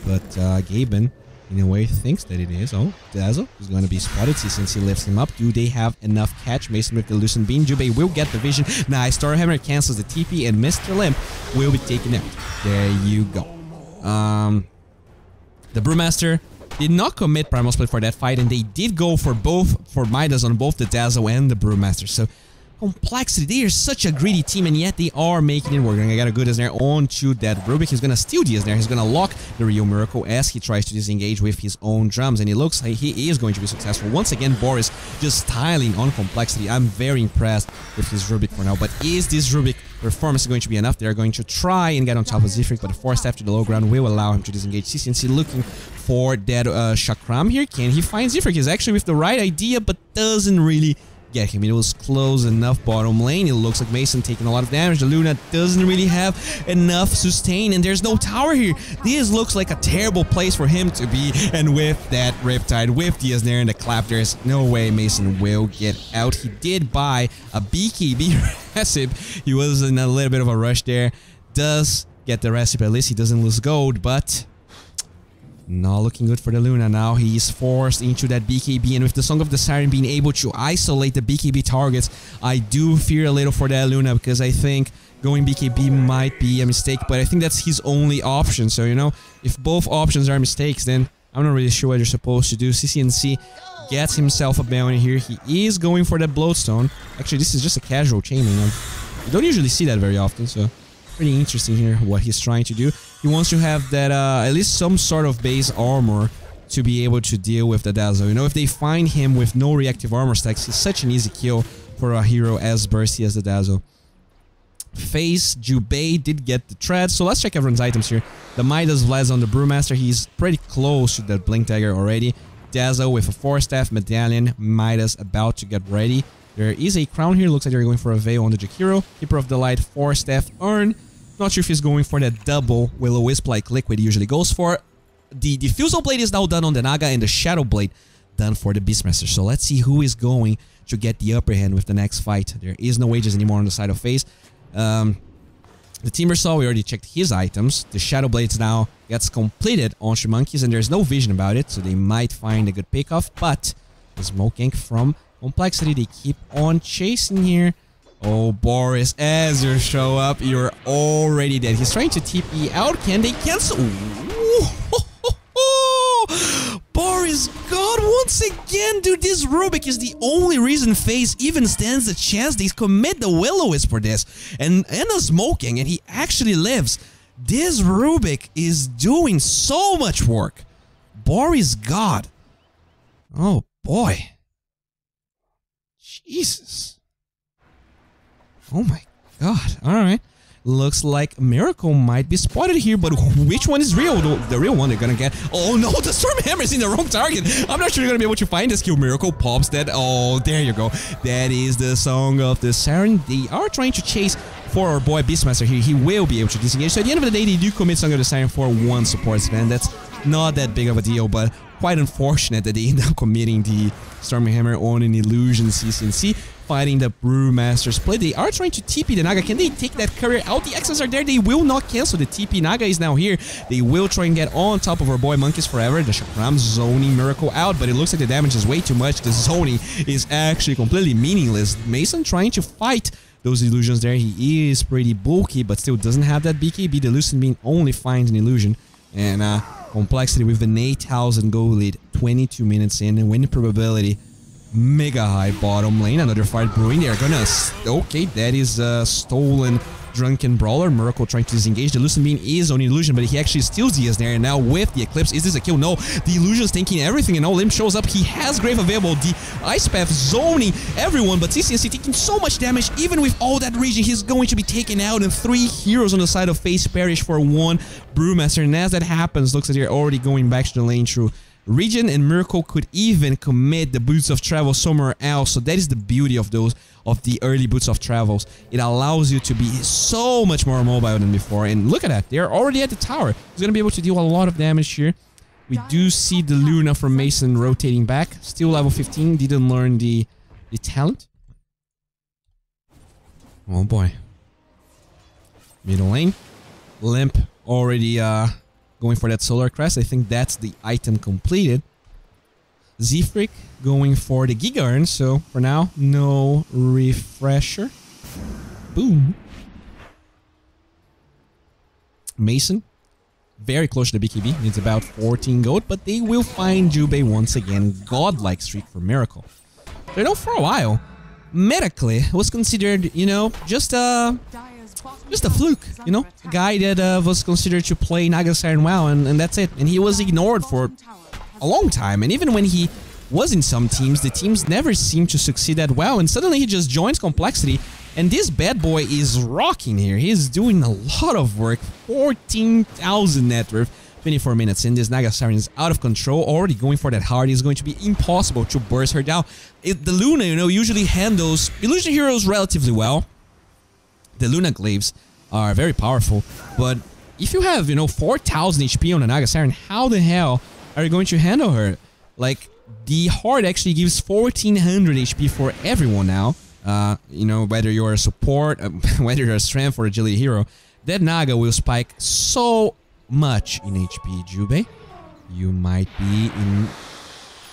But Gaben, in a way, thinks that it is. Oh, Dazzle is going to be spotted since he lifts him up. Do they have enough catch? Mason with the Lucent Beam. Jubei will get the vision. Nice. Starhammer cancels the TP, and Mr. Limp will be taken out. There you go. The Brewmaster did not commit Primal Split for that fight, and they did go for Midas on both the Dazzle and the Brewmaster. So complexity, they are such a greedy team, and yet they are making it work. And I got a good Asnair onto that Rubik. He's gonna steal the Asnair. He's gonna lock the Real Miracle as he tries to disengage with his own drums, and it looks like he is going to be successful. Once again, Boris just styling on complexity. I'm very impressed with his Rubik for now, but is this Rubik performance going to be enough? They're going to try and get on top of Zifrik, but the Force Staff to the low ground will allow him to disengage. CCNC looking for that Chakram here. Can he find Zifrik? He's actually with the right idea, but doesn't really get him. It was close enough bottom lane. It looks like Mason taking a lot of damage. The Luna doesn't really have enough sustain, and there's no tower here. This looks like a terrible place for him to be, and with that Riptide, with the Asnair and the Clap, there's no way Mason will get out. He did buy a BKB recipe. He was in a little bit of a rush there. Does get the recipe, at least he doesn't lose gold, but not looking good for the Luna now. He's forced into that BKB, and with the Song of the Siren being able to isolate the BKB targets, I do fear a little for that Luna, because I think going BKB might be a mistake, but I think that's his only option. So, you know, if both options are mistakes, then I'm not really sure what you're supposed to do. CCNC gets himself a bounty here. He is going for that Bloodstone. Actually, this is just a casual chaining. You don't usually see that very often, so pretty interesting here what he's trying to do. He wants to have that, at least some sort of base armor to be able to deal with the Dazzle. You know, if they find him with no reactive armor stacks, he's such an easy kill for a hero as bursty as the Dazzle. FaZe, Jubei did get the Tread, so let's check everyone's items here. The Midas Vlad's on the Brewmaster. He's pretty close to the Blink Dagger already. Dazzle with a Force Staff, Medallion, Midas about to get ready. There is a crown here. Looks like they're going for a Veil on the Jakiro. Keeper of the Light, Force Staff, Urn. Not sure if he's going for that double Will-O-Wisp like Liquid usually goes for. The Diffusal Blade is now done on the Naga, and the Shadow Blade done for the Beastmaster. So let's see who is going to get the upper hand with the next fight. There is no Aegis anymore on the side of FaZe. The Timbersaw, we already checked his items. The Shadow Blades now gets completed on Monkeys, and there's no vision about it, so they might find a good pickoff. But the Smoke Gank from Complexity, they keep on chasing here. Oh, Boris, as you show up, you're already dead. He's trying to TP out. Can they cancel? Boris, God, once again, dude, this Rubik is the only reason FaZe even stands a chance. They commit the Will-O-Wisp for this. And a Smoking, and he actually lives. This Rubik is doing so much work. Boris, God. Oh, boy. Jesus. Oh my god. Alright. Looks like Miracle might be spotted here, but which one is real? The real one they're gonna get. Oh no, the Stormhammer's in the wrong target. I'm not sure you're gonna be able to find this kill. Miracle pops that. Oh, there you go. That is the Song of the Siren. They are trying to chase for our boy Beastmaster here. He will be able to disengage. So at the end of the day, they do commit Song of the Siren for one support span. That's not that big of a deal, but quite unfortunate that they end up committing the Stormhammer on an Illusion CCNC. Fighting the Brewmaster split. They are trying to TP the Naga. Can they take that courier out? The X's are there. They will not cancel the TP. Naga is now here. They will try and get on top of our boy Monkeys forever. The Chakram zoning Miracle out, but it looks like the damage is way too much. The zoning is actually completely meaningless. Mason trying to fight those illusions there. He is pretty bulky, but still doesn't have that BKB. The Lucent Beam only finds an illusion. And Complexity with an 8,000 gold lead, 22 minutes in, and winning probability mega high. Bottom lane, another fight brewing. They're gonna... Okay, that is stolen Drunken Brawler. Miracle trying to disengage. The Lucent Beam is on illusion, but he actually steals the there. And now with the Eclipse, is this a kill? No, the illusion's taking everything, and now Limp shows up. He has Grave available. The Ice Path zoning everyone, but CCNC taking so much damage. Even with all that region, he's going to be taken out, and 3 heroes on the side of Face perish for 1 Brewmaster. And as that happens, looks like they're already going back to the lane through Regen, and Miracle could even commit the Boots of Travel somewhere else. So that is the beauty of those, of the early Boots of Travels. It allows you to be so much more mobile than before. And look at that, they're already at the tower. He's gonna be able to deal a lot of damage here. We do see the Luna from Mason rotating back. Still level 15, didn't learn the talent. Oh boy. Middle lane. Limp already going for that Solar Crest. I think that's the item completed. Z-Freak going for the Giga Urn. So for now, no refresher. Boom. Mason, very close to the BKB. It's about 14 gold, but they will find Jubei once again. Godlike streak for Miracle. So, you know, for a while, medically was considered, you know, just a fluke, you know, a guy that was considered to play Naga Siren WoW, and that's it. And he was ignored for a long time, and even when he was in some teams, the teams never seemed to succeed that well, and suddenly he just joins Complexity, and this bad boy is rocking here. He's doing a lot of work. 14,000 net worth, 24 minutes in. This Naga Siren is out of control, already going for that hard. It's going to be impossible to burst her down. The Luna, you know, usually handles illusion heroes relatively well. The Luna Glaives are very powerful, but if you have, you know, 4,000 HP on a Naga Siren, how the hell are you going to handle her? Like, the Horde actually gives 1,400 HP for everyone now. You know, whether you're a support, whether you're a strength or agility hero, that Naga will spike so much in HP. Jubei, you might be in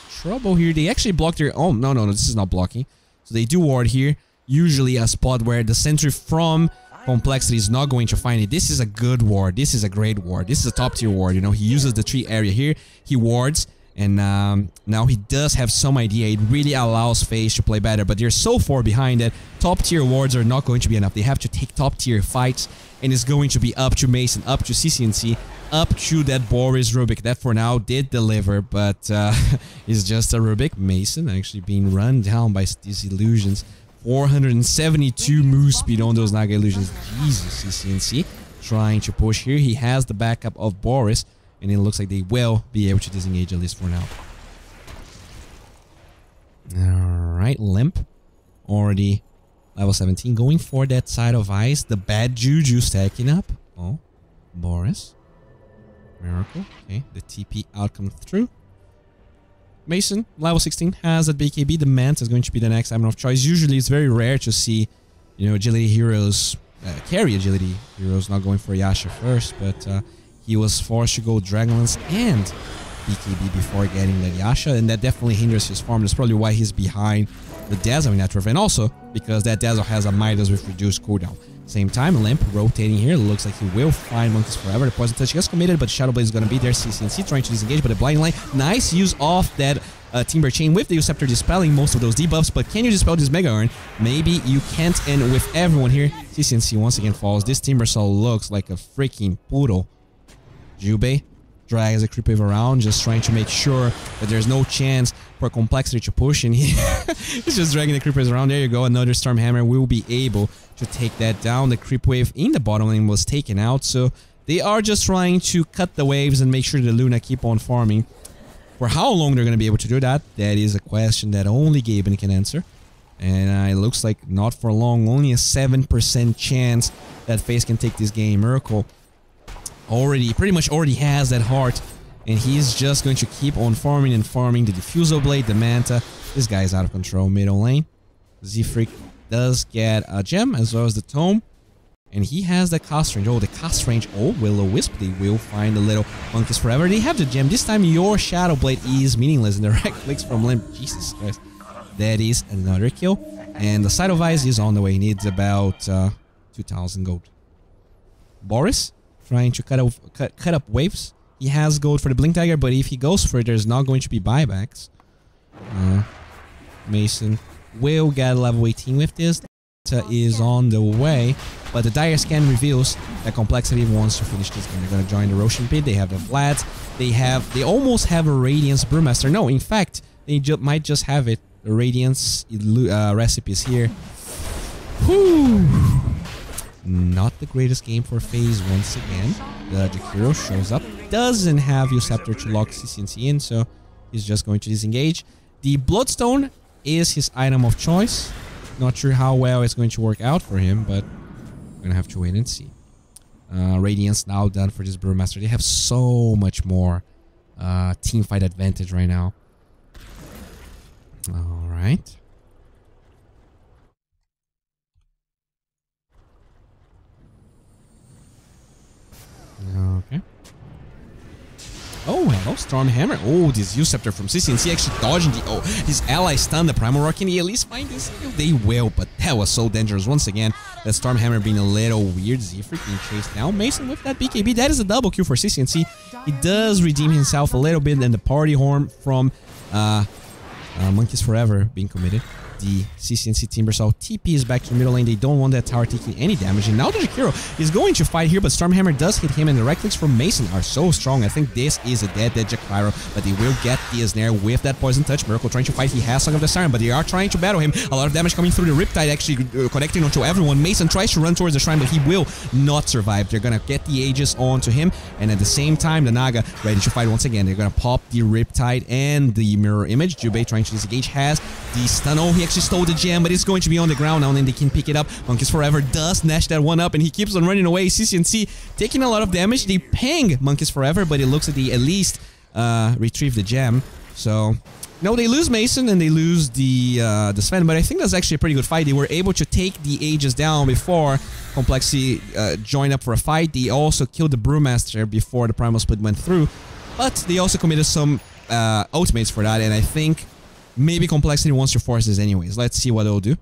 trouble here. They actually blocked their... Oh, no, this is not blocking. So they do ward here. Usually a spot where the sentry from Complexity is not going to find it. This is a good ward. This is a great ward. This is a top tier ward. You know, he uses the tree area here. He wards. And now he does have some idea. It really allows FaZe to play better, but they're so far behind that top tier wards are not going to be enough. They have to take top tier fights, and it's going to be up to Mason, up to CCNC, up to that Boris Rubik that for now did deliver, but it's just a Rubik. Mason actually being run down by these illusions. 472 move speed on those Naga illusions. Jesus, CCNC trying to push here. He has the backup of Boris, and it looks like they will be able to disengage at least for now. Alright, Limp. Already level 17. Going for that side of ice. The bad juju stacking up. Oh, Boris. Miracle. Okay, the TP outcome through. Mason, level 16, has that BKB. The Manta is going to be the next item of choice. Usually it's very rare to see, you know, agility heroes carry agility heroes, not going for Yasha first, but he was forced to go Dragonlance and BKB before getting that Yasha, and that definitely hinders his farm. That's probably why he's behind the Dazzle in that turf, and also because that Dazzle has a Midas with reduced cooldown. Same time, Limp rotating here. Looks like he will find Monkeys Forever. The Poison Touch gets committed, but Shadow Blade is going to be there. CCNC trying to disengage, but the Blind Line. Nice use of that Timber Chain with the Usurper dispelling most of those debuffs, but can you dispel this Mega Urn? Maybe you can't, and with everyone here, CCNC once again falls. This Timbersaw looks like a freaking poodle. Jubei drags a creep wave around, just trying to make sure that there's no chance for Complexity to push, and he's just dragging the creep waves around. There you go, another Stormhammer will be able to take that down. The creep wave in the bottom lane was taken out, so they are just trying to cut the waves and make sure the Luna keep on farming. For how long they're going to be able to do that, that is a question that only Gaben can answer. And it looks like not for long, only a 7% chance that FaZe can take this game. Miracle pretty much already has that heart, and he's just going to keep on farming and farming. The Diffusal Blade, the Manta. This guy is out of control. Middle lane, Z-Freak does get a gem as well as the tome, and he has the cast range. Oh, the cast range. Oh, Will-O-Wisp. They will find the little Monkeys Forever. They have the gem. This time your Shadow Blade is meaningless, and the right clicks from Limp. Jesus Christ. That is another kill. And the Sight of Eyes is on the way. He needs about 2,000 gold. Boris, trying to cut up waves. He has gold for the Blink Dagger, but if he goes for it, there's not going to be buybacks. Mason will get level 18 with this. Is on the way, but the dire scan reveals that Complexity wants to finish this game. They're gonna join the Roshan Pit. They have the Vlads. They almost have a Radiance Brewmaster. No, in fact, they might just have it. The Radiance recipes here. Whew. Not the greatest game for FaZe once again. The Jakiro shows up. Doesn't have Uceptor to lock CCNC in, so he's just going to disengage. The Bloodstone is his item of choice. Not sure how well it's going to work out for him, but we're gonna have to wait and see. Radiance now done for this Brewmaster. They have so much more team fight advantage right now. All right. Okay. Oh, hello, Stormhammer. Oh, this Uceptor from CCNC actually dodging the... Oh, his ally stunned the Primal Roar. Can he at least find this? They will, but that was so dangerous. Once again, that Stormhammer being a little weird. Zephyr being chased down. Mason with that BKB. That is a double kill for CCNC. He does redeem himself a little bit, and the party horn from Monkeys Forever being committed. The CCNC Timbersaw TP is back to the middle lane. They don't want that tower taking any damage. And now the Jakiro is going to fight here, but Stormhammer does hit him, and the right clicks from Mason are so strong. I think this is a dead Jakiro, but they will get the snare with that Poison Touch. Miracle trying to fight. He has Song of the Siren, but they are trying to battle him. A lot of damage coming through the Riptide, actually connecting onto everyone. Mason tries to run towards the Shrine, but he will not survive. They're going to get the Aegis onto him, and at the same time, the Naga ready to fight once again. They're going to pop the Riptide and the Mirror Image. Jubei trying to disengage has the stun. Oh, he actually stole the gem, but it's going to be on the ground now, and then they can pick it up. Monkeys Forever does snatch that one up, and he keeps on running away. CCNC taking a lot of damage. They ping Monkeys Forever, but it looks like they at least retrieve the gem. So, no, they lose Mason, and they lose the Sven, but I think that's actually a pretty good fight. They were able to take the Aegis down before Complexity joined up for a fight. They also killed the Brewmaster before the Primal Split went through, but they also committed some ultimates for that, and I think maybe Complexity wants to force this anyways. Let's see what they'll do.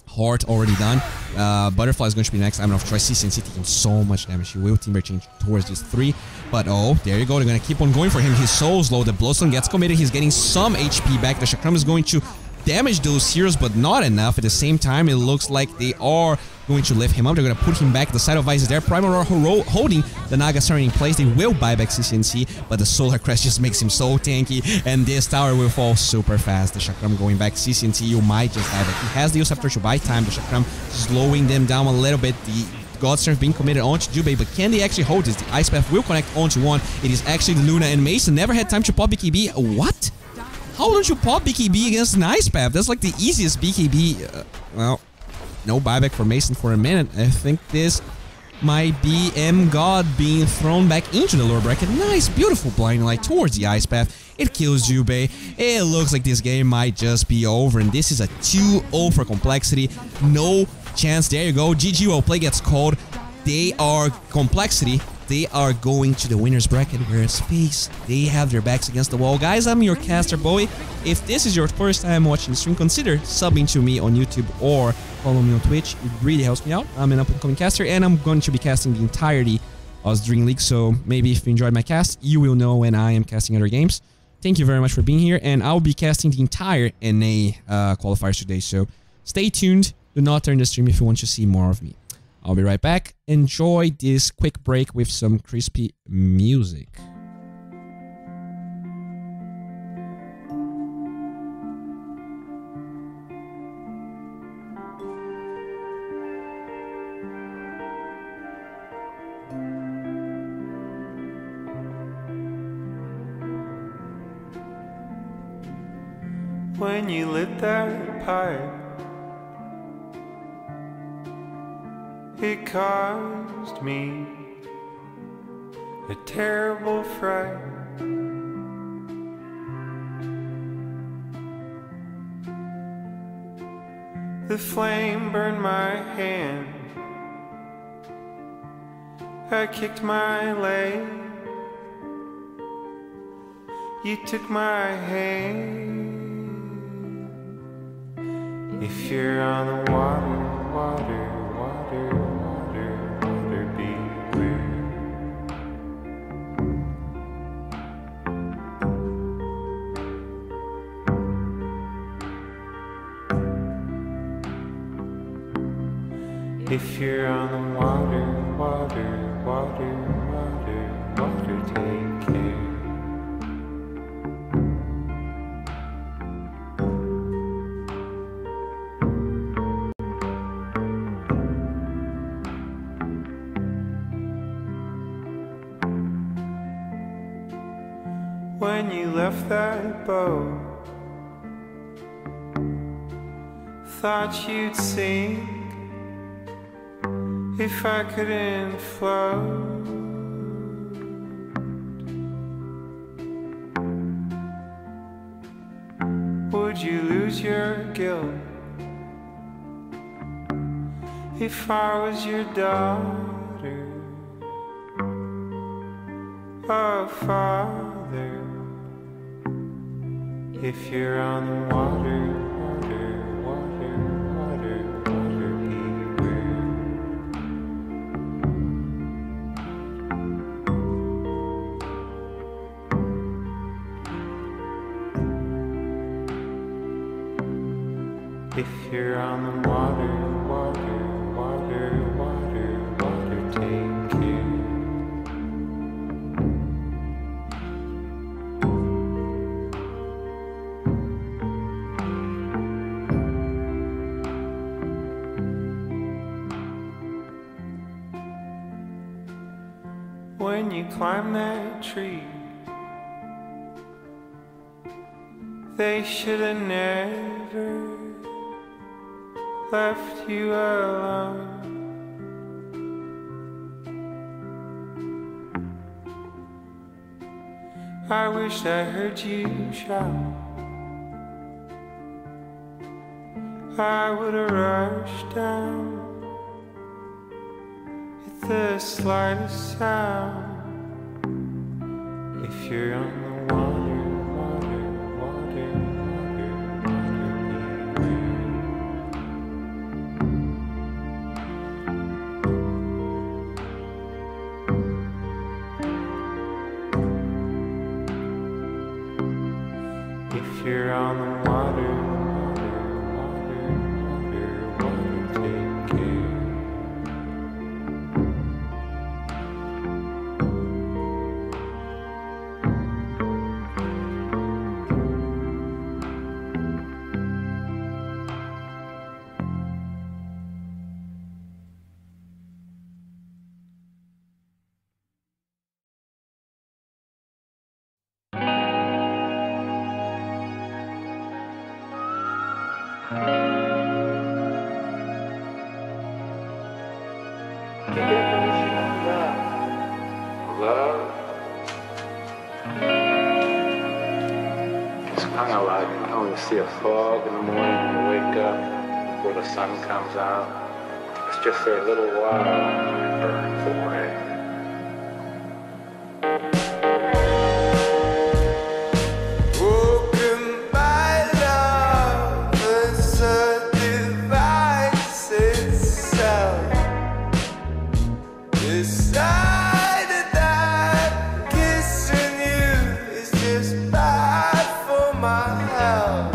Heart already done. Butterfly is going to be next. I'm going to try CCNC taking so much damage. He will timber change towards these three. But oh, there you go. They're going to keep on going for him. He's so slow. The Bloodstone gets committed. He's getting some HP back. The Chakram is going to damage those heroes, but not enough. At the same time, it looks like they are going to lift him up. They're going to put him back. The Sight of Eyes is there. Primal Roar holding the Naga Siren in place. They will buy back CCNC, but the Solar Crest just makes him so tanky, and this tower will fall super fast. The Chakram going back. CCNC, you might just die back. He has the Uceptor to buy time. The Chakram slowing them down a little bit. The Godsurf being committed onto Jubei, but can they actually hold this? The Ice Path will connect onto one. It is actually the Luna, and Mason never had time to pop BKB. What? How don't you pop BKB against an Ice Path? That's like the easiest BKB. Well, no buyback for Mason for a minute. I think this might be M-God being thrown back into the lower bracket. Nice, beautiful blind light towards the Ice Path. It kills Jubei. It looks like this game might just be over, and this is a 2-0 for Complexity. No chance. There you go. GG, well play gets called. They are Complexity. They are going to the winner's bracket, whereas FaZe, they have their backs against the wall. Guys, I'm your caster boy. If this is your first time watching the stream, consider subbing to me on YouTube or follow me on Twitch. It really helps me out. I'm an up-and-coming caster, and I'm going to be casting the entirety of Dream League, so maybe if you enjoyed my cast, you will know when I am casting other games. Thank you very much for being here, and I'll be casting the entire NA qualifiers today, so stay tuned. Do not turn the stream if you want to see more of me. I'll be right back. Enjoy this quick break with some crispy music. When you lit that pipe, it caused me a terrible fright. The flame burned my hand. I kicked my leg. You took my hand. If you're on the water, water, water, water, water, beware. If you're on the water, water, water, water, water, take care. When you left that boat, thought you'd sink if I couldn't float. Would you lose your guilt if I was your daughter or father? If you're on the water, water, water, water, water, beware. If you're on the water, water, water, water, water, take care. When you climb that tree, they should have never left you alone. I wish I heard you shout. I would have rushed down at the slightest sound. If you're on the water, water, water, water, water, beware. If you're on the water, water, water, water, water, take care. Love is kind of like when you see a fog in the morning when you wake up before the sun comes out. It's just for a little while and it burns away. Broken by love as a device itself. Decided that kissing you is just bad for my health.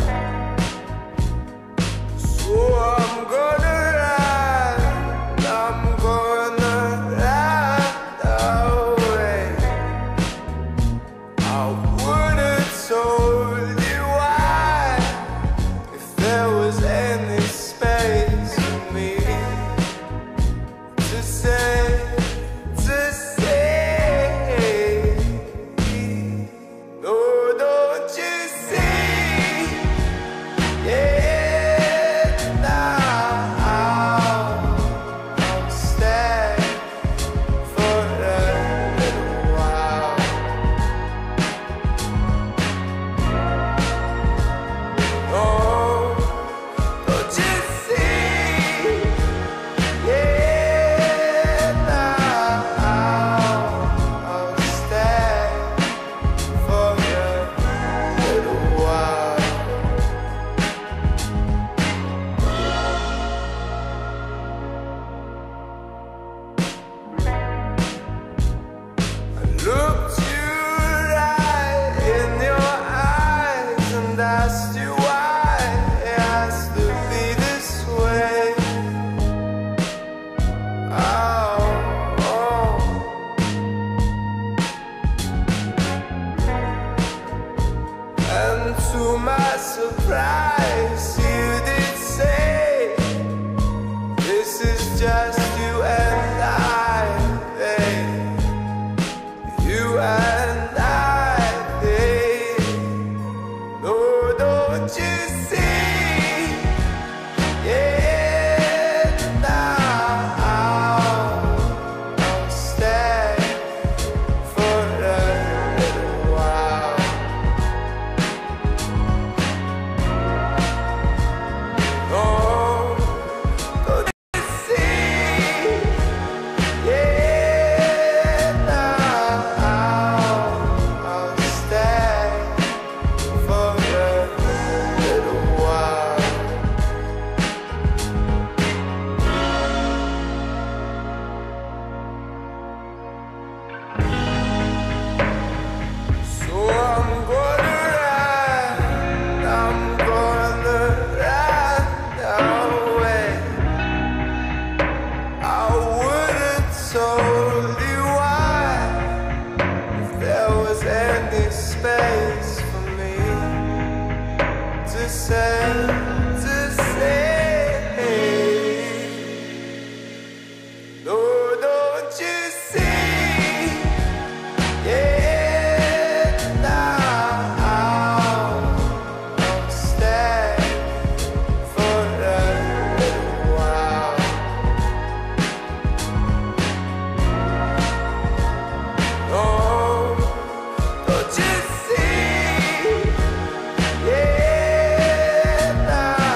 So I'm gonna run away. I would've told you why if there was any space for me to say. No, don't you see? Yeah, now I'll stay for a little while. And to my surprise, you did say, this is just you and I, babe. You and I, babe. No, don't you see? Yeah, now I'll stay for a little while. No, don't you see? Yeah, now I'll stay for a little while. So I'm gonna run away. I would've told you why, if there was any space for me to say, no, don't you see? Yeah, now I'll stay for a little while. No, don't you see? Yeah, now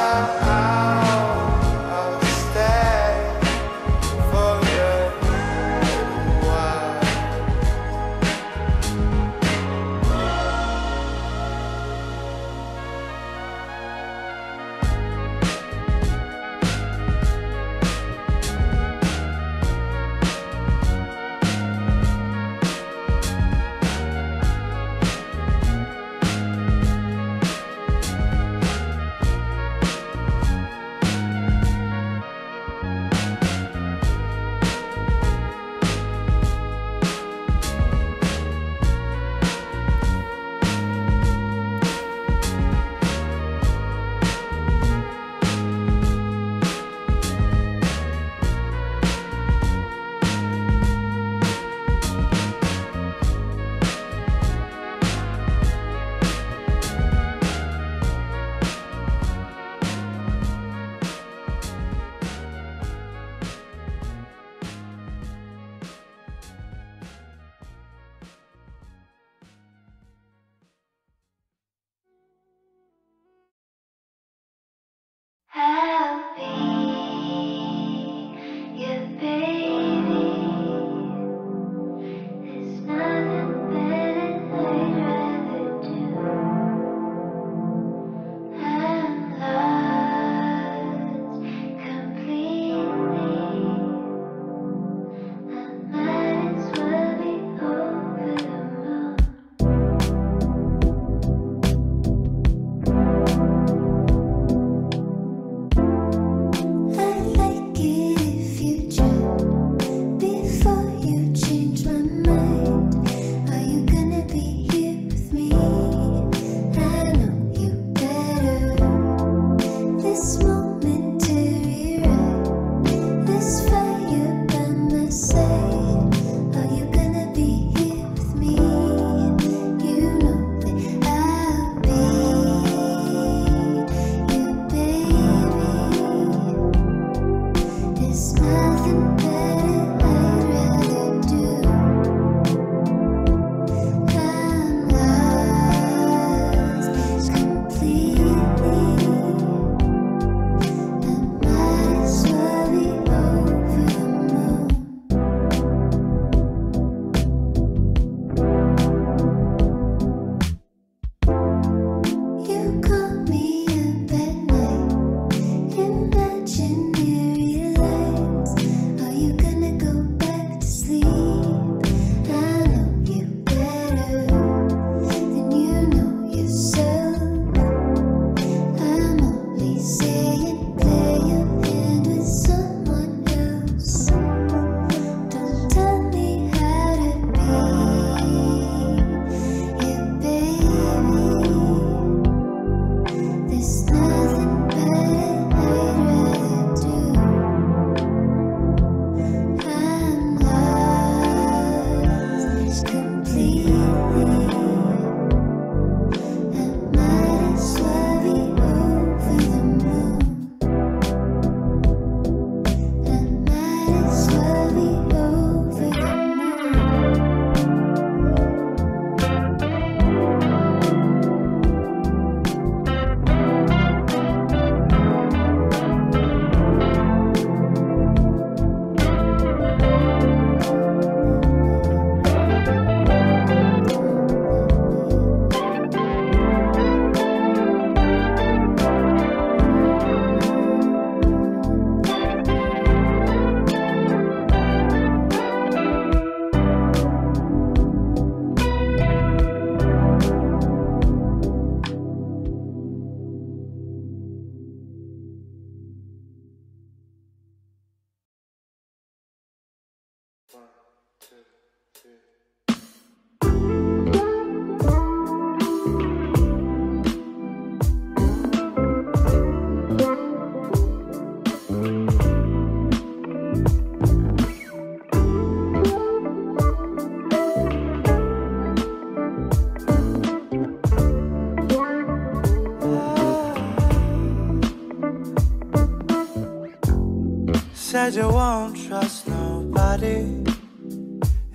said you won't trust nobody.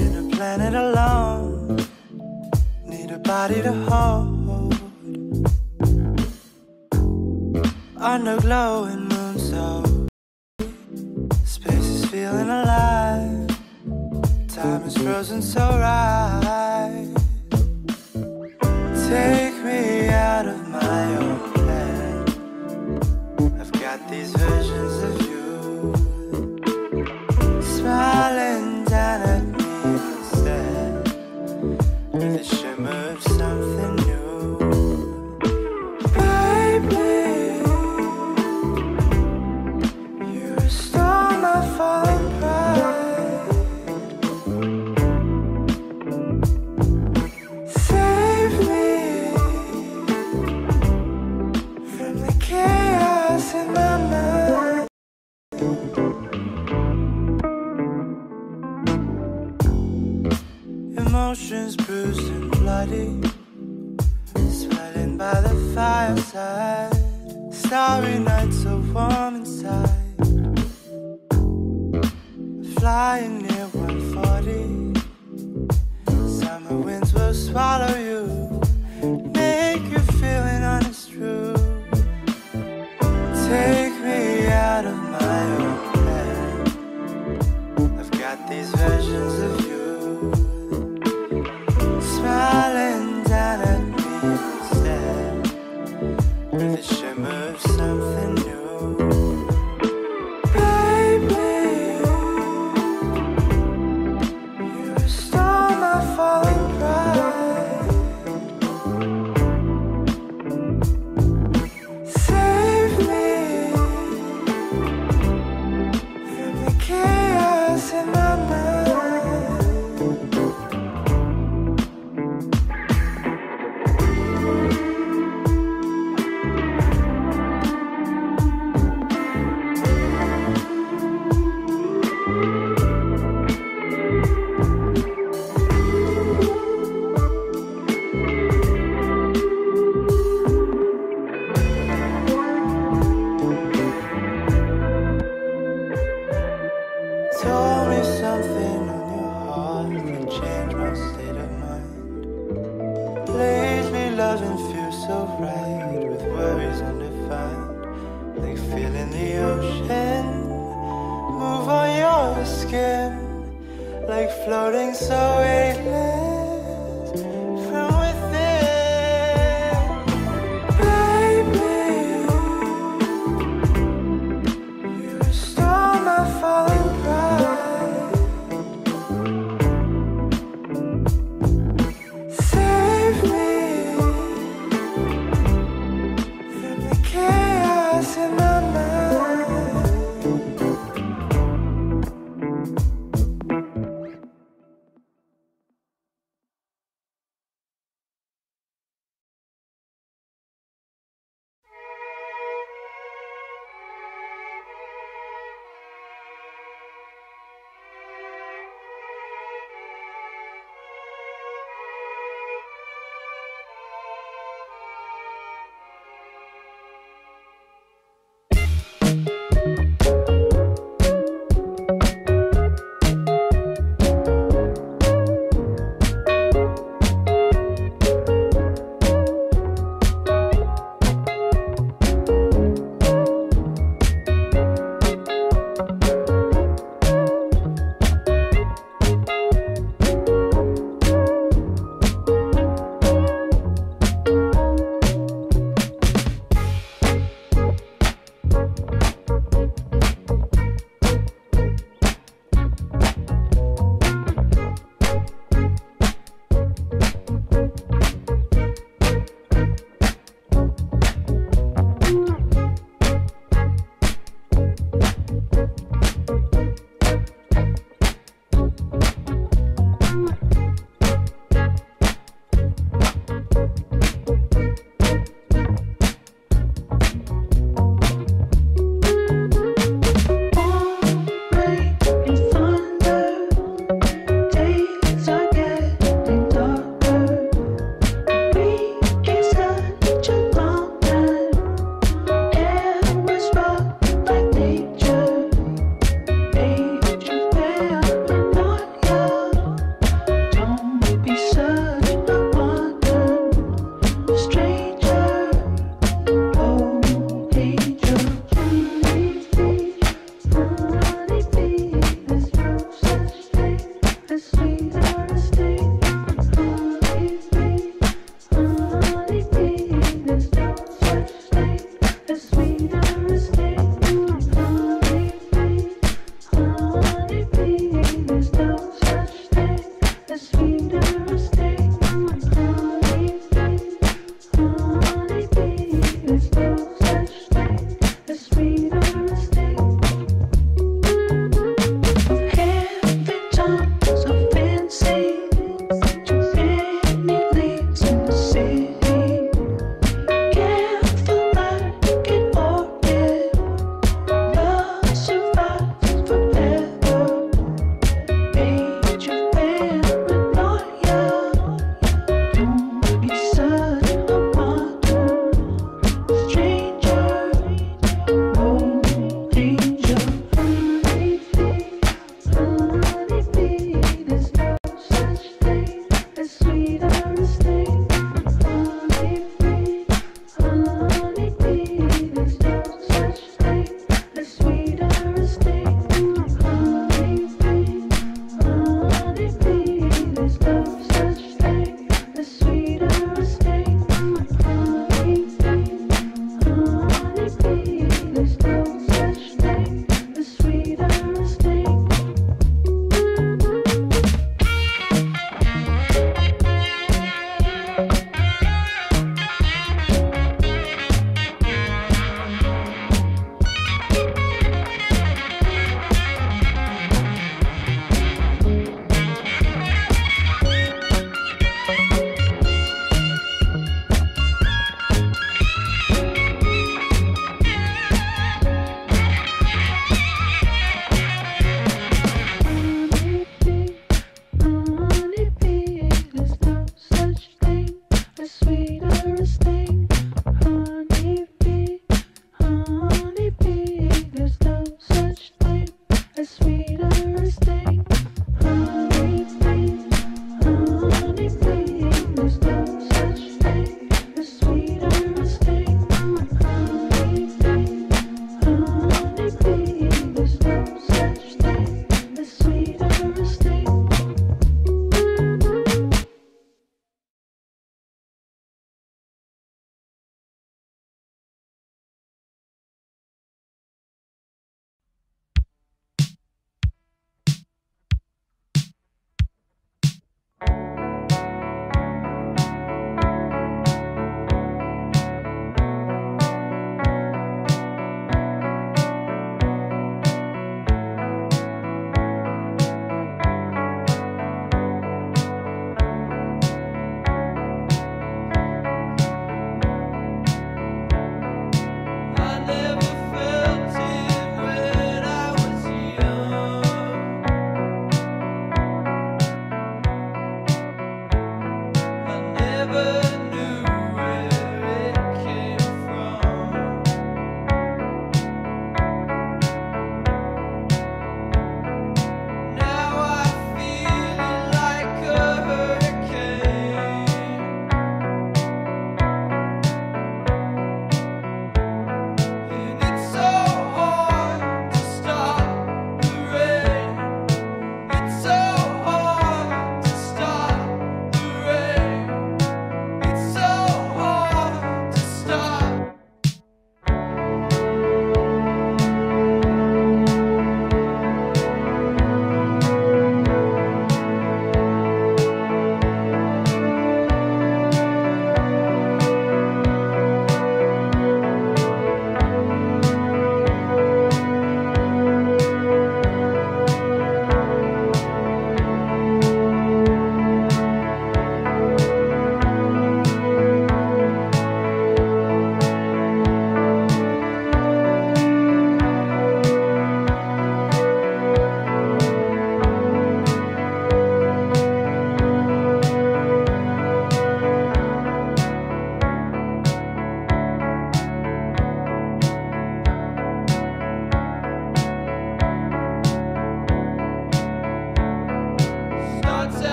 In a planet alone, need a body to hold. Under glowing moon so space is feeling alive. Time is frozen so right. Take me out of my own head. I've got these visions of you smiling down at me instead, with a shimmer of something new. Baby, you restore my fallen pride. Save me from the chaos in my mind. Emotions bruised and bloody, sweating by the fireside. Starry night so warm inside. Flying near 140. Summer winds will swallow you, make you feeling honest true. Take me out of my own head. I've got these visions of you smiling down at me instead, with a shimmer of something new. Baby, you restore my fallen pride. Save me from the chaos in my mind. Told me something on your heart that changed my state of mind. Lately loving feels so right, with worries undefined, like feeling the ocean move on your skin, like floating so weightless from within. Baby, you restore my fallen pride. Save me from the chaos in my mind.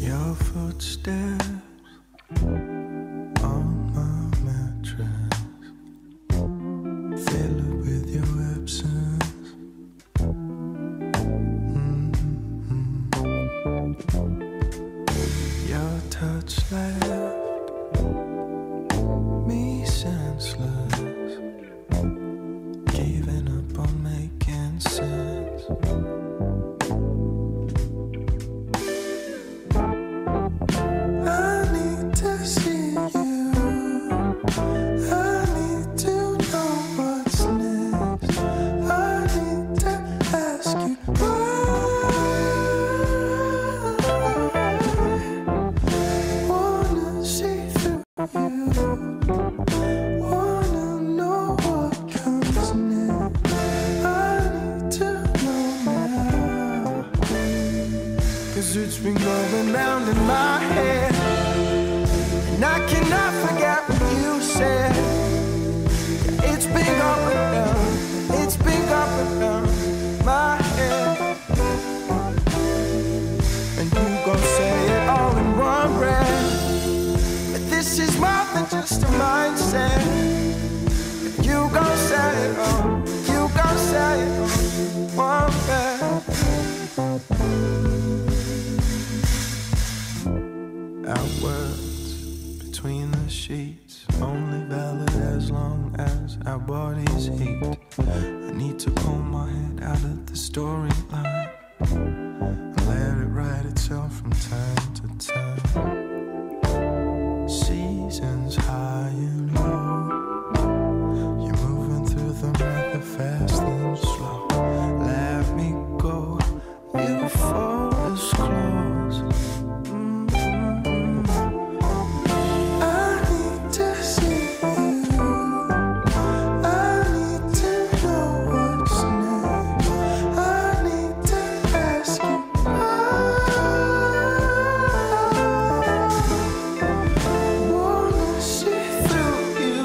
Your footsteps on my mattress, fill it with your absence. Your touch left me senseless, giving up on making sense. I need to see you. I need to know what's next. I need to ask you why. Wanna see through you. Wanna know what comes next. I need to know now. 'Cause it's been going round in my head, and I cannot forget what you said. It's been going round, it's been going round my head. And you gon' say it all in one breath, but this is more than just a mindset. You gon' say it all, you gon' say it all in one breath. Our words between the sheets, only valid as long as our bodies heat. I need to pull my head out of the storyline and let it write itself from time to time. Seasons high and low, you're moving through them rather fast and slow. Let me go, you fall as close. I need to see you. I need to know what's next. I need to ask you why. Wanna see through you.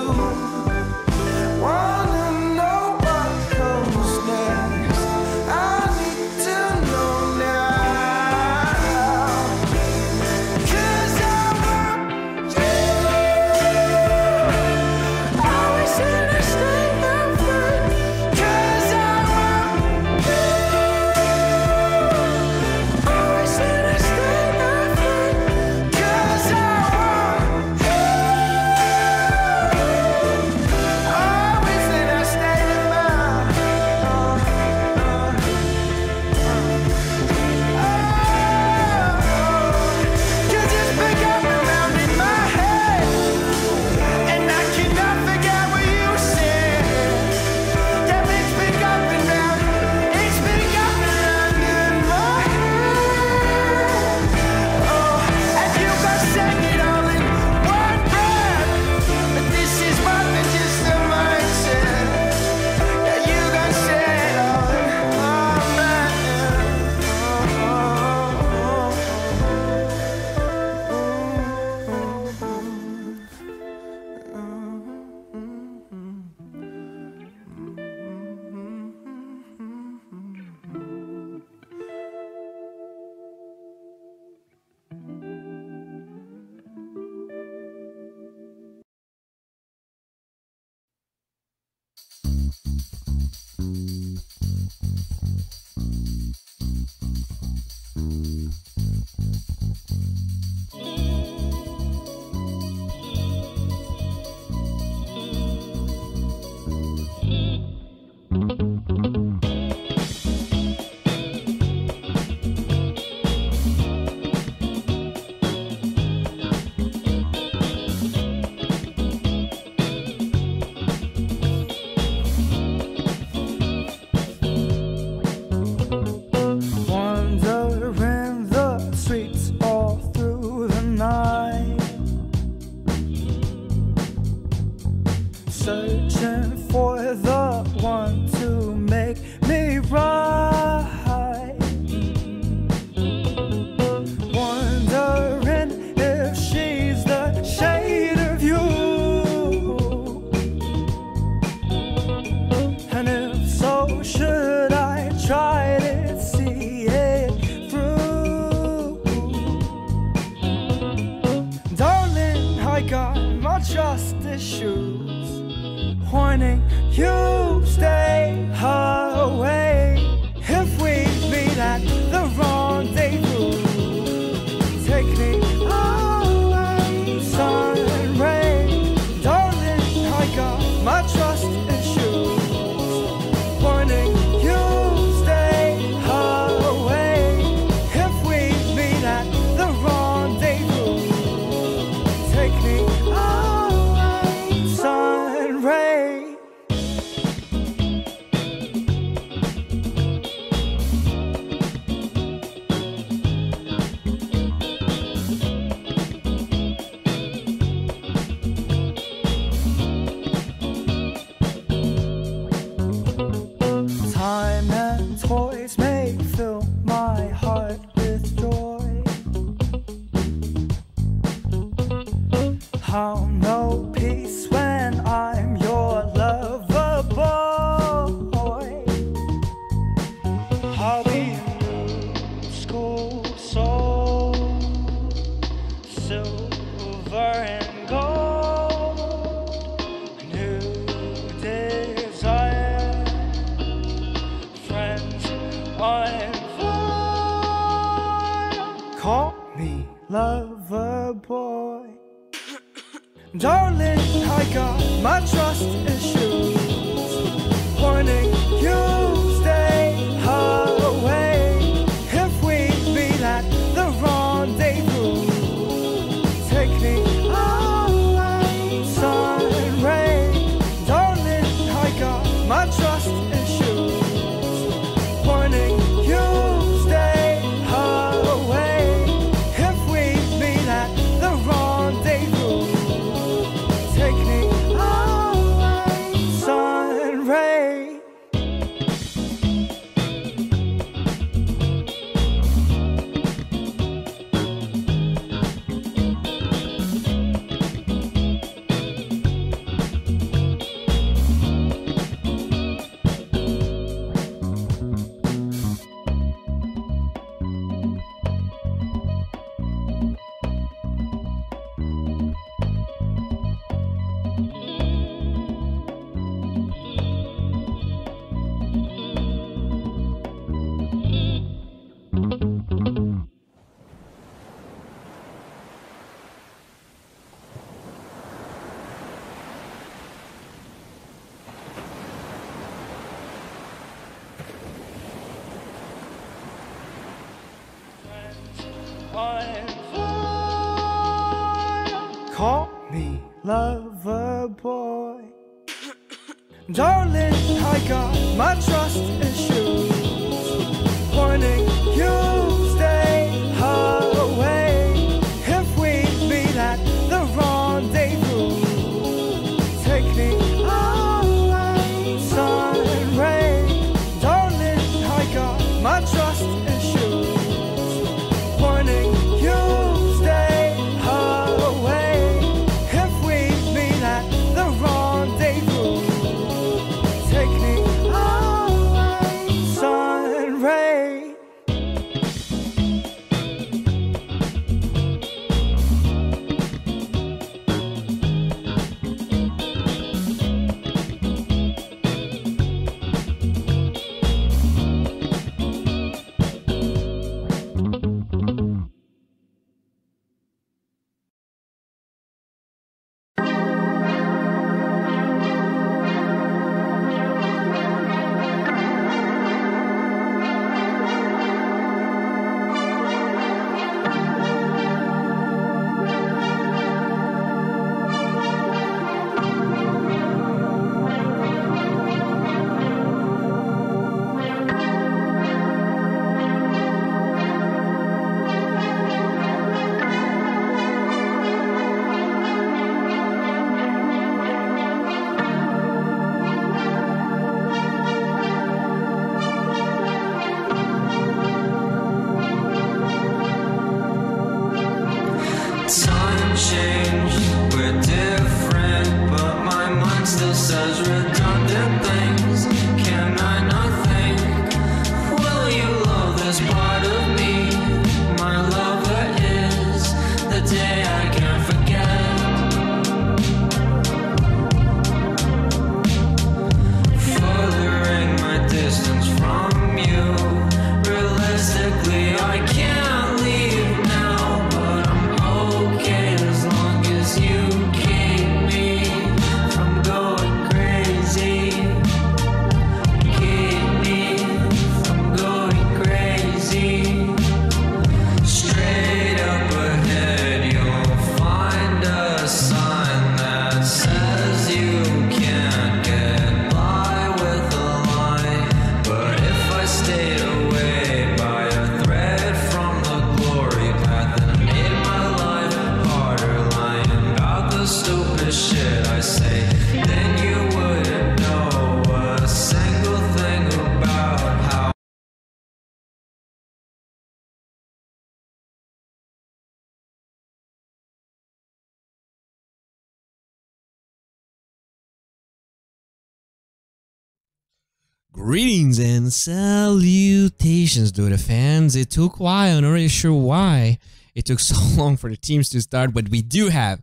Wanna know what comes next. I need to know now. 'Cause I want you. Always in a state of mind. 'Cause I want you. Always in a state of mind. 'Cause I want you. Always in a state of mind. 'Cause it's been going round in my head, and I cannot forget what you said. Yeah, it's been going round, it's been going round in my head. Oh, and you gon' sing it all in one breath, but this is more than just a mindset. Yeah, you gon' say it all in one breath. Wandering the streets all through the night, searching for the one to make me right. Wondering if she's the shape I got my trust issues, warning you stay away. If we meet at the rendezvous, take me away, sun and rain. Darling, I got my trust issues, warning you stay away. If we meet at the rendezvous, take me away, sun and rain. Time and toys may fill my heart with joy. I'll know peace when I'm your lover boy. I'll be a school soul, silver and gold, new desire, friends uninformed. Call me lover boy. Darling, I got my trust issues, warning you stay away. If we meet at the rendezvous, take me away, sun and rain. Darling, I got my trust issues, warning you stay away. If we meet at the rendezvous, take me away, sun and rain. Call me lover boy. Darling, I got my trust issues, warning you stay away. If we meet at the rendezvous, take me away, sun and rain. Darling, I got my trust issues, warning you stay away. If we meet at the rendezvous, take me away, sun and rain. say, then you wouldn't know a single thing about how. Greetings and salutations, Dota fans. It took a while, I'm not really sure why it took so long for the teams to start, but we do have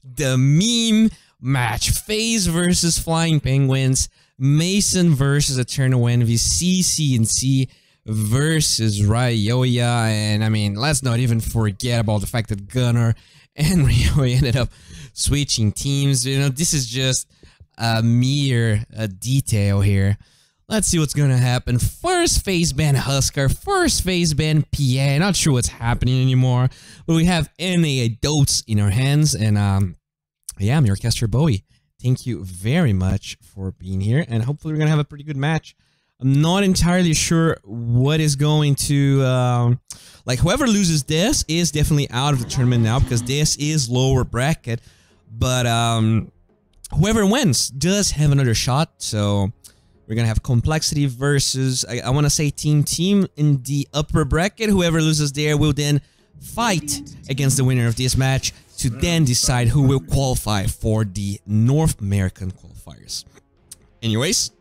the meme match. FaZe versus Flying Penguins, Mason versus Eternal Envy, CC&C versus Ryoya, and I mean, let's not even forget about the fact that Gunnar and Ryoya ended up switching teams. You know, this is just a mere detail here. Let's see what's gonna happen. First FaZe ban Huskar, first FaZe ban PA. Not sure what's happening anymore, but we have NA adults in our hands, and yeah, I'm your caster Bowie. Thank you very much for being here, and hopefully we're gonna have a pretty good match. I'm not entirely sure what is going to like. Whoever loses this is definitely out of the tournament now, because this is lower bracket, but whoever wins does have another shot. So we're gonna have Complexity versus, I want to say team in the upper bracket. Whoever loses there will then fight against the winner of this match to then decide who will qualify for the North American qualifiers. Anyways,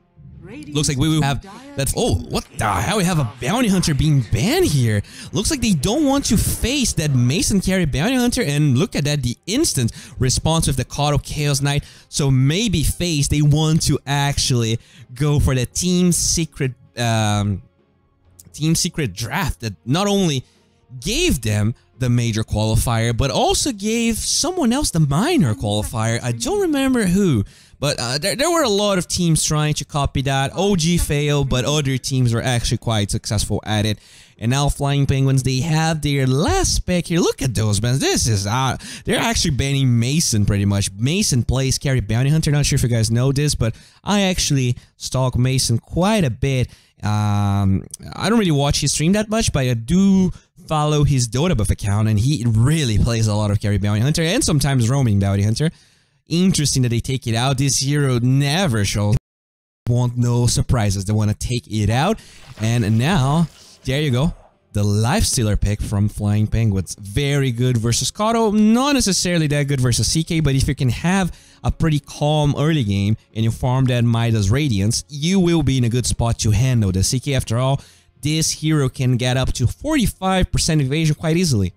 looks like we will have that. Oh, what the hell? We have a bounty hunter being banned here. Looks like they don't want to face that Mason carry bounty hunter, and look at that, the instant response with the Kato Chaos Knight. So maybe FaZe, they want to actually go for the team secret draft that not only gave them the major qualifier, but also gave someone else the minor qualifier. I don't remember who, but there were a lot of teams trying to copy that. OG failed, but other teams were actually quite successful at it. And now Flying Penguins, they have their last spec here. Look at those bans. This is they're actually banning Mason pretty much. Mason plays carry bounty hunter. Not sure if you guys know this, but I actually stalk Mason quite a bit. I don't really watch his stream that much, but I do follow his Dota buff account, and he really plays a lot of carry bounty hunter and sometimes roaming bounty hunter. Interesting that they take it out. This hero never shows. Want no surprises. They want to take it out, and now there you go. The Lifestealer pick from Flying Penguins. Very good versus Kato. Not necessarily that good versus CK, but if you can have a pretty calm early game and you farm that Midas Radiance, you will be in a good spot to handle the CK. After all, this hero can get up to 45% evasion quite easily.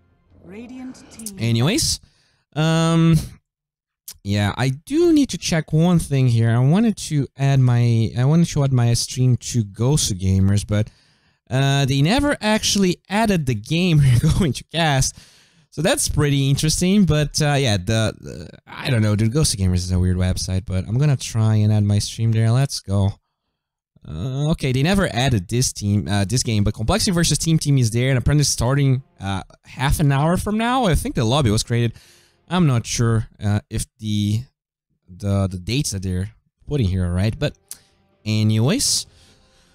Anyways, yeah, I do need to check one thing here. I wanted to add my stream to Ghost Gamers, but they never actually added the game we're going to cast. So that's pretty interesting, but yeah, I don't know, dude, Ghost Gamers is a weird website, but I'm gonna try and add my stream there. Let's go. Okay, they never added this game, but Complexity versus Team is there, and apparently starting half an hour from now. I think the lobby was created. I'm not sure if the dates that they're putting here are right, but anyways,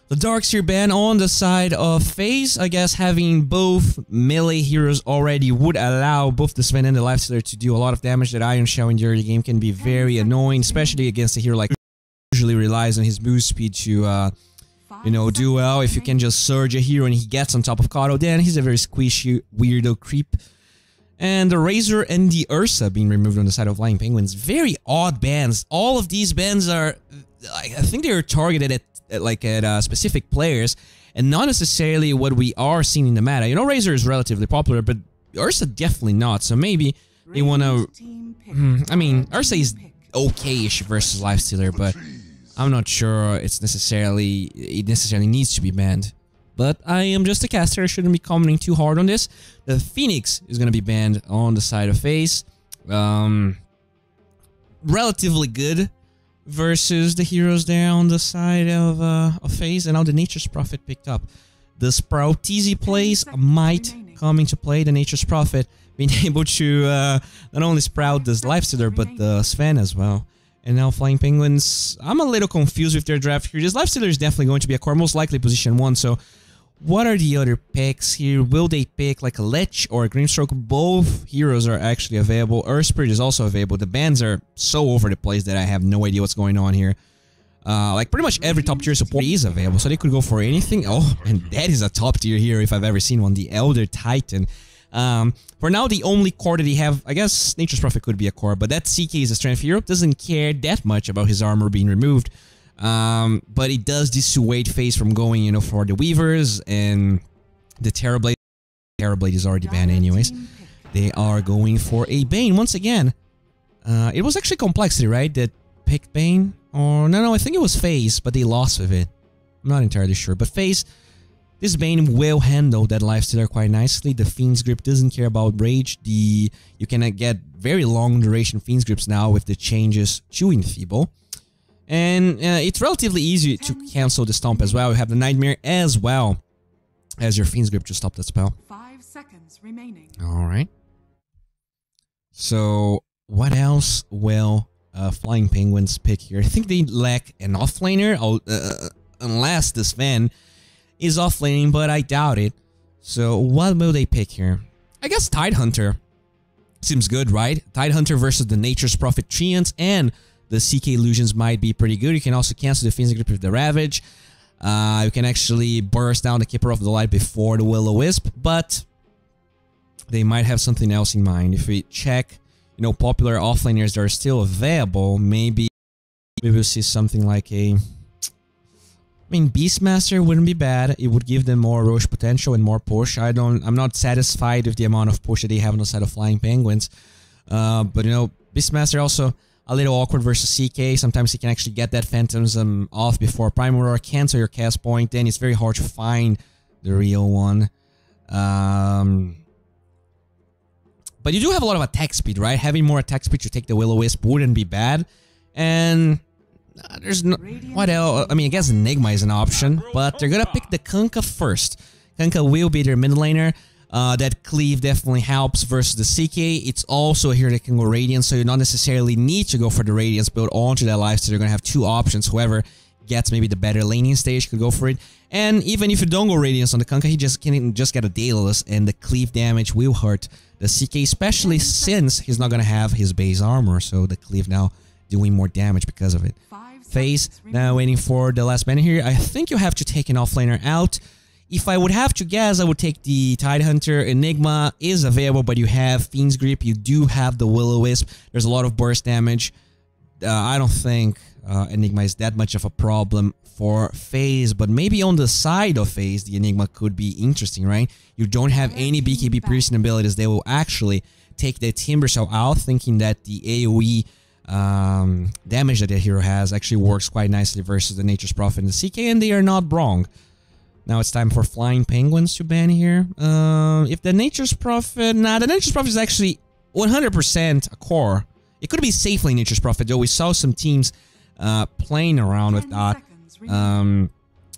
the Darkseer ban on the side of FaZe. I guess having both melee heroes already would allow both the Sven and the Lifestealer to do a lot of damage that Iron Shell in the early game can be very annoying, especially against a hero like usually relies on his boost speed to you know, do well. If you can just surge a hero and he gets on top of Kato, then he's a very squishy weirdo creep. And the Razor and the Ursa being removed on the side of Flying Penguins. Very odd bans. All of these bans are, I think they are targeted at specific players, and not necessarily what we are seeing in the meta. You know, Razor is relatively popular, but Ursa definitely not. So maybe they want to. I mean, Ursa is okay-ish versus Lifestealer, but I'm not sure it necessarily needs to be banned. But I am just a caster, I shouldn't be commenting too hard on this. The Phoenix is going to be banned on the side of FaZe. Relatively good versus the heroes there on the side of FaZe. And now the Nature's Prophet picked up. The Sprout TZ plays might come into play. The Nature's Prophet being able to not only sprout this Lifestealer, but the Sven as well. And now Flying Penguins, I'm a little confused with their draft here. This Lifestealer is definitely going to be a core, most likely position 1, so What are the other picks here? Will they pick like a Lich or a Grimstroke? Both heroes are actually available. Earth Spirit is also available. The bans are so over the place that I have no idea what's going on here. Like pretty much every top tier support is available, so they could go for anything. Oh, and that is a top tier hero if I've ever seen one, the Elder Titan. For now, the only core that they have, I guess Nature's Prophet could be a core, but that CK is a strength hero. Doesn't care that much about his armor being removed. But it does dissuade FaZe from going, you know, for the Weavers and the Terrorblade. Terrorblade is already banned anyways. They are going for a Bane once again. It was actually Complexity, right, that picked Bane? Or no, I think it was FaZe, but they lost with it. I'm not entirely sure. But FaZe, this Bane will handle that Lifestealer quite nicely. The Fiend's Grip doesn't care about Rage. You can get very long duration Fiend's Grips now with the changes to Enfeeble. And it's relatively easy to cancel the Stomp as well. You have the Nightmare as well as your Fiend's Grip to stop that spell. 5 seconds remaining. Alright. So, what else will Flying Penguins pick here? I think they lack an offlaner, unless this Sven is offlaning, but I doubt it. So, what will they pick here? I guess Tidehunter seems good, right? Tidehunter versus the Nature's Prophet Treants and the CK Illusions might be pretty good. You can also cancel the Fiend's Grip with the Ravage. You can actually burst down the Keeper of the Light before the Will-O-Wisp, but they might have something else in mind. If we check, you know, popular offlaners that are still available, maybe we will see something like a... I mean, Beastmaster wouldn't be bad. It would give them more Roche potential and more push. I'm not satisfied with the amount of push that they have on the side of Flying Penguins. But, you know, Beastmaster also a little awkward versus CK. Sometimes he can actually get that Phantoms off before Prime Aurora, cancel your cast point. Then it's very hard to find the real one. But you do have a lot of attack speed, right? Having more attack speed to take the Will-O-Wisp wouldn't be bad. And there's no... What else? I mean, I guess Enigma is an option, but they're gonna pick the Kunkka first. Kunkka will be their mid laner. That Cleave definitely helps versus the CK. It's also here that can go Radiance, so you don't necessarily need to go for the Radiance build onto that lifesteal. You're gonna have two options. Whoever gets maybe the better laning stage could go for it. And even if you don't go Radiance on the Kunkka, he can just get a Daedalus, and the Cleave damage will hurt the CK, especially since he's not gonna have his base armor, so the Cleave now doing more damage because of it. FaZe now waiting for the last banner here. I think you have to take an offlaner out. If I would have to guess, I would take the Tidehunter. Enigma is available, but you have Fiend's Grip. You do have the Will-O-Wisp. There's a lot of burst damage. I don't think Enigma is that much of a problem for FaZe, but maybe on the side of FaZe, the Enigma could be interesting, right? You don't have any BKB piercing abilities. They will actually take the Timber Cell out, thinking that the AoE damage that the hero has actually works quite nicely versus the Nature's Prophet and the CK, and they are not wrong. Now it's time for Flying Penguins to ban here. If the Nature's Prophet... Nah, the Nature's Prophet is actually 100% a core. It could be safely Nature's Prophet, though. We saw some teams playing around with that.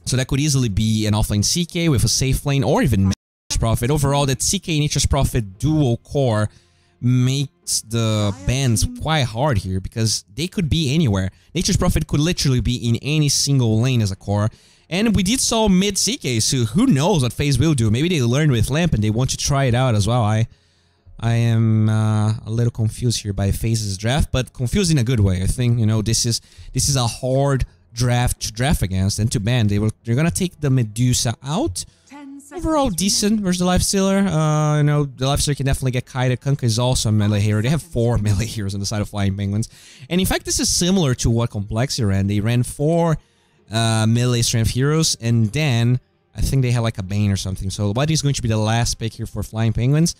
So that could easily be an offlane CK with a safe lane, or even Nature's Prophet. Overall, that CK Nature's Prophet dual core makes the bans quite hard here, because they could be anywhere. Nature's Prophet could literally be in any single lane as a core. And we did saw mid CK, so who knows what FaZe will do. Maybe they learned with Lamp and they want to try it out as well. I am a little confused here by FaZe's draft, but confused in a good way. I think, you know, this is a hard draft to draft against and to ban. They're gonna take the Medusa out. Overall decent versus the Lifestealer. You know, the Lifestealer can definitely get kited. Kunkka is also a melee hero. They have 4 melee heroes on the side of Flying Penguins. And in fact, this is similar to what Complexity ran. They ran 4 melee strength heroes, and then I think they had like a Bane or something. So what is going to be the last pick here for Flying Penguins?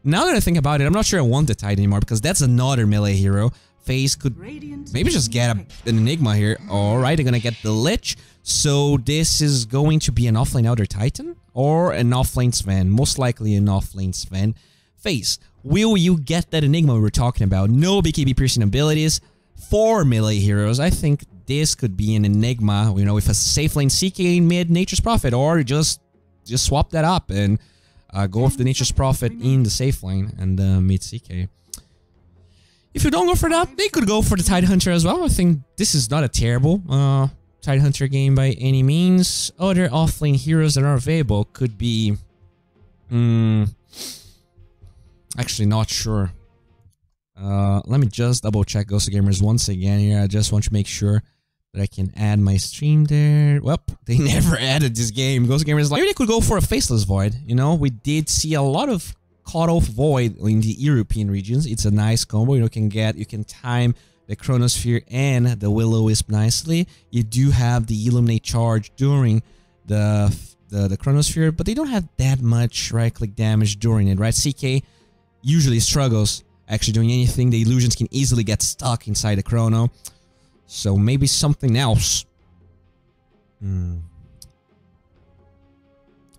Now that I think about it, I'm not sure I want the Tide anymore, because that's another melee hero. FaZe could maybe just get an Enigma here. Alright, they're gonna get the Lich. So this is going to be an offlane Elder Titan or an offlane Sven. Most likely an offlane Sven. FaZe, will you get that Enigma we were talking about? No BKB piercing abilities, 4 melee heroes. I think this could be an Enigma, you know, with a safe lane CK in mid Nature's Prophet, or just swap that up and go with the Nature's Prophet in the safe lane and mid CK. If you don't go for that, they could go for the Tidehunter as well. I think this is not a terrible Tidehunter game by any means. Other offlane heroes that are available could be... actually, not sure. Let me just double check Ghost Gamers once again here. I just want to make sure that I can add my stream there. Well, they never added this game. Ghost Gamers like, maybe they could go for a Faceless Void. You know, we did see a lot of Cut Off Void in the European regions. It's a nice combo. You can time the Chronosphere and the Will-O-Wisp nicely. You do have the Illuminate charge during the Chronosphere, but they don't have that much right-click damage during it, right? CK usually struggles actually doing anything. The illusions can easily get stuck inside the Chrono. So maybe something else.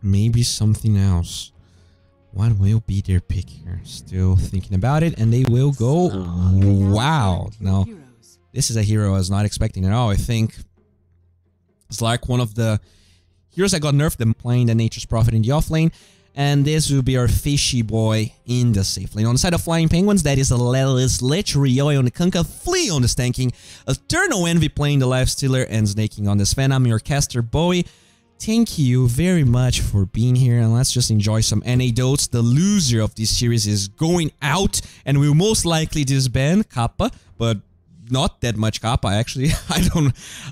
Maybe something else. What will be their pick here? Still thinking about it, and they will go... Wow. No, this is a hero I was not expecting at all. I think it's like one of the heroes that got nerfed them playing the Nature's Prophet in the offlane. And this will be our fishy boy in the safe lane. On the side of Flying Penguins, that is a Lelis Lich, Ryoy on the Kunkka, Flea on the Stanking, Eternal Envy playing the Lifestealer, and Snaking on the Sven. I'm your caster, Bowie. Thank you very much for being here, and let's just enjoy some anecdotes. The loser of this series is going out, and will most likely disband Kappa, but not that much Kappa, actually.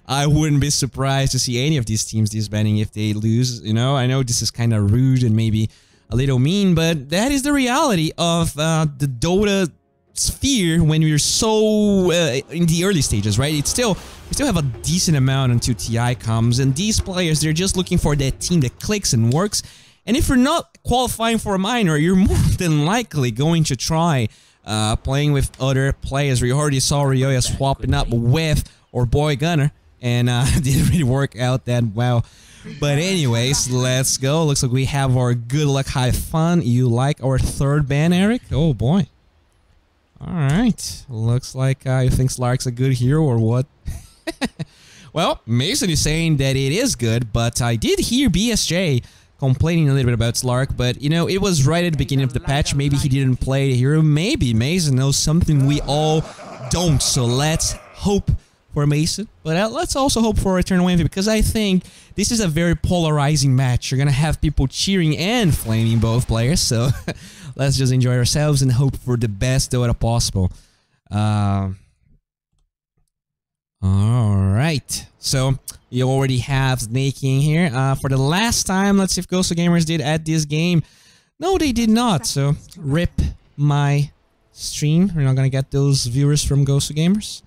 I wouldn't be surprised to see any of these teams disbanding if they lose, you know? I know this is kind of rude and maybe a little mean, but that is the reality of the Dota sphere when we're so in the early stages, right? We still have a decent amount until TI comes, and these players, they're just looking for that team that clicks and works. And if you're not qualifying for a minor, you're more than likely going to try playing with other players. We already saw Ryoya swapping up with our boy Gunner, and didn't really work out that well. But anyways, let's go. Looks like we have our good luck, high fun. You like our third ban, Eric? Oh boy. Alright. Looks like you think Slark's a good hero or what? Well, Mason is saying that it is good, but I did hear BSJ complaining a little bit about Slark, but you know, it was right at the beginning of the patch. Maybe he didn't play the hero. Maybe Mason knows something we all don't. So let's hope for Mason, but let's also hope for Eternal Envy, because I think this is a very polarizing match. You're gonna have people cheering and flaming both players, so let's just enjoy ourselves and hope for the best Dota possible. Alright, so you already have Snaking here. For the last time, let's see if Ghost Gamers did add this game. No, they did not, so rip my stream. We're not gonna get those viewers from Ghost Gamers.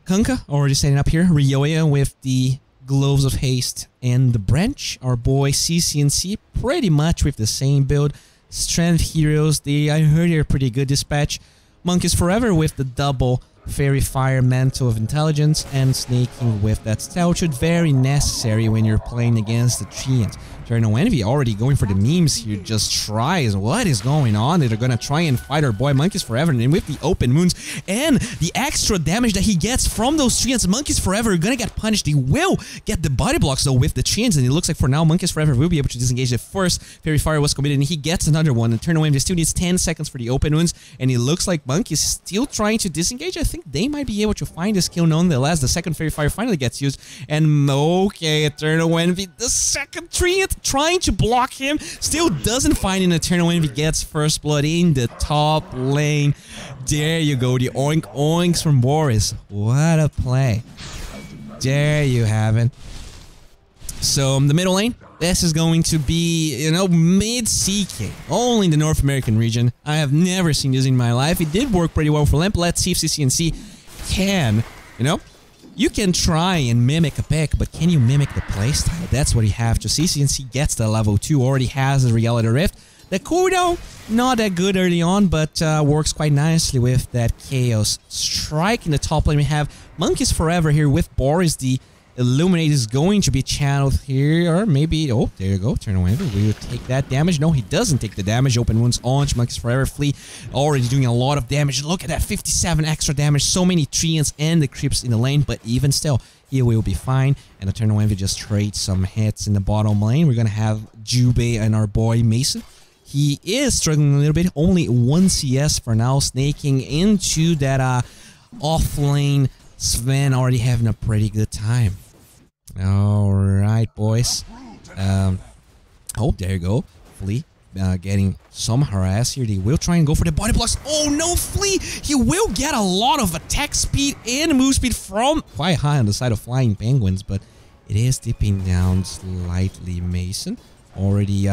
Kunkka already setting up here. Ryoya with the Gloves of Haste and the Branch. Our boy CCNC pretty much with the same build. Strength heroes, I heard they're pretty good this patch. Monkeys Forever with the double Fairy Fire Mantle of Intelligence, and Snaking with that Stealth. Very necessary when you're playing against the Treants. Eternal Envy already going for the memes here, just tries. What is going on? They're gonna try and fight our boy Monkeys Forever, and with the open wounds and the extra damage that he gets from those Treants, Monkeys Forever are gonna get punished. He will get the body blocks though with the Treants, and it looks like for now Monkeys Forever will be able to disengage. The first Fairy Fire was committed, and he gets another one. Eternal Envy still needs 10 seconds for the open wounds, and it looks like Monkeys still trying to disengage. I think they might be able to find this kill nonetheless. The second Fairy Fire finally gets used, and okay, Eternal Envy, the second Treant trying to block him, still doesn't find an Eternal Envy, gets first blood in the top lane. There you go, the oink oinks from Boris. What a play. There you have it. So the middle lane, this is going to be, you know, mid CK, only in the North American region. I have never seen this in my life. It did work pretty well for Limp. Let's see if CCNC can, you know, you can try and mimic a pick, but can you mimic the playstyle? That's what you have to see. CNC gets the level 2, already has the Reality Rift. The cooldown, not that good early on, but works quite nicely with that Chaos Strike. In the top lane, we have Monkeys Forever here with Boris. The Illuminate is going to be channeled here, or maybe, oh, there you go, Eternal Envy, will you take that damage? No, he doesn't take the damage. Open wounds on Monkeys Forever. Flea already doing a lot of damage. Look at that, 57 extra damage, so many Treants and the creeps in the lane, but even still, he will be fine, and Eternal Envy just trades some hits in the bottom lane. We're gonna have Jubei and our boy Mason. He is struggling a little bit, only 1 CS for now, snaking into that off lane. Sven already having a pretty good time. Alright, boys. Oh, there you go. Flea getting some harass here. They will try and go for the body blocks. Oh no, Flea! He will get a lot of attack speed and move speed from quite high on the side of Flying Penguins, but it is dipping down slightly. Mason already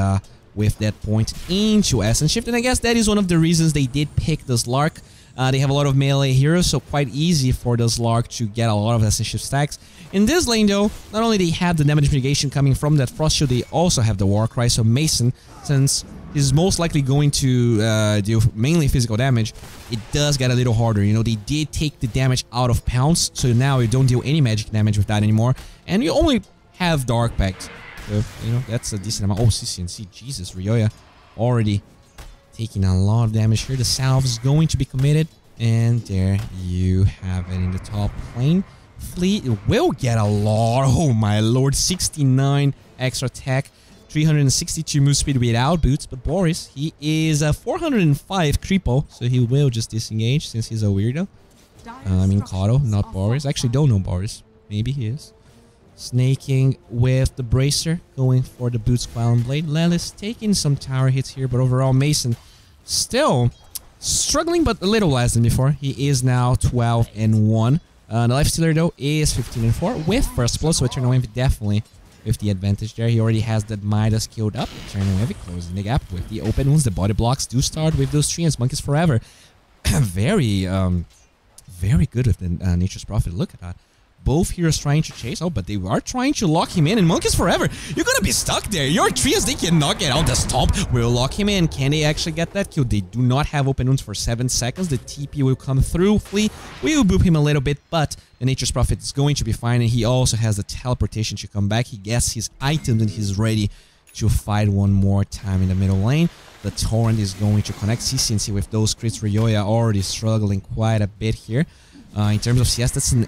with that point into Essence Shift, and I guess that is one of the reasons they did pick the Slark. They have a lot of melee heroes, so quite easy for the Slark to get a lot of Essence Shift stacks. In this lane though, not only they have the damage mitigation coming from that Frost Shield, they also have the War Cry, so Mason, since he's most likely going to deal mainly physical damage, it does get a little harder. You know, they did take the damage out of Pounce, so now you don't deal any magic damage with that anymore, and you only have Dark Pact. So, you know, that's a decent amount. Oh, CCNC, Jesus, Ryoya already taking a lot of damage here. The salve is going to be committed, and there you have it in the top lane. Fleet will get a lot. Oh my lord, 69 extra attack, 362 move speed without boots, but Boris, he is a 405 creepo, so he will just disengage since he's a weirdo. I mean Kato, not Boris. I actually don't know Boris. Maybe he is. Snaking with the Bracer, going for the Boots Qualm Blade. Lelis taking some tower hits here, but overall Mason still struggling, but a little less than before. He is now 12-1. The Lifestealer though is 15-4 with First Blow, so Eternal Envy definitely with the advantage there. He already has that Midas killed up. Eternal Envy closing the gap with the open wounds. The body blocks do start with those treants. Monkeys Forever. very good with the Nature's Prophet. Look at that. Both heroes trying to chase. Oh, but they are trying to lock him in. And Monkeys Forever, you're gonna be stuck there. Your trees, they cannot get out. The stomp will lock him in. Can they actually get that kill? They do not have open wounds for 7 seconds. The TP will come through. Flea will boop him a little bit, but the Nature's Prophet is going to be fine. And he also has the teleportation to come back. He gets his items and he's ready to fight one more time in the middle lane. The Torrent is going to connect. CCNC with those crits. Ryoya already struggling quite a bit here. In terms of CS, that's an,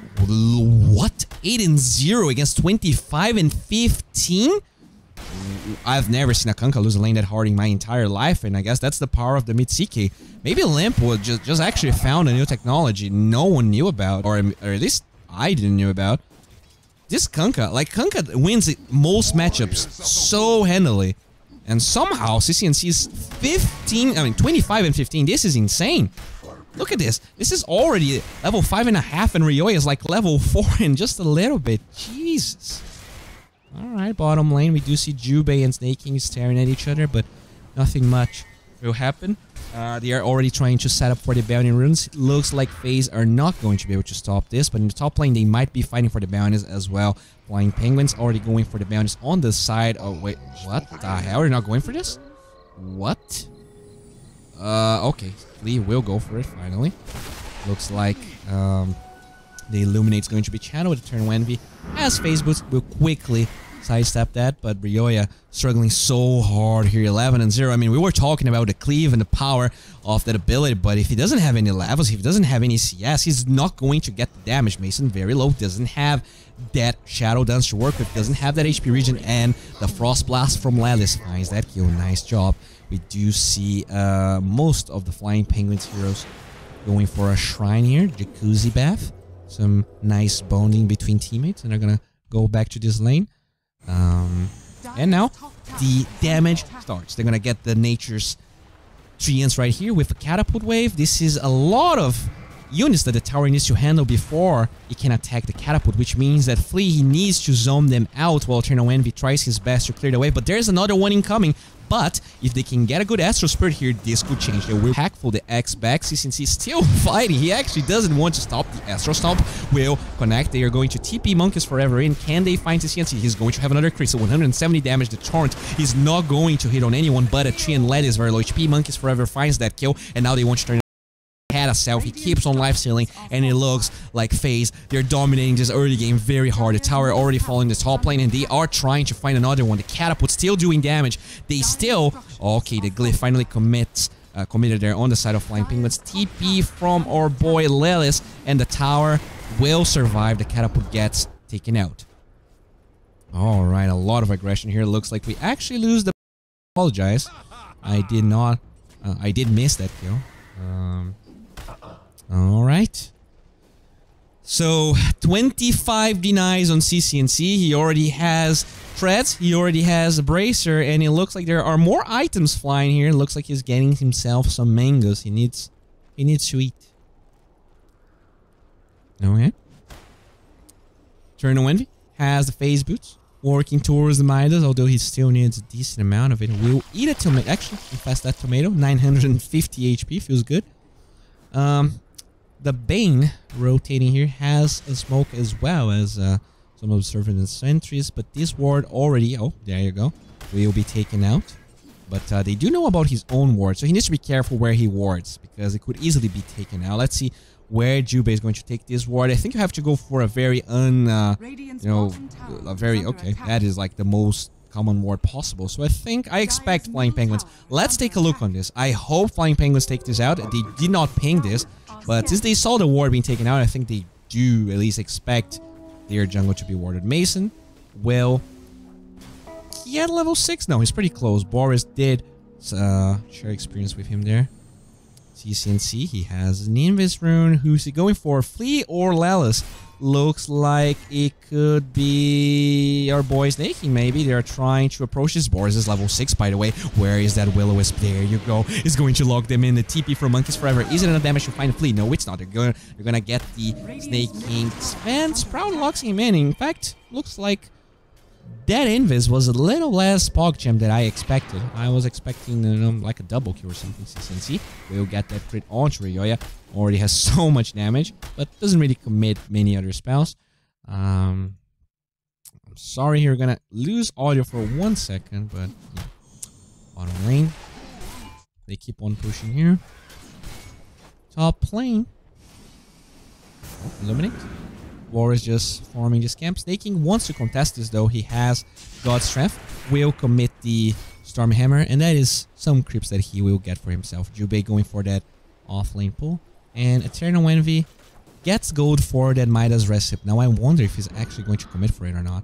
what? 8-0 against 25-15? I've never seen a Kunkka lose a lane that hard in my entire life, and I guess that's the power of the mid CK. Maybe Limp would just actually found a new technology no one knew about, or at least I didn't know about. This Kunkka, like Kunkka wins most matchups so handily, and somehow CCNC's 25-15. This is insane. Look at this. This is already level 5.5 and Ryoya is like level 4 in just a little bit. Jesus. Alright, bottom lane. We do see Jubei and Snake King staring at each other, but nothing much will happen. They are already trying to set up for the bounty runes. It looks like FaZe are not going to be able to stop this, but in the top lane, they might be fighting for the bounties as well. Flying Penguins already going for the bounties on the side. Oh, wait. What the hell? Are you not going for this? What? Okay. Lee will go for it, finally. Looks like, the Illuminate's going to be channeled with Eternal Envy, as FaZe Boots will quickly sidestep that, but Ryoya struggling so hard here, 11-0. I mean, we were talking about the cleave and the power of that ability, but if he doesn't have any levels, if he doesn't have any CS, he's not going to get the damage. Mason very low, doesn't have that Shadow Dance to work with, doesn't have that HP regen, and the Frost Blast from Lelis finds that kill. Nice job. We do see most of the Flying Penguins heroes going for a shrine here, jacuzzi bath, some nice bonding between teammates, and they're gonna go back to this lane. And now the damage starts. They're gonna get the Nature's treants right here with a catapult wave. This is a lot of units that the tower needs to handle before it can attack the catapult, which means that Flea, he needs to zone them out while Eternal Envy tries his best to clear the wave. But there's another one incoming. But if they can get a good Astral Spirit here, this could change. They will hack for the X back. CCNC still fighting. He actually doesn't want to stop. The Astral Stomp will connect. They are going to TP Monkeys Forever in. Can they find CCNC? He's going to have another crit. So 170 damage. The Torrent is not going to hit on anyone but a tree, and Led is very low HP. Monkeys Forever finds that kill, and now they want to turn had a self. He keeps on life stealing, and it looks like FaZe, they're dominating this early game very hard. The tower already falling the top lane, and they are trying to find another one. The catapult still doing damage. They still, okay, the glyph finally committed there on the side of Flying Penguins. TP from our boy Lelis, and the tower will survive. The catapult gets taken out. Alright, a lot of aggression here. Looks like we actually lose the... Apologize. I did not... I did miss that kill. Alright. So 25 denies on CCNC. He already has treads. He already has a bracer, and it looks like there are more items flying here. It looks like he's getting himself some mangoes. He needs to eat. Okay. Eternal Envy has the phase boots, working towards the Midas, although he still needs a decent amount of it. We'll eat a tomato. Actually, infest that tomato. 950 HP, feels good. The Bane rotating here has a smoke as well as some observant and sentries, but this ward already, oh, there you go, will be taken out. But they do know about his own ward, so he needs to be careful where he wards, because it could easily be taken out. Let's see where Jubei is going to take this ward. I think you have to go for a very that is like the most common ward possible. So I expect Flying Penguins. Let's take a look on this. I hope Flying Penguins take this out. They did not ping this, but since they saw the ward being taken out, I think they do at least expect their jungle to be warded. Mason will... He had level 6? No, he's pretty close. Boris did share experience with him there. CCNC, he has an Invis rune. Who's he going for? Flea or Lelis? Looks like it could be our boy Snaking, maybe. They're trying to approach this. Boris is level 6, by the way. Where is that Will-O-Wisp? There you go. It's going to lock them in. The TP from Monkeys Forever. Is it enough damage to find a Flea? No, it's not. They're gonna get the Snake King's Fan. Sprout locks him in. In fact, looks like that Invis was a little less PogChamp than I expected. I was expecting like a double kill or something. CCNC will get that crit onto Ryoya. Already has so much damage, but doesn't really commit many other spells. I'm sorry, you're gonna lose audio for 1 second, but yeah. Bottom lane, they keep on pushing here. Top lane, Illuminate. War is just forming this camp. Snaking wants to contest this though. He has God Strength. Will commit the Stormhammer, and that is some creeps that he will get for himself. Jubei going for that off-lane pull. And Eternal Envy gets gold for that Midas Recipe. Now I wonder if he's actually going to commit for it or not.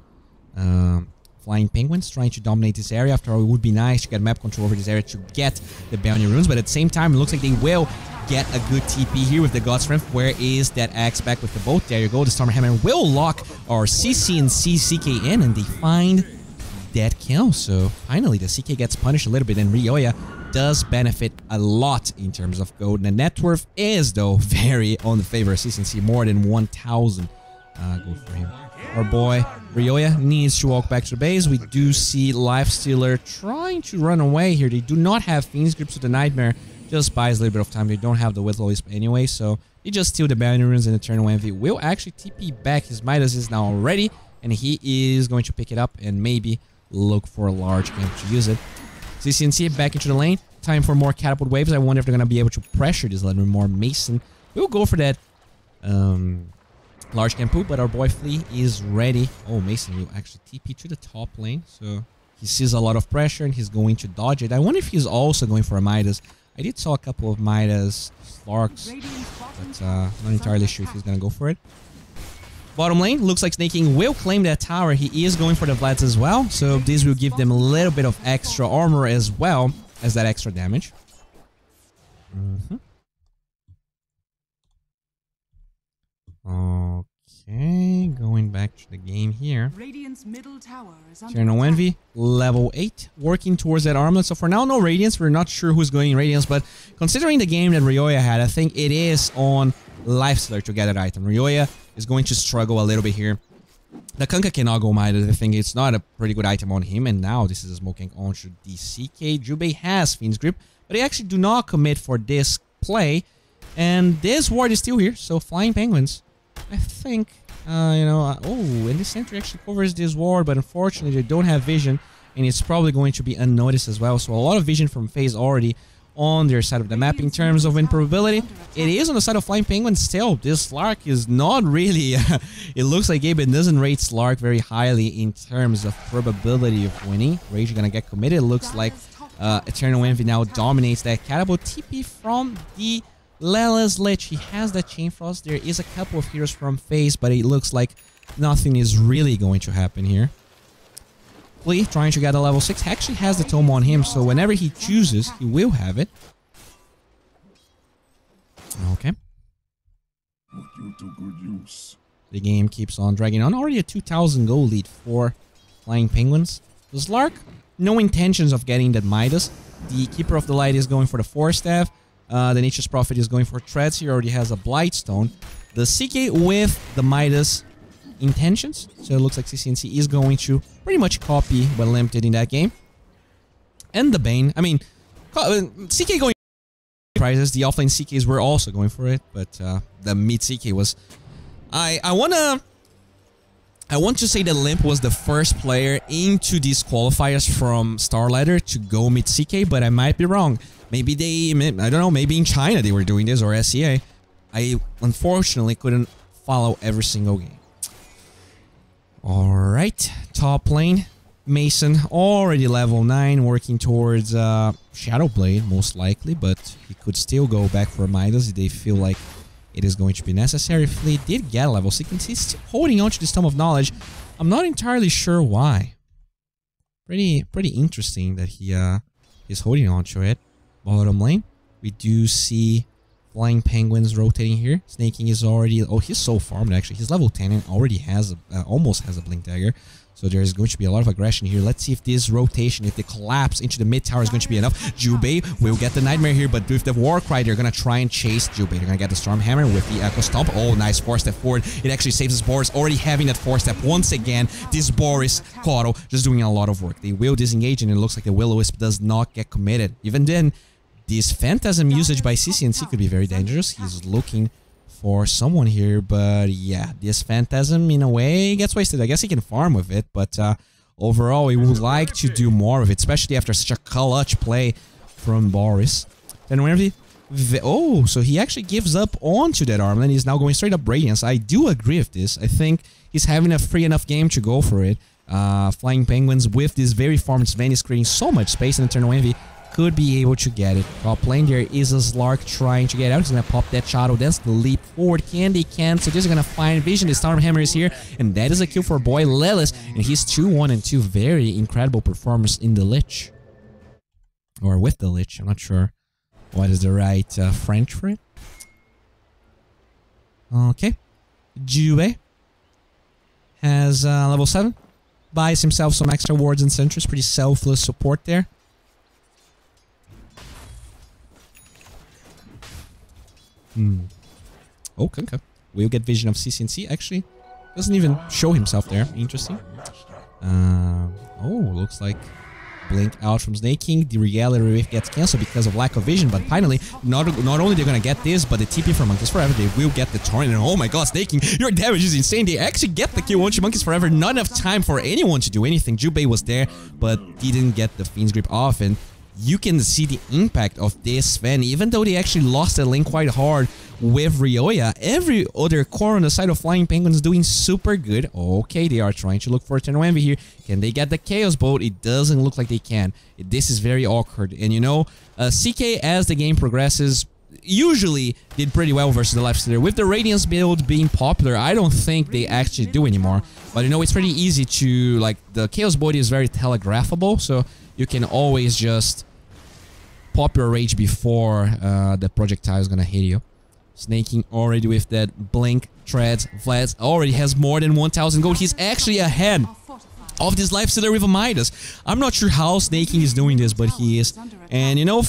Flying Penguins trying to dominate this area. After all, it would be nice to get map control over this area to get the bounty runes. But at the same time, it looks like they will get a good TP here with the God Strength. Where is that axe back with the boat? There you go. The Stormhammer will lock our CC and CK in, and they find that kill. So finally, the CK gets punished a little bit, and Ryoya does benefit a lot in terms of gold. And the net worth is, though, very on the favor of CC, more than 1,000 gold for him. Our boy Ryoya needs to walk back to the base. We do see Lifestealer trying to run away here. They do not have Fiend's Grip, so the Nightmare just buys a little bit of time. They don't have the Will-O-Wisp anyway, so they just steal the bounty runes, and Eternal Envy will actually TP back. His Midas is now ready, and he is going to pick it up and maybe look for a large camp to use it. CCNC back into the lane. Time for more catapult waves. I wonder if they're going to be able to pressure this a little bit more. Mason will go for that large camp poop, but our boy Flea is ready. Oh, Mason will actually TP to the top lane, so he sees a lot of pressure and he's going to dodge it. I wonder if he's also going for a Midas. I did saw a couple of Midas Slarks, but not entirely sure if he's going to go for it. Bottom lane, looks like Snaking will claim that tower. He is going for the Vlads as well, so this will give them a little bit of extra armor as well as that extra damage. Okay, going back to the game here. Radiant's middle tower is under Eternal Envy, level 8, working towards that armlet. So for now, no Radiance. We're not sure who's going in Radiance, but considering the game that Ryoya had, I think it is on Lifestealer to get that item. Ryoya is going to struggle a little bit here. The Kunkka cannot go Midas. I think it's not a pretty good item on him, and now this is a smoking onto the CK. Jubei has Fiend's Grip, but they actually do not commit for this play, and this ward is still here, so Flying Penguins, I think, oh, and this sentry actually covers this ward, but unfortunately they don't have vision, and it's probably going to be unnoticed as well, so a lot of vision from FaZe already on their side of the map. In terms of win probability, it is on the side of Flying Penguin still. This Slark is not really... it looks like Gaben doesn't rate Slark very highly in terms of probability of winning. Rage gonna get committed. It looks like Eternal Envy now dominates that catapult. TP from the Lela's Lich. He has that Chain Frost. There is a couple of heroes from FaZe, but it looks like nothing is really going to happen here. Flea trying to get a level 6 actually has the tome on him, so whenever he chooses, he will have it. Okay. Put you to good use. The game keeps on dragging on. Already a 2,000 goal lead for Flying Penguins. The Slark, no intentions of getting that Midas. The Keeper of the Light is going for the Force Staff. The Nature's Prophet is going for Treads. He already has a Blightstone. The CK with the Midas intentions. So it looks like CCNC is going to pretty much copy what Limp did in that game. And the Bane. I mean, CK going for prizes. The offlane CKs were also going for it. But the mid CK was... I want to say that Limp was the first player into these qualifiers from Star Ladder to go mid CK, but I might be wrong. Maybe they, I don't know, maybe in China they were doing this, or SCA. I unfortunately couldn't follow every single game. Alright, top lane. Mason, already level 9, working towards Shadow Blade, most likely, but he could still go back for Midas if they feel like it is going to be necessary. Fleet did get a level 6. He's still holding on to this Tome of Knowledge. I'm not entirely sure why. Pretty interesting that he is holding on to it. Bottom lane, we do see Flying Penguins rotating here. Snaking is already... Oh, he's so farmed actually. He's level 10 and already has almost has a Blink Dagger. So there's going to be a lot of aggression here. Let's see if this rotation, if the collapse into the mid tower is going to be enough. Jubei will get the Nightmare here, but with the Warcry, they're going to try and chase Jubei. They're going to get the Stormhammer with the Echo Stomp. Oh, nice 4-step forward. It actually saves his Boris. Already having that 4-step once again. This Boris, Cotto, just doing a lot of work. They will disengage, and it looks like the Will-O-Wisp does not get committed. Even then, this Phantasm usage by CCNC could be very dangerous. He's looking for someone here, but yeah, this Phantasm in a way gets wasted. I guess he can farm with it, but overall he would like to do more of it, especially after such a clutch play from Boris. Then whenever oh, so he actually gives up onto that arm, and he's now going straight up Radiance. I do agree with this. I think he's having a free enough game to go for it. Flying Penguins with this very farmed Sven is creating so much space in Eternal Envy. Could be able to get it. Top lane, there is a Slark trying to get out. He's going to pop that Shadow. That's the leap forward. Can they cancel? Just going to find Vision. The Stormhammer is here. And that is a kill for boy Lelis. And he's 2-1-2. Very incredible performance in the Lich. Or with the Lich. I'm not sure what is the right French for it. Okay. Jubei has level 7. Buys himself some extra wards and sentries. Pretty selfless support there. Oh, Kunkka. We'll get vision of CCNC, actually. Doesn't even show himself there. Interesting. Oh, looks like Blink out from Snake King. The Reality Rift gets cancelled because of lack of vision, but finally, not only they're gonna get this, but the TP from Monkeys Forever, they will get the Torrent. And oh my god, Snake King, your damage is insane. They actually get the kill onto Monkeys Forever. Not enough time for anyone to do anything. Jubei was there, but didn't get the Fiend's Grip off, and you can see the impact of this Sven. Even though they actually lost the lane quite hard with Ryoya, every other core on the side of Flying Penguins doing super good. Okay, they are trying to look for Eternal Envy here. Can they get the Chaos Bolt? It doesn't look like they can. This is very awkward. And you know, CK, as the game progresses, usually did pretty well versus the left there. With the Radiance build being popular, I don't think they actually do anymore. But you know, it's pretty easy to, like, the Chaos Bolt is very telegraphable, so you can always just pop your rage before the projectile is gonna hit you. Snaking already with that Blink, Treads, Vlad already has more than 1,000 gold. He's actually ahead of this Lifestealer with a Midas. I'm not sure how Snaking is doing this, but he is. And you know,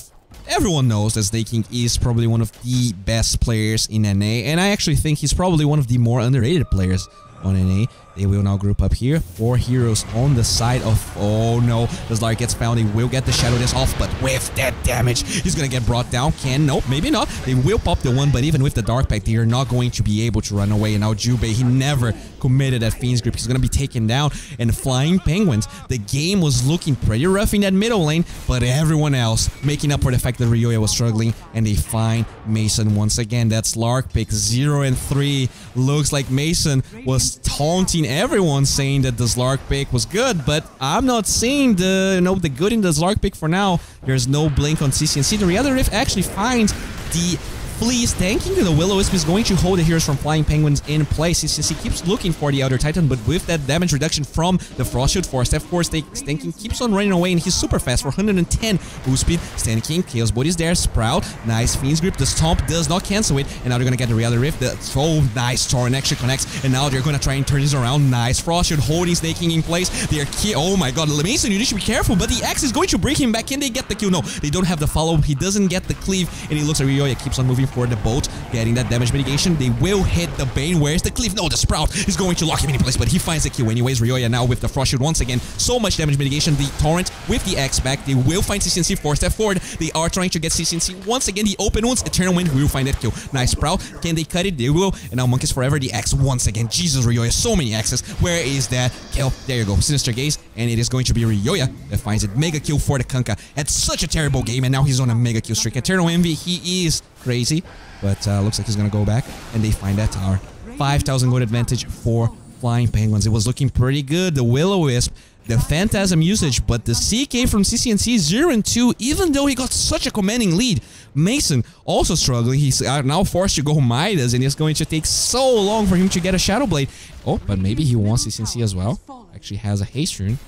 everyone knows that Snaking is probably one of the best players in NA, and I actually think he's probably one of the more underrated players on NA. They will now group up here. 4 heroes on the side of... Oh no, the Slark gets found. He will get the Shadow Dance off, but with that damage, he's gonna get brought down. Nope, maybe not. They will pop the one, but even with the Dark Pact, they are not going to be able to run away. And now Jubei, he never committed that Fiend's Grip. He's gonna be taken down. And Flying Penguins, the game was looking pretty rough in that middle lane, but everyone else making up for the fact that Ryoya was struggling, and they find Mason once again. That Slark pick 0 and 3. Looks like Mason was taunting everyone, saying that the Slark pick was good, but I'm not seeing the the good in the Slark pick for now. There's no blink on CCNC. The Reality Rift actually finds the flees, tanking the Will-O-Wisp is going to hold the heroes from Flying Penguins in place. CCNC keeps looking for the Elder Titan, but with that damage reduction from the Frost Shield Force, F4 Stanking keeps on running away, and he's super fast for 110 boost speed. Stanking, Chaos Body's there, Sprout, nice Fiend's Grip, the Stomp does not cancel it, and now they're gonna get the Reality Rift. That's so nice, Torrent actually connects, and now they're gonna try and turn this around. Nice Frost Shield holding Snaking in place. They're oh my god, Mason, you need to be careful, but the X is going to bring him back in. They get the kill. No, they don't have the follow. He doesn't get the cleave, and he looks at Ryoya, keeps on moving for the bolt, getting that damage mitigation. They will hit the Bane. Where's the cleave? No, the Sprout is going to lock him in place, but he finds the kill anyways. Ryoya now with the Frost Shield once again. So much damage mitigation. The Torrent with the X back. They will find CCNC 4-step forward. They are trying to get CCNC once again. The open wounds. Eternal Wind will find that kill. Nice Sprout. Can they cut it? They will. And now Monk is forever. The X once again. Jesus, Ryoya. So many X's. Where is that kill? There you go. Sinister Gaze. And it is going to be Ryoya that finds it. Mega kill for the Kunkka. Had such a terrible game, and now he's on a mega kill streak. Eternal Envy, he is crazy, but looks like he's gonna go back, and they find that tower. 5,000 gold advantage for Flying Penguins. It was looking pretty good. The Will-O-Wisp, the Phantasm usage, but the CK from CCNC 0-2, even though he got such a commanding lead. Mason also struggling. He's now forced to go Midas, and it's going to take so long for him to get a Shadow Blade. Oh, but maybe he wants CCNC as well. Actually has a haste rune.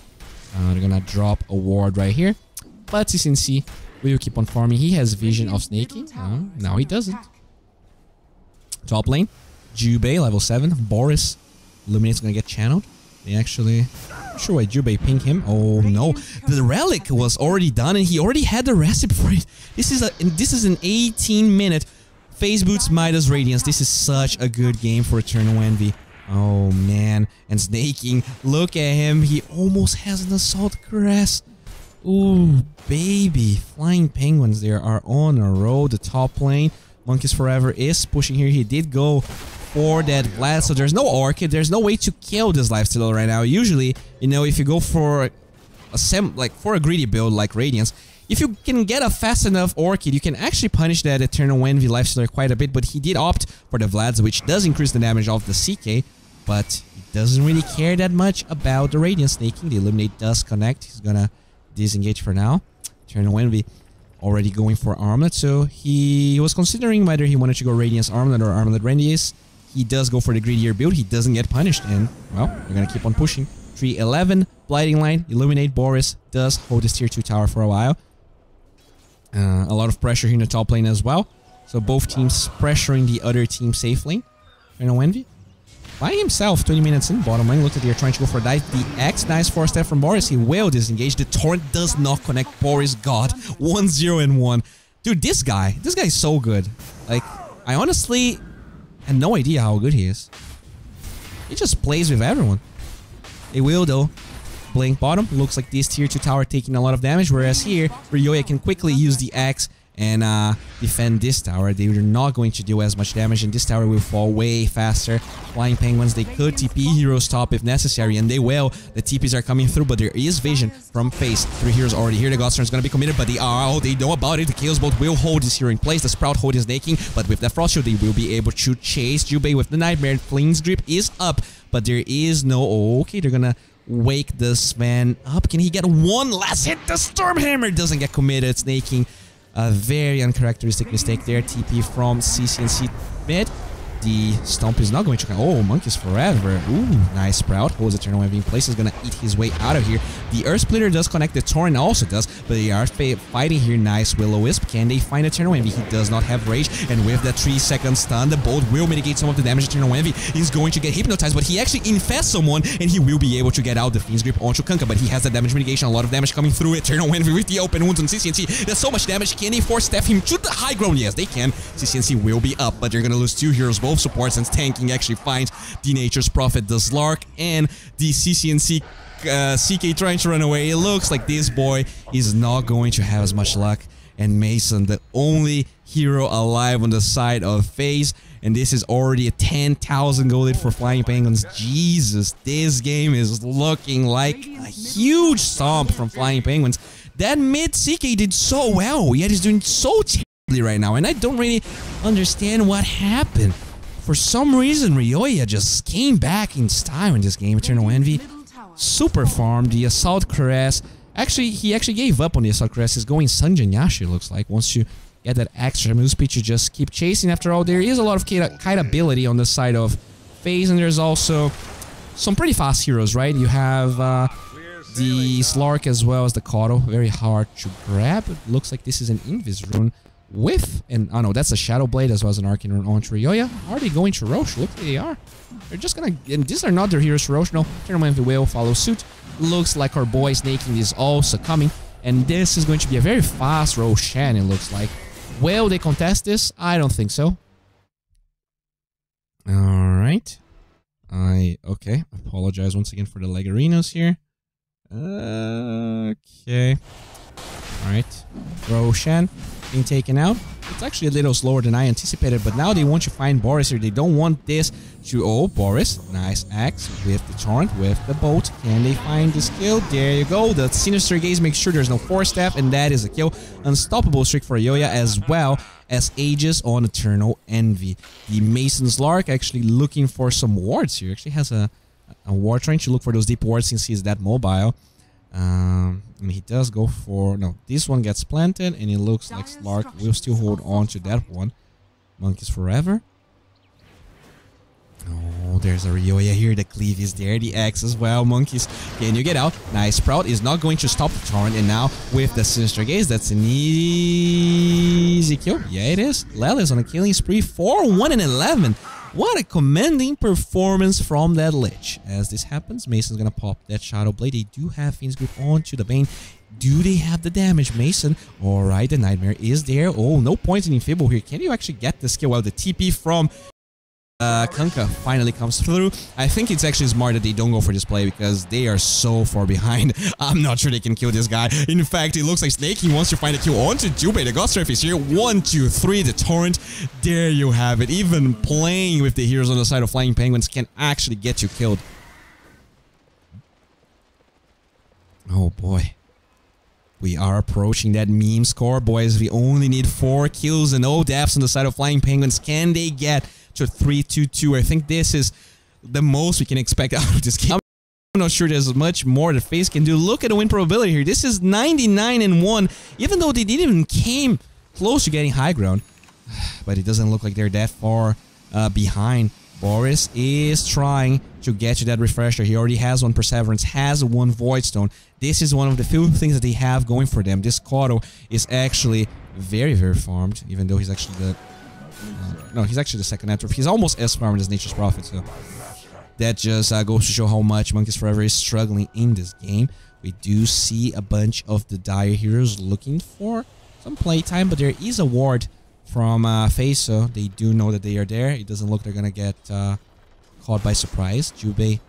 They're gonna drop a ward right here, but CCNC will keep on farming. He has vision of Snaking. Now he doesn't. Top lane, Jubei level 7. Boris, Illuminate's gonna get channeled. They actually, I'm sure why Jubei ping him. Oh no, the relic was already done, and he already had the recipe for it. This is an 18-minute Phase Boots Midas Radiance. This is such a good game for Eternal Envy. Oh man, and Snaking, look at him, he almost has an Assault Caress. Ooh, baby. Flying Penguins there are on a roll. The top lane, Monk is forever is pushing here. He did go for that Vlad, so there's no Orchid, there's no way to kill this lifesteal right now. Usually, you know, if you go for a greedy build like Radiance, if you can get a fast enough Orchid, you can actually punish that Eternal Envy lifestealer quite a bit, but he did opt for the Vlads, which does increase the damage of the CK, but he doesn't really care that much about the Radiance Snaking. The Illuminate does connect. He's gonna disengage for now. Eternal Envy already going for Armlet, so he was considering whether he wanted to go Radiance Armlet or Armlet Rendius. He does go for the greedier build. He doesn't get punished, and, well, they're gonna keep on pushing. 3-11, Blighting Line, Illuminate, Boris does hold this tier 2 tower for a while. A lot of pressure here in the top lane as well. So both teams pressuring the other team safely. Eternal Envy by himself, 20 minutes in bottom lane. Look at they're trying to go for a dive. The X, nice 4-step from Boris. He will disengage. The Torrent does not connect. Boris, God. 1-0-1. Dude, this guy is so good. Like, I honestly had no idea how good he is. He just plays with everyone. They will, though. Blink bottom. Looks like this tier 2 tower taking a lot of damage, whereas here, Ryoya can quickly use the X and defend this tower. They are not going to do as much damage, and this tower will fall way faster. Flying Penguins, they could TP Heroes top if necessary, and they will. The TPs are coming through, but there is vision from Phase. 3 heroes already here. The Godstorm is going to be committed, but they know about it. The Chaos Bolt will hold this hero in place. The Sprout hold is naking, but with that Frost Shield, they will be able to chase Jubei with the Nightmare. Fiend's Grip is up, but there is no... Okay, they're gonna wake this man up. Can he get one last hit? The Stormhammer doesn't get committed. Snaking. A very uncharacteristic mistake there. TP from CCNC mid. The Stomp is not going to... Oh, Monk is forever. Ooh, nice Sprout. Holds Eternal Envy in place. Is going to eat his way out of here. The Earth Splitter does connect. The Torrent also does. But they are fighting here. Nice Will-O-Wisp. Can they find Eternal Envy? He does not have Rage. And with that 3-second stun, the Bolt will mitigate some of the damage. Eternal Envy is going to get hypnotized. But he actually infests someone. And he will be able to get out the Fiend's Grip onto Kunkka. But he has the damage mitigation. A lot of damage coming through. Eternal Envy with the open wounds on CCNC. There's so much damage. Can they force-step him to the high ground? Yes, they can. CCNC will be up. But they're going to lose 2 heroes. Both supports and tank actually finds the Nature's Prophet, the Slark, and the CCNC CK trying to run away. It looks like this boy is not going to have as much luck. And Mason, the only hero alive on the side of Phase, and this is already a 10,000 gold lead for Flying Penguins. Jesus, this game is looking like a huge stomp from Flying Penguins. That mid CK did so well, yet he's doing so terribly right now, and I don't really understand what happened. For some reason, Ryoya just came back in style in this game. Eternal Envy, super farmed. The Assault Caress. Actually, he actually gave up on the Assault Caress. He's going Sanjan Yashi, looks like. Wants to get that extra move speed to just keep chasing. After all, there is a lot of kite ability on the side of FaZe, and there's also some pretty fast heroes, right? You have the Slark as well as the Kato. Very hard to grab. It looks like this is an Invis rune with, and oh no, that's a Shadow Blade as well as an Arcane rune onto Ryoya. Are they going to Roche? Look, they are. They're just gonna, and these are not their heroes for Roche. No, Eternal Envy will follow suit. Looks like our boy Snaking is also coming, and this is going to be a very fast Roshan, it looks like. Will they contest this? I don't think so. Alright. Okay. Apologize once again for the leg arenas here. Okay. Alright. Roshan being taken out. It's actually a little slower than I anticipated, but now they want to find Boris here. They don't want this to... Oh, Boris. Nice axe with the torrent, with the boat. Can they find this kill? There you go. The Sinister Gaze makes sure there's no Force Staff, and that is a kill. Unstoppable streak for Ryoya, as well as Aegis on Eternal Envy. The Mason's Lark actually looking for some wards here. Actually has a ward, trying to look for those deep wards since he's that mobile. And he does go for... No, this one gets planted, and it looks like Slark will still hold on to that one. Monkeys forever. Oh, there's a Ryoya here. The cleave is there. The X as well. Monkeys, can you get out? Nice. Sprout is not going to stop the torrent, and now with the Sinister Gaze, that's an easy kill. Yeah, it is. Lelis on a killing spree for 1-11. What a commanding performance from that Lich. As this happens, Mason's gonna pop that Shadow Blade. They do have Fiend's Grip onto the Bane. Do they have the damage, Mason? Alright, the Nightmare is there. Oh, no points in Infibble here. Can you actually get this kill? Well, the TP from Kunkka finally comes through. I think it's actually smart that they don't go for this play because they are so far behind. I'm not sure they can kill this guy. In fact, it looks like Snakey wants to find a kill onto Jubei. The Ghost Strafe is here. 1, 2, 3, the Torrent. There you have it. Even playing with the heroes on the side of Flying Penguins can actually get you killed. Oh boy. We are approaching that meme score, boys. We only need 4 kills and no deaths on the side of Flying Penguins. Can they get to 3-2-2? I think this is the most we can expect out of this game. I'm not sure there's much more that FaZe can do. Look at the win probability here. This is 99-1, even though they didn't even came close to getting high ground. But it doesn't look like they're that far behind. Boris is trying to get to that refresher. He already has 1 Perseverance, has 1 Void Stone. This is one of the few things that they have going for them. This Kato is actually very, very farmed, even though he's actually the... no, he's actually the second Network. He's almost as farmed as Nature's Prophet, so that just goes to show how much Monkeys Forever is struggling in this game. We do see a bunch of the Dire heroes looking for some playtime, but there is a ward from FaZe, so they do know that they are there. It doesn't look they're gonna get caught by surprise. Jubei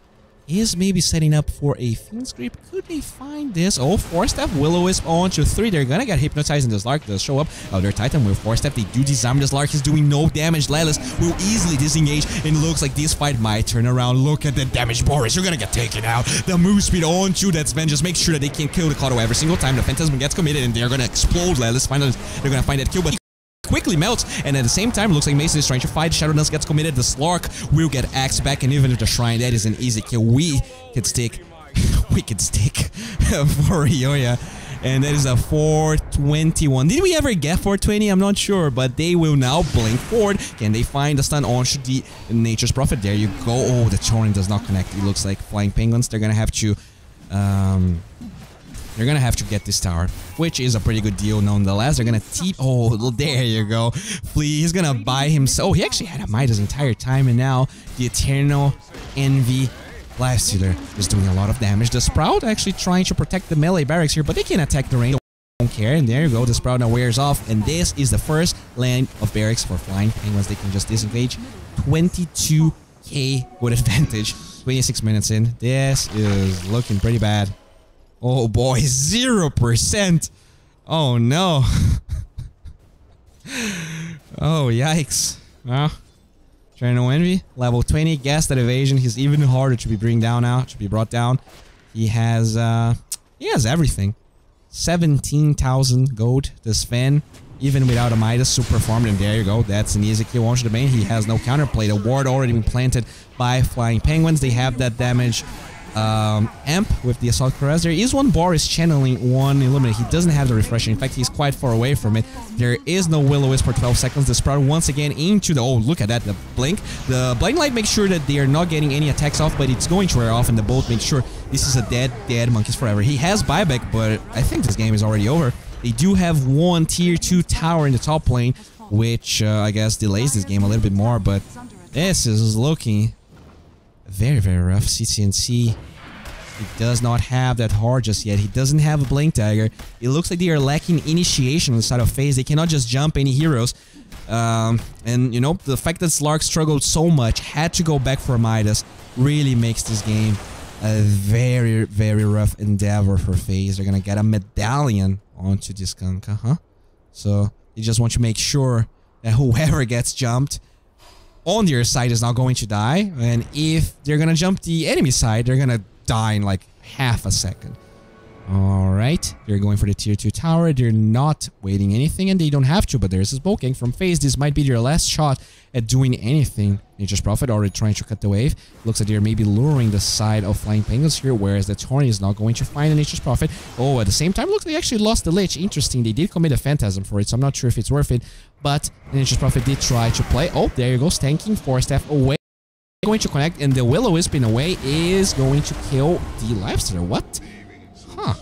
is maybe setting up for a Fiend's Grip. Could they find this? Oh, Force Step, Will-O-Wisp on to 3. They're gonna get hypnotized, and this Lark does show up. Oh, their Titan with Force Step. They do disarm this Lark. He's doing no damage. Lelis will easily disengage, and looks like this fight might turn around. Look at the damage, Boris. You're gonna get taken out. The move speed on to that Sven. Just make sure that they can kill the Kato every single time the Phantasm gets committed, and they're gonna explode Lelis. Finally, they're gonna find that kill, but quickly melts, and at the same time, looks like Mason is trying to fight. Shadow Dance gets committed. The Slark will get axed back, and even with the Shrine, that is an easy kill. We could stick for Ryoya, and that is a 421. Did we ever get 420? I'm not sure, but they will now blink forward. Can they find the stun onto the Nature's Prophet? There you go. Oh, the Torrent does not connect. It looks like Flying Penguins. They're gonna have to get this tower, which is a pretty good deal nonetheless. They're gonna TP. Oh, there you go. Flea, he's gonna buy himself. Oh, he actually had a Midas the entire time, and now the Eternal Envy Lifestealer is doing a lot of damage. The Sprout actually trying to protect the melee barracks here, but they can attack the range. Don't care. And there you go. The Sprout now wears off, and this is the first line of barracks for Flying Penguins. They can just disengage. 22k good advantage. 26 minutes in. This is looking pretty bad. Oh boy, 0%. Oh no. Oh yikes. Well, Eternal Envy, level 20, guess that evasion. He's even harder to be brought down. He has everything. 17,000 gold. This Sven, even without a Midas, super farmed, and there you go. That's an easy kill onto the Bane. He has no counterplay. The ward already been planted by Flying Penguins. They have that damage Amp with the Assault Cuirass. There is one Boris channeling one Illuminate. He doesn't have the refresher. In fact, he's quite far away from it. There is no Will-O-Wisp for 12 seconds. The Sprout once again into the... Oh, look at that. The Blink. The Blinding Light makes sure that they are not getting any attacks off, but it's going to wear off, and the Bolt makes sure this is a dead Monkeys Forever. He has buyback, but I think this game is already over. They do have one Tier 2 tower in the top lane, which I guess delays this game a little bit more, but this is looking very, very rough. CCNC, he does not have that hard just yet. He doesn't have a Blink Dagger. It looks like they are lacking initiation on the side of FaZe. They cannot just jump any heroes. And, you know, the fact that Slark struggled so much, had to go back for Midas, really makes this game a very, very rough endeavor for FaZe. They're gonna get a medallion onto this Kunkka, huh? So, you just want to make sure that whoever gets jumped on their side is not going to die, and if they're gonna jump the enemy side, they're gonna die in like half a second. Alright, they're going for the tier 2 tower. They're not waiting anything, and they don't have to, but there's a smoke gang from FaZe. This might be their last shot at doing anything. Nature's Prophet already trying to cut the wave. Looks like they're maybe luring the side of Flying Penguins here, whereas the Tony is not going to find the Nature's Prophet. Oh, at the same time, looks like they actually lost the Lich. Interesting, they did commit a Phantasm for it, so I'm not sure if it's worth it, but the Nature's Prophet did try to play. Oh, there you go, stanking, 4-staff away. Going to connect, and the Will-O-Wisp in a way is going to kill the Lifestealer. What? Huh.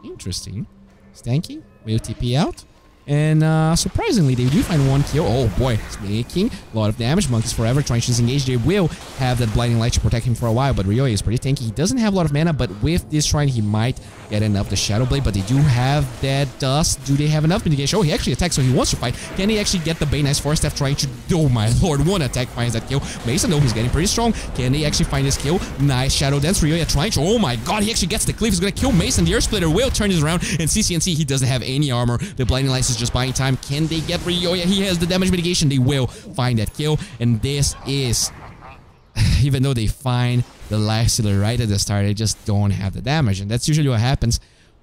Interesting. Stanking. Will TP out. And surprisingly, they do find one kill. Oh boy, it's making a lot of damage. Monkeys Forever trying to disengage. They will have that Blinding Light to protect him for a while, but Ryoya is pretty tanky. He doesn't have a lot of mana, but with this shrine, he might get enough. The Shadow Blade, but they do have that dust. Do they have enough mitigation? Oh, he actually attacks, so he wants to fight. Can he actually get the Bane Nice 4-staff trying to... Oh my lord, one attack finds that kill. Mason, though, he's getting pretty strong. Can they actually find this kill? Nice Shadow Dance. Ryoya trying to... Oh my god, he actually gets the cliff. He's gonna kill Mason. The Earth Splitter will turn this around, and CCNC, he doesn't have any armor. The Blinding Light is just buying time. Can they get Ryoya? He has the damage mitigation. They will find that kill, and this is... Even though they find the Lifestealer right at the start, they just don't have the damage, and that's usually what happens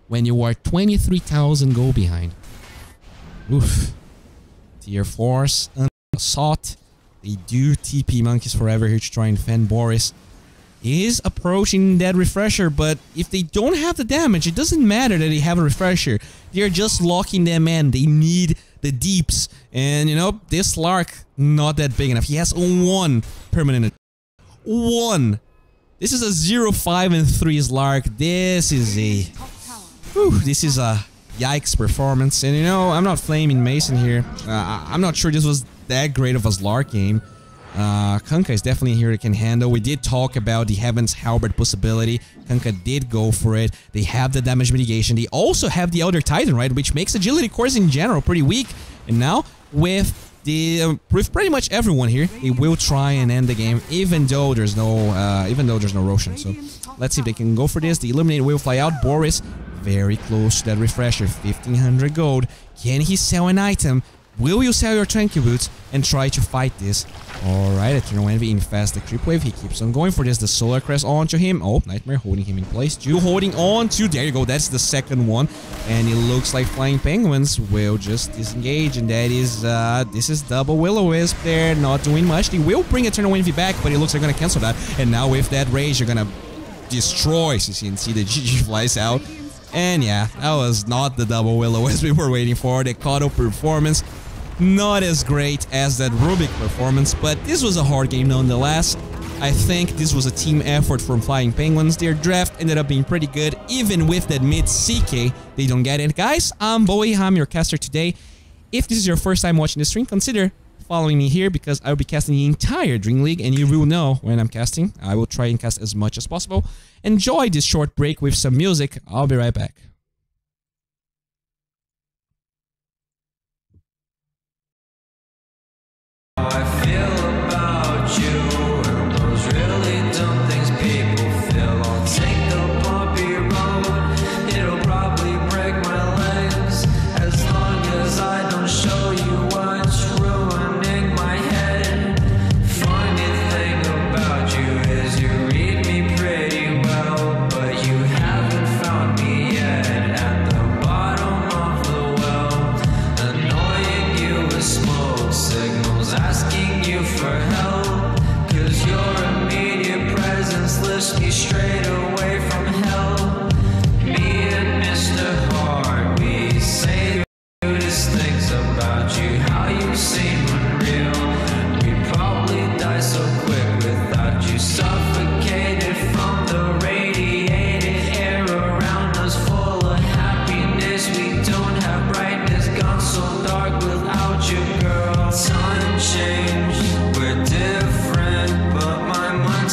when you are 23,000 gold behind. Oof. Tier 4's Assault. They do TP Monkeys Forever here to try and defend Boris. He is approaching that refresher, but if they don't have the damage, it doesn't matter that they have a refresher. They're just locking them in. They need the deeps. And, you know, this Lark, not that big enough. He has one permanent. One. This is a 0-5 and 3's Lark. This is a... Whew, this is a yikes performance. And, you know, I'm not flaming Mason here. I'm not sure this was that great of a Slark game. Kunkka is definitely here that can handle. We did talk about the Heaven's Halberd possibility. Kunkka did go for it. They have the damage mitigation. They also have the Elder Titan, right? Which makes agility cores in general pretty weak. And now, with pretty much everyone here, they will try and end the game, even though there's no Roshan. So let's see if they can go for this. The Illuminator will fly out. Boris, very close to that refresher. 1,500 gold. Can he sell an item? Will you sell your Tranquil Boots and try to fight this? Alright, Eternal Envy infests the Creep Wave. He keeps on going for this. The Solar Crest onto him. Oh, Nightmare holding him in place. Dew holding on to... There you go. That's the second one. And it looks like Flying Penguins will just disengage. And that is... this is double Will-O-Wisp. They're not doing much. They will bring Eternal Envy back, but it looks like they're gonna cancel that. And now with that Rage, you're gonna destroy CCNC. The GG flies out. And yeah, that was not the double Will-O-Wisp we were waiting for. The Kato performance, not as great as that Rubik performance, but this was a hard game nonetheless. I think this was a team effort from Flying Penguins. Their draft ended up being pretty good, even with that mid CK. They don't get it. Guys, I'm Bowie, I'm your caster today. If this is your first time watching the stream, consider following me here, because I will be casting the entire Dream League, and you will know when I'm casting. I will try and cast as much as possible. Enjoy this short break with some music. I'll be right back. I feel about you and those really dumb things people feel. I'll take the bumpy road. It'll probably break my legs as long as I don't show you what's ruining my head. Funny thing about you is you read me pretty well, but you haven't found me yet.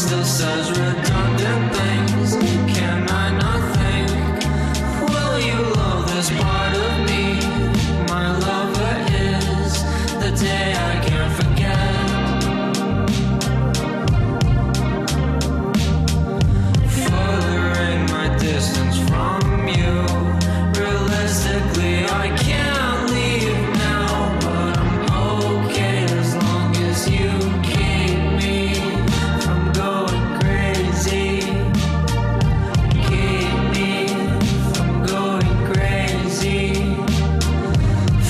still says redundant things. Can I not think? Will you love this part of me? My love that is the day I can't forget. Furthering my distance from you. Realistically, I can't leave now, but I'm okay as long as you keep me from going crazy. Keep me from going crazy.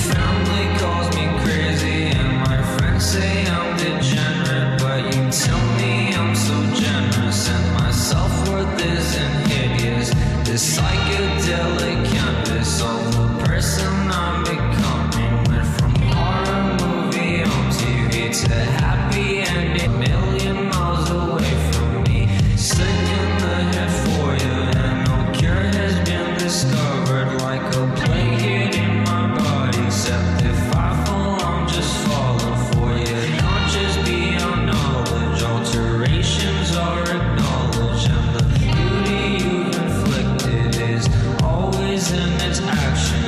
Family calls me crazy and my friends say I'm degenerate, but you tell me I'm so generous and my self-worth isn't hideous. This psychedelic canvas of the person I'm becoming went from horror movie on TV to happy ending, a million miles away from me. Singing the hit for you and no cure has been discovered, like a plague hitting my body. Except if I fall, I'm just falling for you. Conscious beyond knowledge, alterations are acknowledged, and the beauty you've inflicted is always in its action.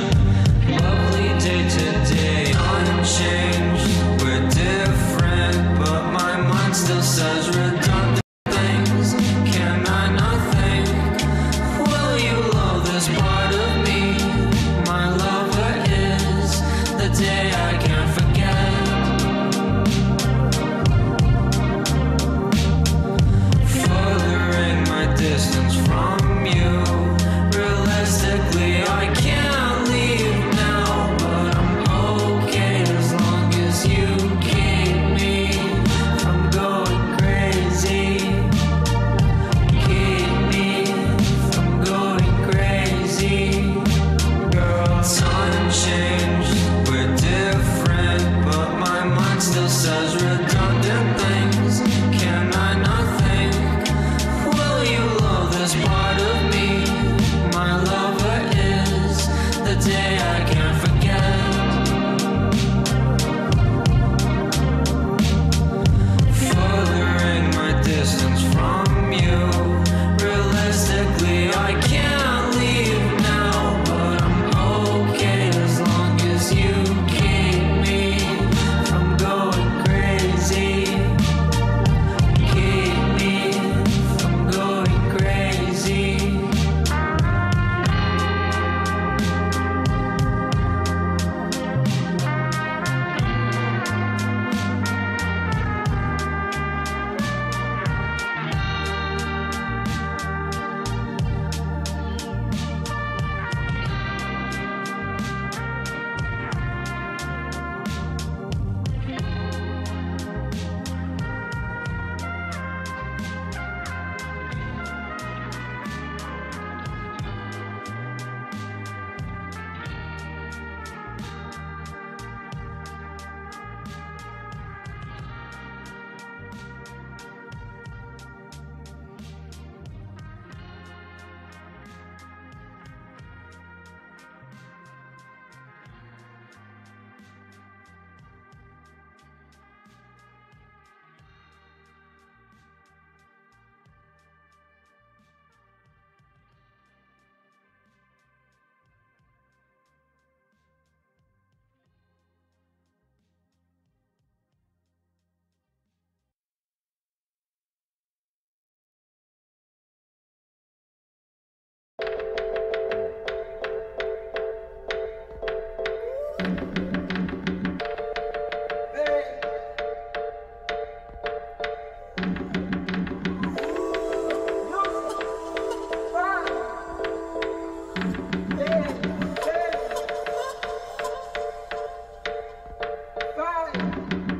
Lovely day to day, unchanged, we're different, but my mind still says redundant things. Can I not think? Will you love this part of me? My love that is the day I can't forget. Furthering my distance from you. Realistically, I can't leave now, but I'm okay as long as you keep me from going crazy. Keep me from going crazy. Girl, time changed, we're different, but my mind still says redundant things. Can I not think? Will you love this part of me? My love that is the day I can't forget. Furthering my distance from you. Realistically, I can't leave now, but I'm okay as long as you keep me from going crazy. Keep me from going crazy.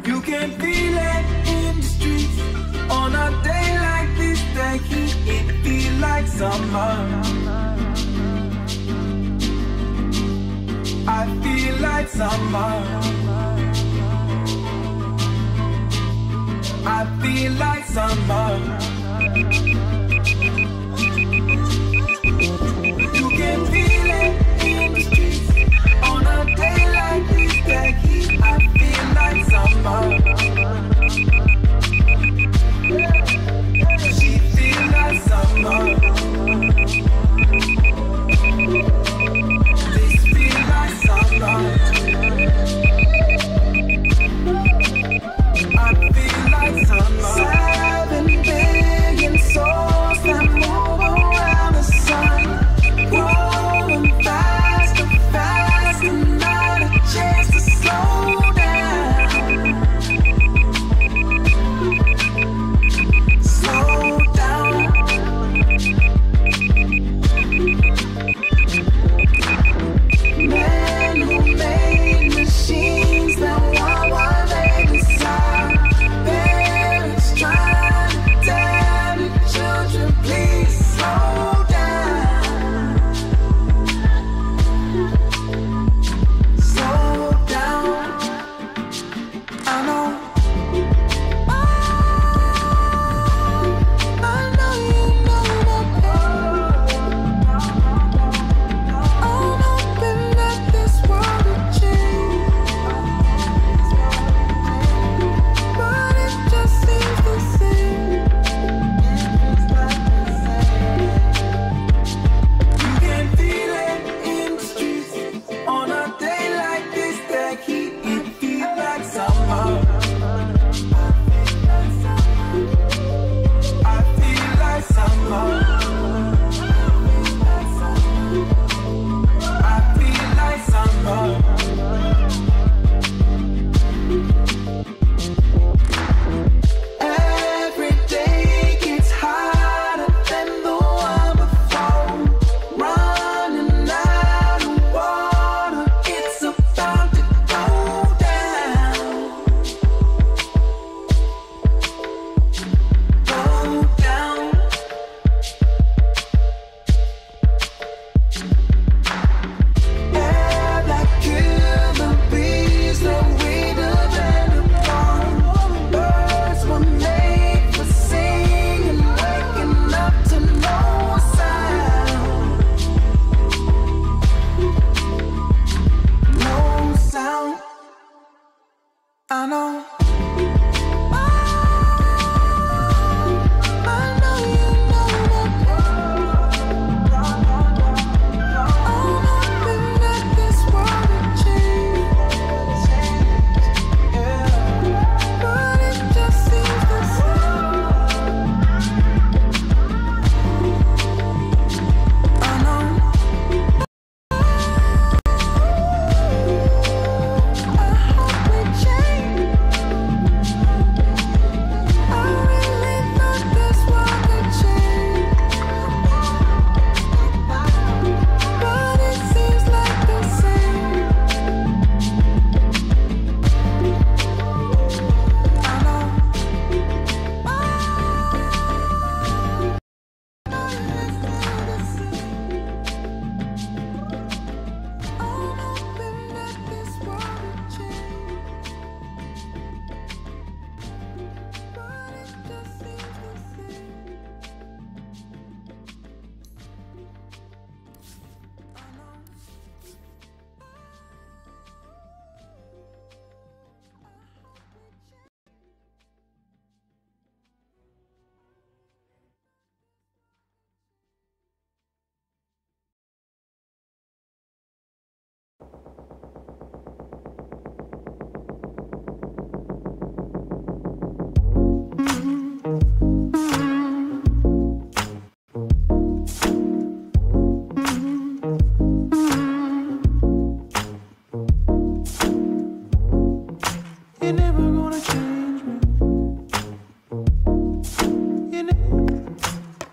You can feel it in the streets on a day like this. The heat, it feel like summer. I feel like summer. I feel like summer. You can feel it in the streets on a day like this. The heat, I feel like summer.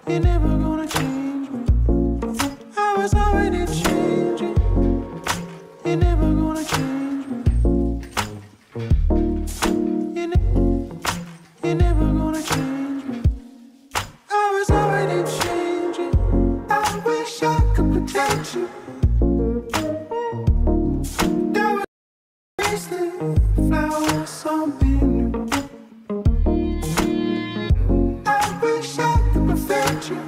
You're never gonna change me. I was already changing. You're never gonna change me. You're never gonna change me. I was already changing. I wish I could protect you. That was wasted flowers, something new. I wish I could perfect you.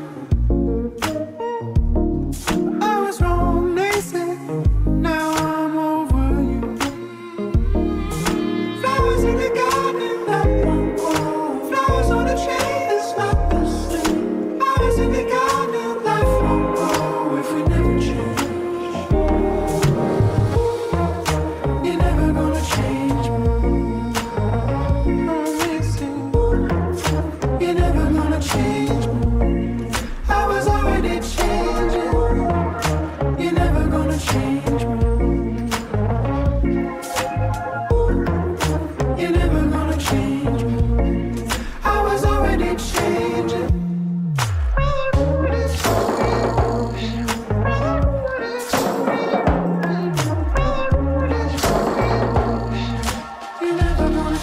I was wrong, they said. Now I'm over you. Flowers in the garden that won't grow. Flowers on a tree that's not the same. Flowers in the garden that won't grow if we never change. You're never gonna change me. I'm missing. You're never gonna change me. I was already changing. You're never gonna change me. You're never gonna change me. I was already changing. You're never gonna.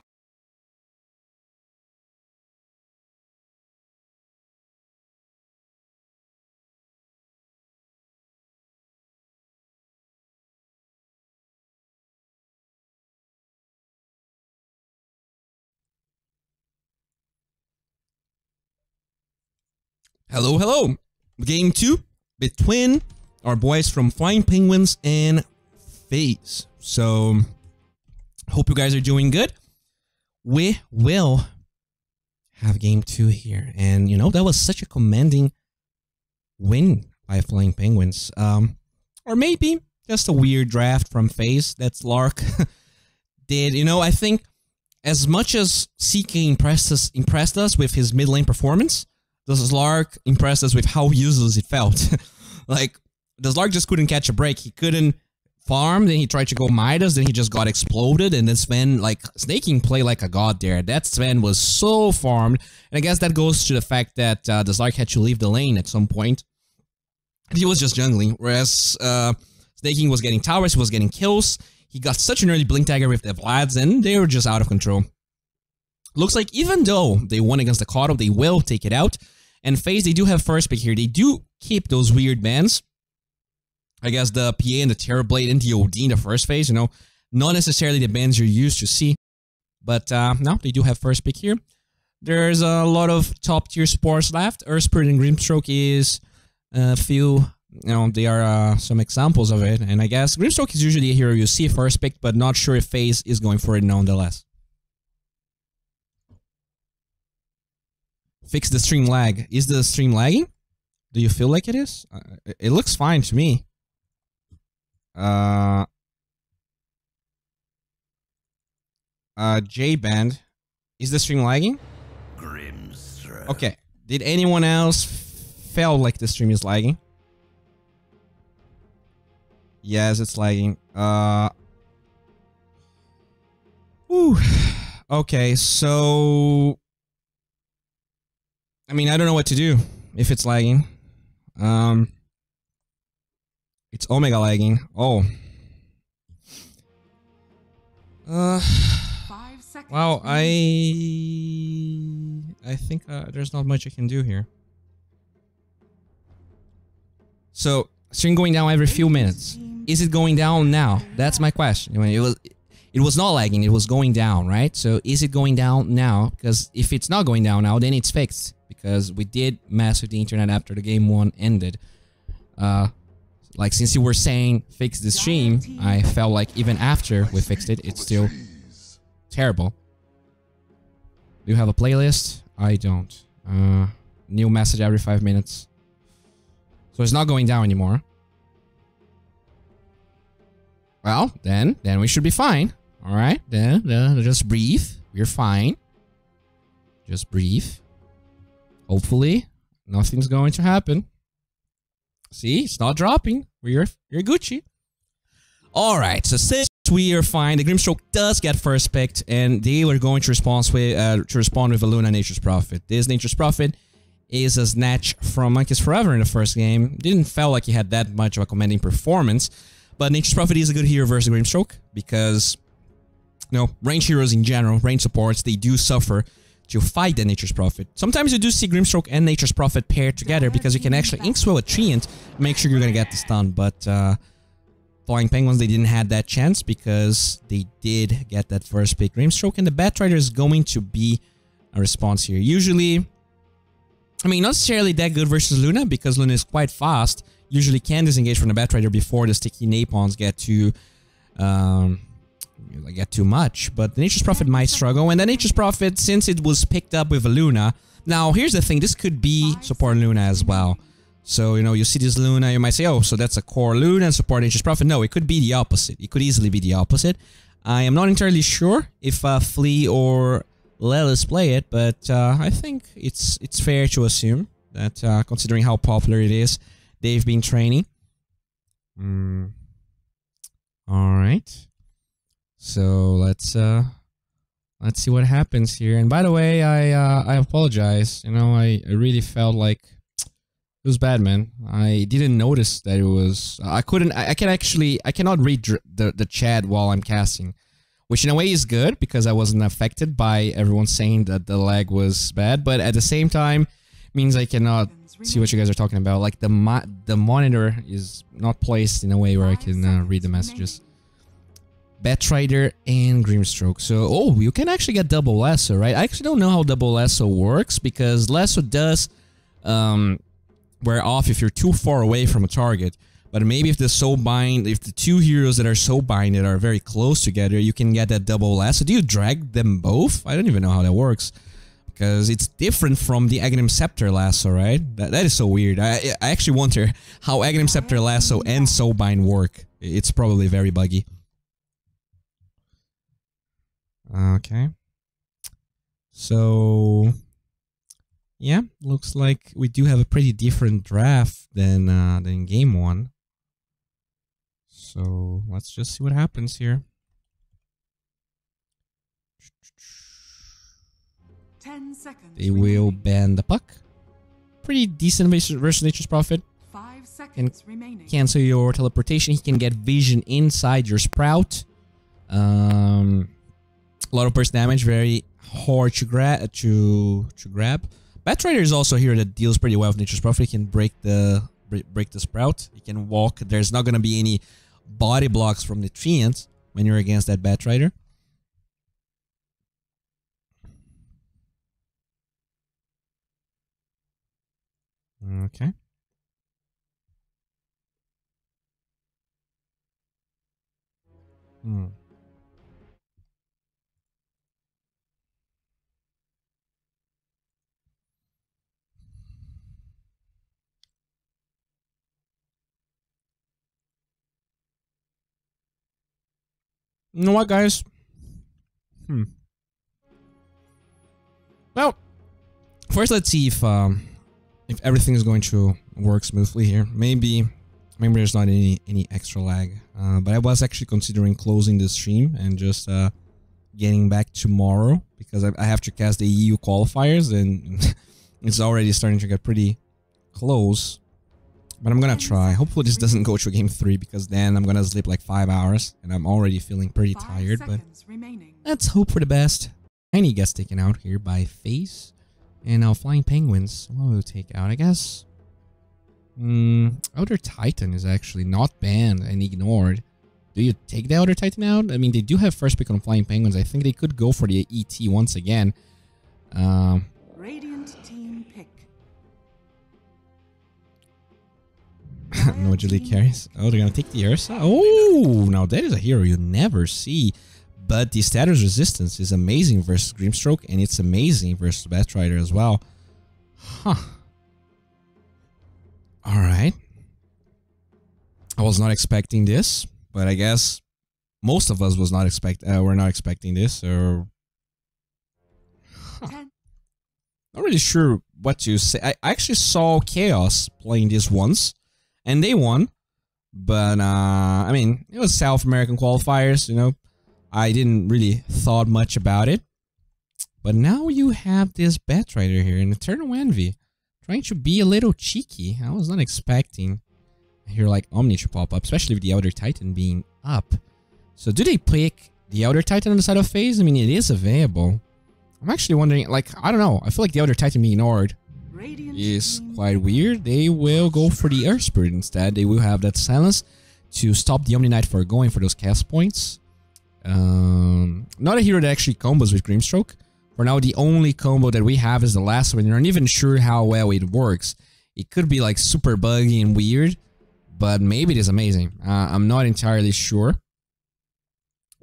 Hello, hello. Game 2 between our boys from Flying Penguins and FaZe. So, hope you guys are doing good. We will have game 2 here. And, you know, that was such a commanding win by Flying Penguins. Or maybe just a weird draft from FaZe that Lark did. You know, I think as much as CK impressed us with his mid lane performance, the Slark impressed us with how useless it felt. Like, the Slark just couldn't catch a break. He couldn't farm, then he tried to go Midas, then he just got exploded, and then Sven, like, snaking play like a god there. That Sven was so farmed, and I guess that goes to the fact that the Slark had to leave the lane at some point. And he was just jungling, whereas Snaking was getting towers, he was getting kills. He got such an early blink dagger with the Vlads, and they were just out of control. Looks like even though they won against the Kato, they will take it out. And FaZe, they do have first pick here. They do keep those weird bans. I guess the PA and the Terrorblade and the OD in the first phase, you know. Not necessarily the bans you're used to see. But no, they do have first pick here. There's a lot of top tier sports left. Earthspirit and Grimstroke is a few, you know, they are some examples of it. And I guess Grimstroke is usually a hero you see first pick, but not sure if FaZe is going for it nonetheless. Fix the stream lag. Is the stream lagging? Do you feel like it is? It looks fine to me. J-Band. Is the stream lagging? Okay. Did anyone else feel like the stream is lagging? Yes, it's lagging. Whew. Okay, so... I mean, I don't know what to do if it's lagging. It's Omega lagging. Oh. 5 seconds. Wow, I think there's not much I can do here. So, stream going down every few minutes. Is it going down now? That's my question. I mean, it was not lagging, it was going down, right? So, is it going down now? Because if it's not going down now, then it's fixed. Because we did mess with the internet after the game 1 ended. Like, since you were saying fix the stream, I felt like even after we fixed it, it's still terrible. Do you have a playlist? I don't. New message every 5 minutes. So it's not going down anymore. Well, then we should be fine. Alright, then just breathe. We're fine. Just breathe. Hopefully, nothing's going to happen. See, it's not dropping. You're Gucci. Alright, so since we are fine, the Grimstroke does get first picked, and they were going to respond with a Luna Nature's Prophet. This Nature's Prophet is a snatch from Monkeys Forever in the first game. Didn't feel like he had that much of a commanding performance, but Nature's Prophet is a good hero versus Grimstroke because, you know, range heroes in general, range supports, they do suffer to fight the Nature's Prophet. Sometimes you do see Grimstroke and Nature's Prophet paired together because you can actually Inkswell a Treant, make sure you're gonna get the stun, but Flying Penguins, they didn't have that chance because they did get that first pick. Grimstroke and the Batrider is going to be a response here. Usually, I mean, not necessarily that good versus Luna because Luna is quite fast. Usually can disengage from the Batrider before the sticky Napons get too much. But the Nature's Prophet might struggle. And the Nature's Prophet, since it was picked up with a Luna... Now, here's the thing. This could be support Luna as well. So, you know, you see this Luna, you might say, oh, so that's a core Luna and support Nature's Prophet. No, it could be the opposite. It could easily be the opposite. I am not entirely sure if Flea or Lelis play it, but I think it's fair to assume that considering how popular it is, they've been training. Alright. So let's see what happens here. And by the way, I apologize. You know, I really felt like it was bad, man. I didn't notice that it was... I cannot read the chat while I'm casting. Which in a way is good, because I wasn't affected by everyone saying that the lag was bad. But at the same time, means I cannot see what you guys are talking about. Like, the monitor is not placed in a way where I can read the messages. Batrider and Grimstroke. So, oh, you can actually get double lasso, right? I actually don't know how double lasso works, because lasso does... wear off if you're too far away from a target. But maybe if the two heroes that are so binded are very close together, you can get that double lasso. Do you drag them both? I don't even know how that works. Because it's different from the Aghanim Scepter lasso, right? That is so weird. I actually wonder how Aghanim Scepter lasso and so bind work. It's probably very buggy. Okay. So... yeah, looks like we do have a pretty different draft than game 1. So let's just see what happens here. 10 seconds. They will ban the puck. Pretty decent versus Nature's Prophet. 5 seconds remaining. Cancel your teleportation. He can get vision inside your sprout. A lot of burst damage, very hard to grab. Batrider is also here that deals pretty well with Nature's Prophet. He can break the sprout. He can walk. There's not gonna be any body blocks from the Treant when you're against that Batrider. Okay. You know what, guys? Well, first let's see if everything is going to work smoothly here. Maybe there's not any extra lag. But I was actually considering closing this stream and just getting back tomorrow because I have to cast the EU qualifiers and it's already starting to get pretty close. But I'm gonna try. Hopefully this doesn't go to game 3 because then I'm gonna sleep like 5 hours and I'm already feeling pretty tired, but let's hope for the best. Tiny gets taken out here by FaZe. And now Flying Penguins, what will we take out? I guess Outer Titan is actually not banned and ignored. Do you take the Outer Titan out? I mean, they do have first pick on Flying Penguins. I think they could go for the ET once again. Radiant team pick. No Julie carries. Oh, they're gonna take the Ursa. Oh, now that is a hero you never see. But the status resistance is amazing versus Grimstroke, and it's amazing versus Batrider as well. Huh. Alright. I was not expecting this, but I guess most of us were not expecting this, so... Huh. Not really sure what to say. I actually saw Chaos playing this once, and they won. But, I mean, it was South American qualifiers, you know. I didn't really thought much about it. But now you have this Batrider here in Eternal Envy. trying to be a little cheeky. I was not expecting here like Omni to pop up, especially with the Elder Titan being up. So do they pick the Elder Titan on the side of FaZe? I mean, it is available. I'm actually wondering, like, I don't know. I feel like the Elder Titan being ignored is quite weird. They will go for the Earth Spirit instead. They will have that silence to stop the Omni Knight for going for those cast points. Not a hero that actually combos with Grimstroke. For now, the only combo that we have is the last one. You're not even sure how well it works. It could be like super buggy and weird, but maybe it is amazing. I'm not entirely sure.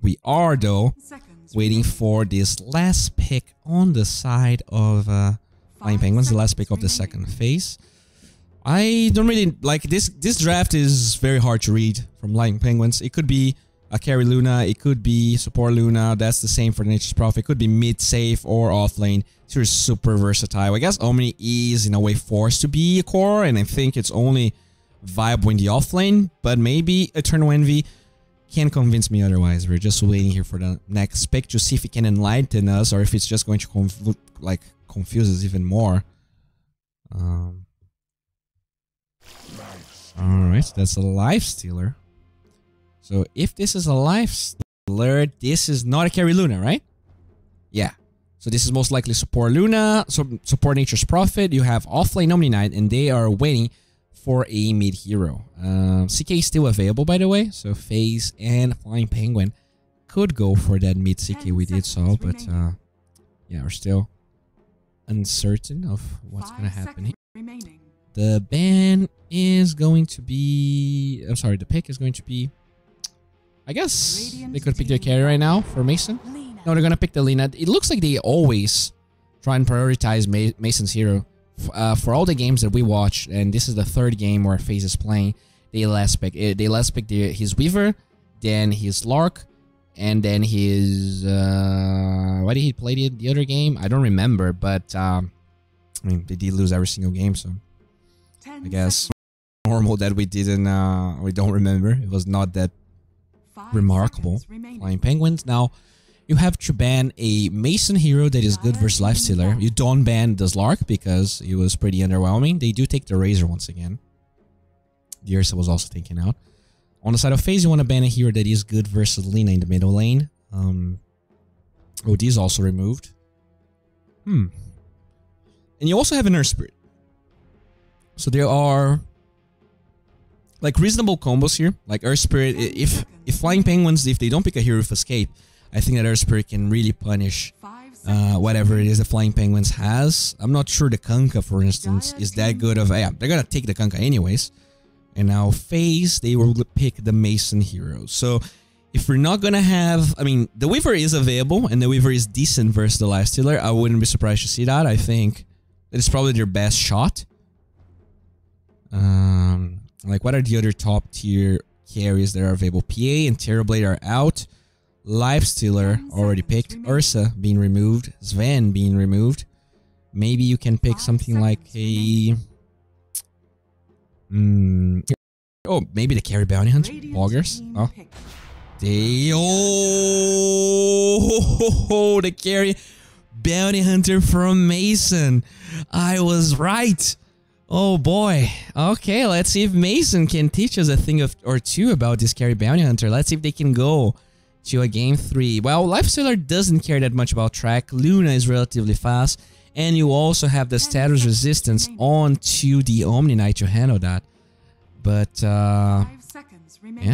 We are, though, waiting for this last pick on the side of Flying Penguins, the last pick of the second phase. I don't really like this. This draft is very hard to read from Flying Penguins. It could be a carry Luna, it could be support Luna. That's the same for the Nature's Prophet. It could be mid safe or off lane. It's super versatile. I guess Omni is in a way forced to be a core, and I think it's only viable in the off lane. But maybe Eternal Envy can convince me otherwise. We're just waiting here for the next pick to see if it can enlighten us or if it's just going to confuse us even more. Alright, that's a life stealer. So if this is a life stealer, this is not a carry Luna, right? Yeah. So this is most likely support Luna, so support Nature's Prophet. You have offlane Omni Knight, and they are waiting for a mid hero. CK is still available, by the way, so FaZe and Flying Penguin could go for that mid CK we did saw, but yeah, we're still uncertain of what's gonna happen here. The ban is going to be, I'm sorry, the pick is going to be, I guess they could pick their carry right now for Mason. No, they're gonna pick the Lina. It looks like they always try and prioritize Mason's hero. For all the games that we watched, and this is the third game where FaZe is playing, they last pick his Weaver, then his Lark, and then his why did he play the other game? I don't remember, but I mean, they did lose every single game, so I guess normal that we don't remember. It was not that remarkable. Flying Penguins. Now you have to ban a Mason hero that is good versus Lifestealer. You don't ban the Slark because he was pretty underwhelming. They do take the Razor once again. The Ursa was also taken out. On the side of FaZe, you want to ban a hero that is good versus Lina in the middle lane. OD is also removed. And you also have an Earth Spirit. So there are like reasonable combos here. Like Earth Spirit, if Flying Penguins, if they don't pick a hero with Escape, I think that Earth Spirit can really punish whatever it is the Flying Penguins has. I'm not sure the Kunkka, for instance, is that good of... Yeah, they're gonna take the Kunkka anyways. And now FaZe, they will pick the Mason hero. So if we're not gonna have... I mean, the Weaver is available, and the Weaver is decent versus the Lifestealer. I wouldn't be surprised to see that. I think that is probably their best shot. Like, what are the other top tier carries that are available? PA and Terrorblade are out. Lifestealer already picked. Ursa being removed. Sven being removed. Maybe you can pick something like a... oh, maybe the carry bounty hunter? Loggers? Oh. Oh, the carry bounty hunter from Mason. I was right. Oh boy. Okay, let's see if Mason can teach us a thing or two about this carry bounty hunter. Let's see if they can go to a game 3. Well, Lifestealer doesn't care that much about track. Luna is relatively fast. And you also have the status resistance onto the Omni Knight to handle that. But, yeah,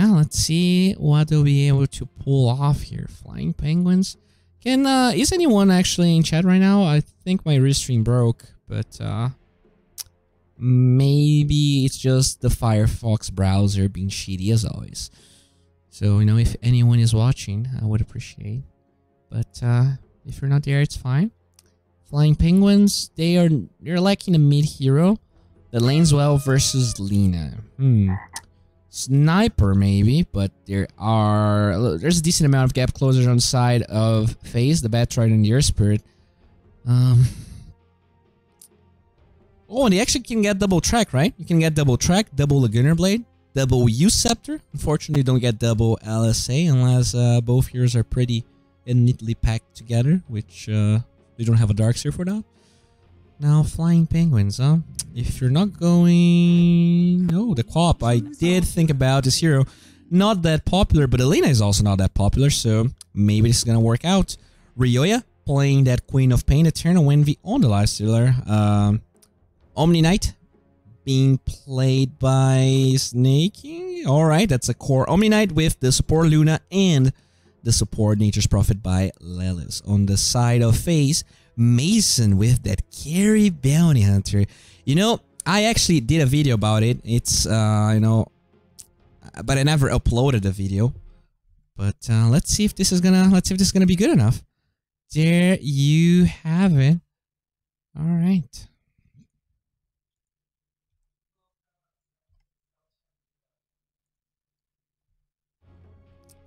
let's see what they'll be able to pull off here. Flying Penguins. Is anyone actually in chat right now? I think my restream broke, but, maybe it's just the Firefox browser being shitty as always. So, you know, if anyone is watching, I would appreciate. But if you're not there, it's fine. Flying Penguins, they're lacking a mid hero that lanes well versus Lina. Sniper maybe, but there's a decent amount of gap closers on the side of FaZe, the Batroid and the Earth Spirit. Oh, and they actually can get double track, right? You can get double track, double Lagunar Blade, double U-Scepter. Unfortunately, you don't get double LSA unless both heroes are pretty neatly packed together, which they don't have a Darkseer for that. Now, Flying Penguins, huh? If you're not going... No, the co-op. I did think about this hero. Not that popular, but Elena is also not that popular, so maybe this is gonna work out. Ryoya playing that Queen of Pain, Eternal Envy on the lifestealer. Omni Knight being played by Snakey. Alright, that's a core Omni Knight with the support Luna and the support Nature's Prophet by Lelis. On the side of FaZe, Mason with that carry bounty hunter. You know, I actually did a video about it. It's you know, but I never uploaded the video. But let's see if this is gonna be good enough. There you have it. All right.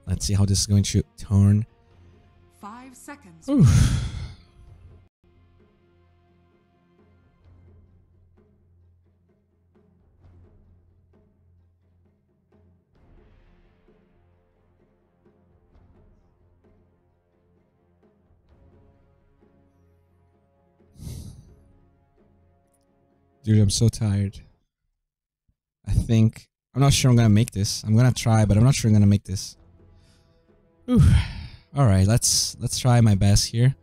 Let's see how this is going to turn. 5 seconds. Oof. Dude, I'm so tired. I'm not sure I'm gonna make this. I'm gonna try, but I'm not sure I'm gonna make this. Whew. All right, let's try my best here.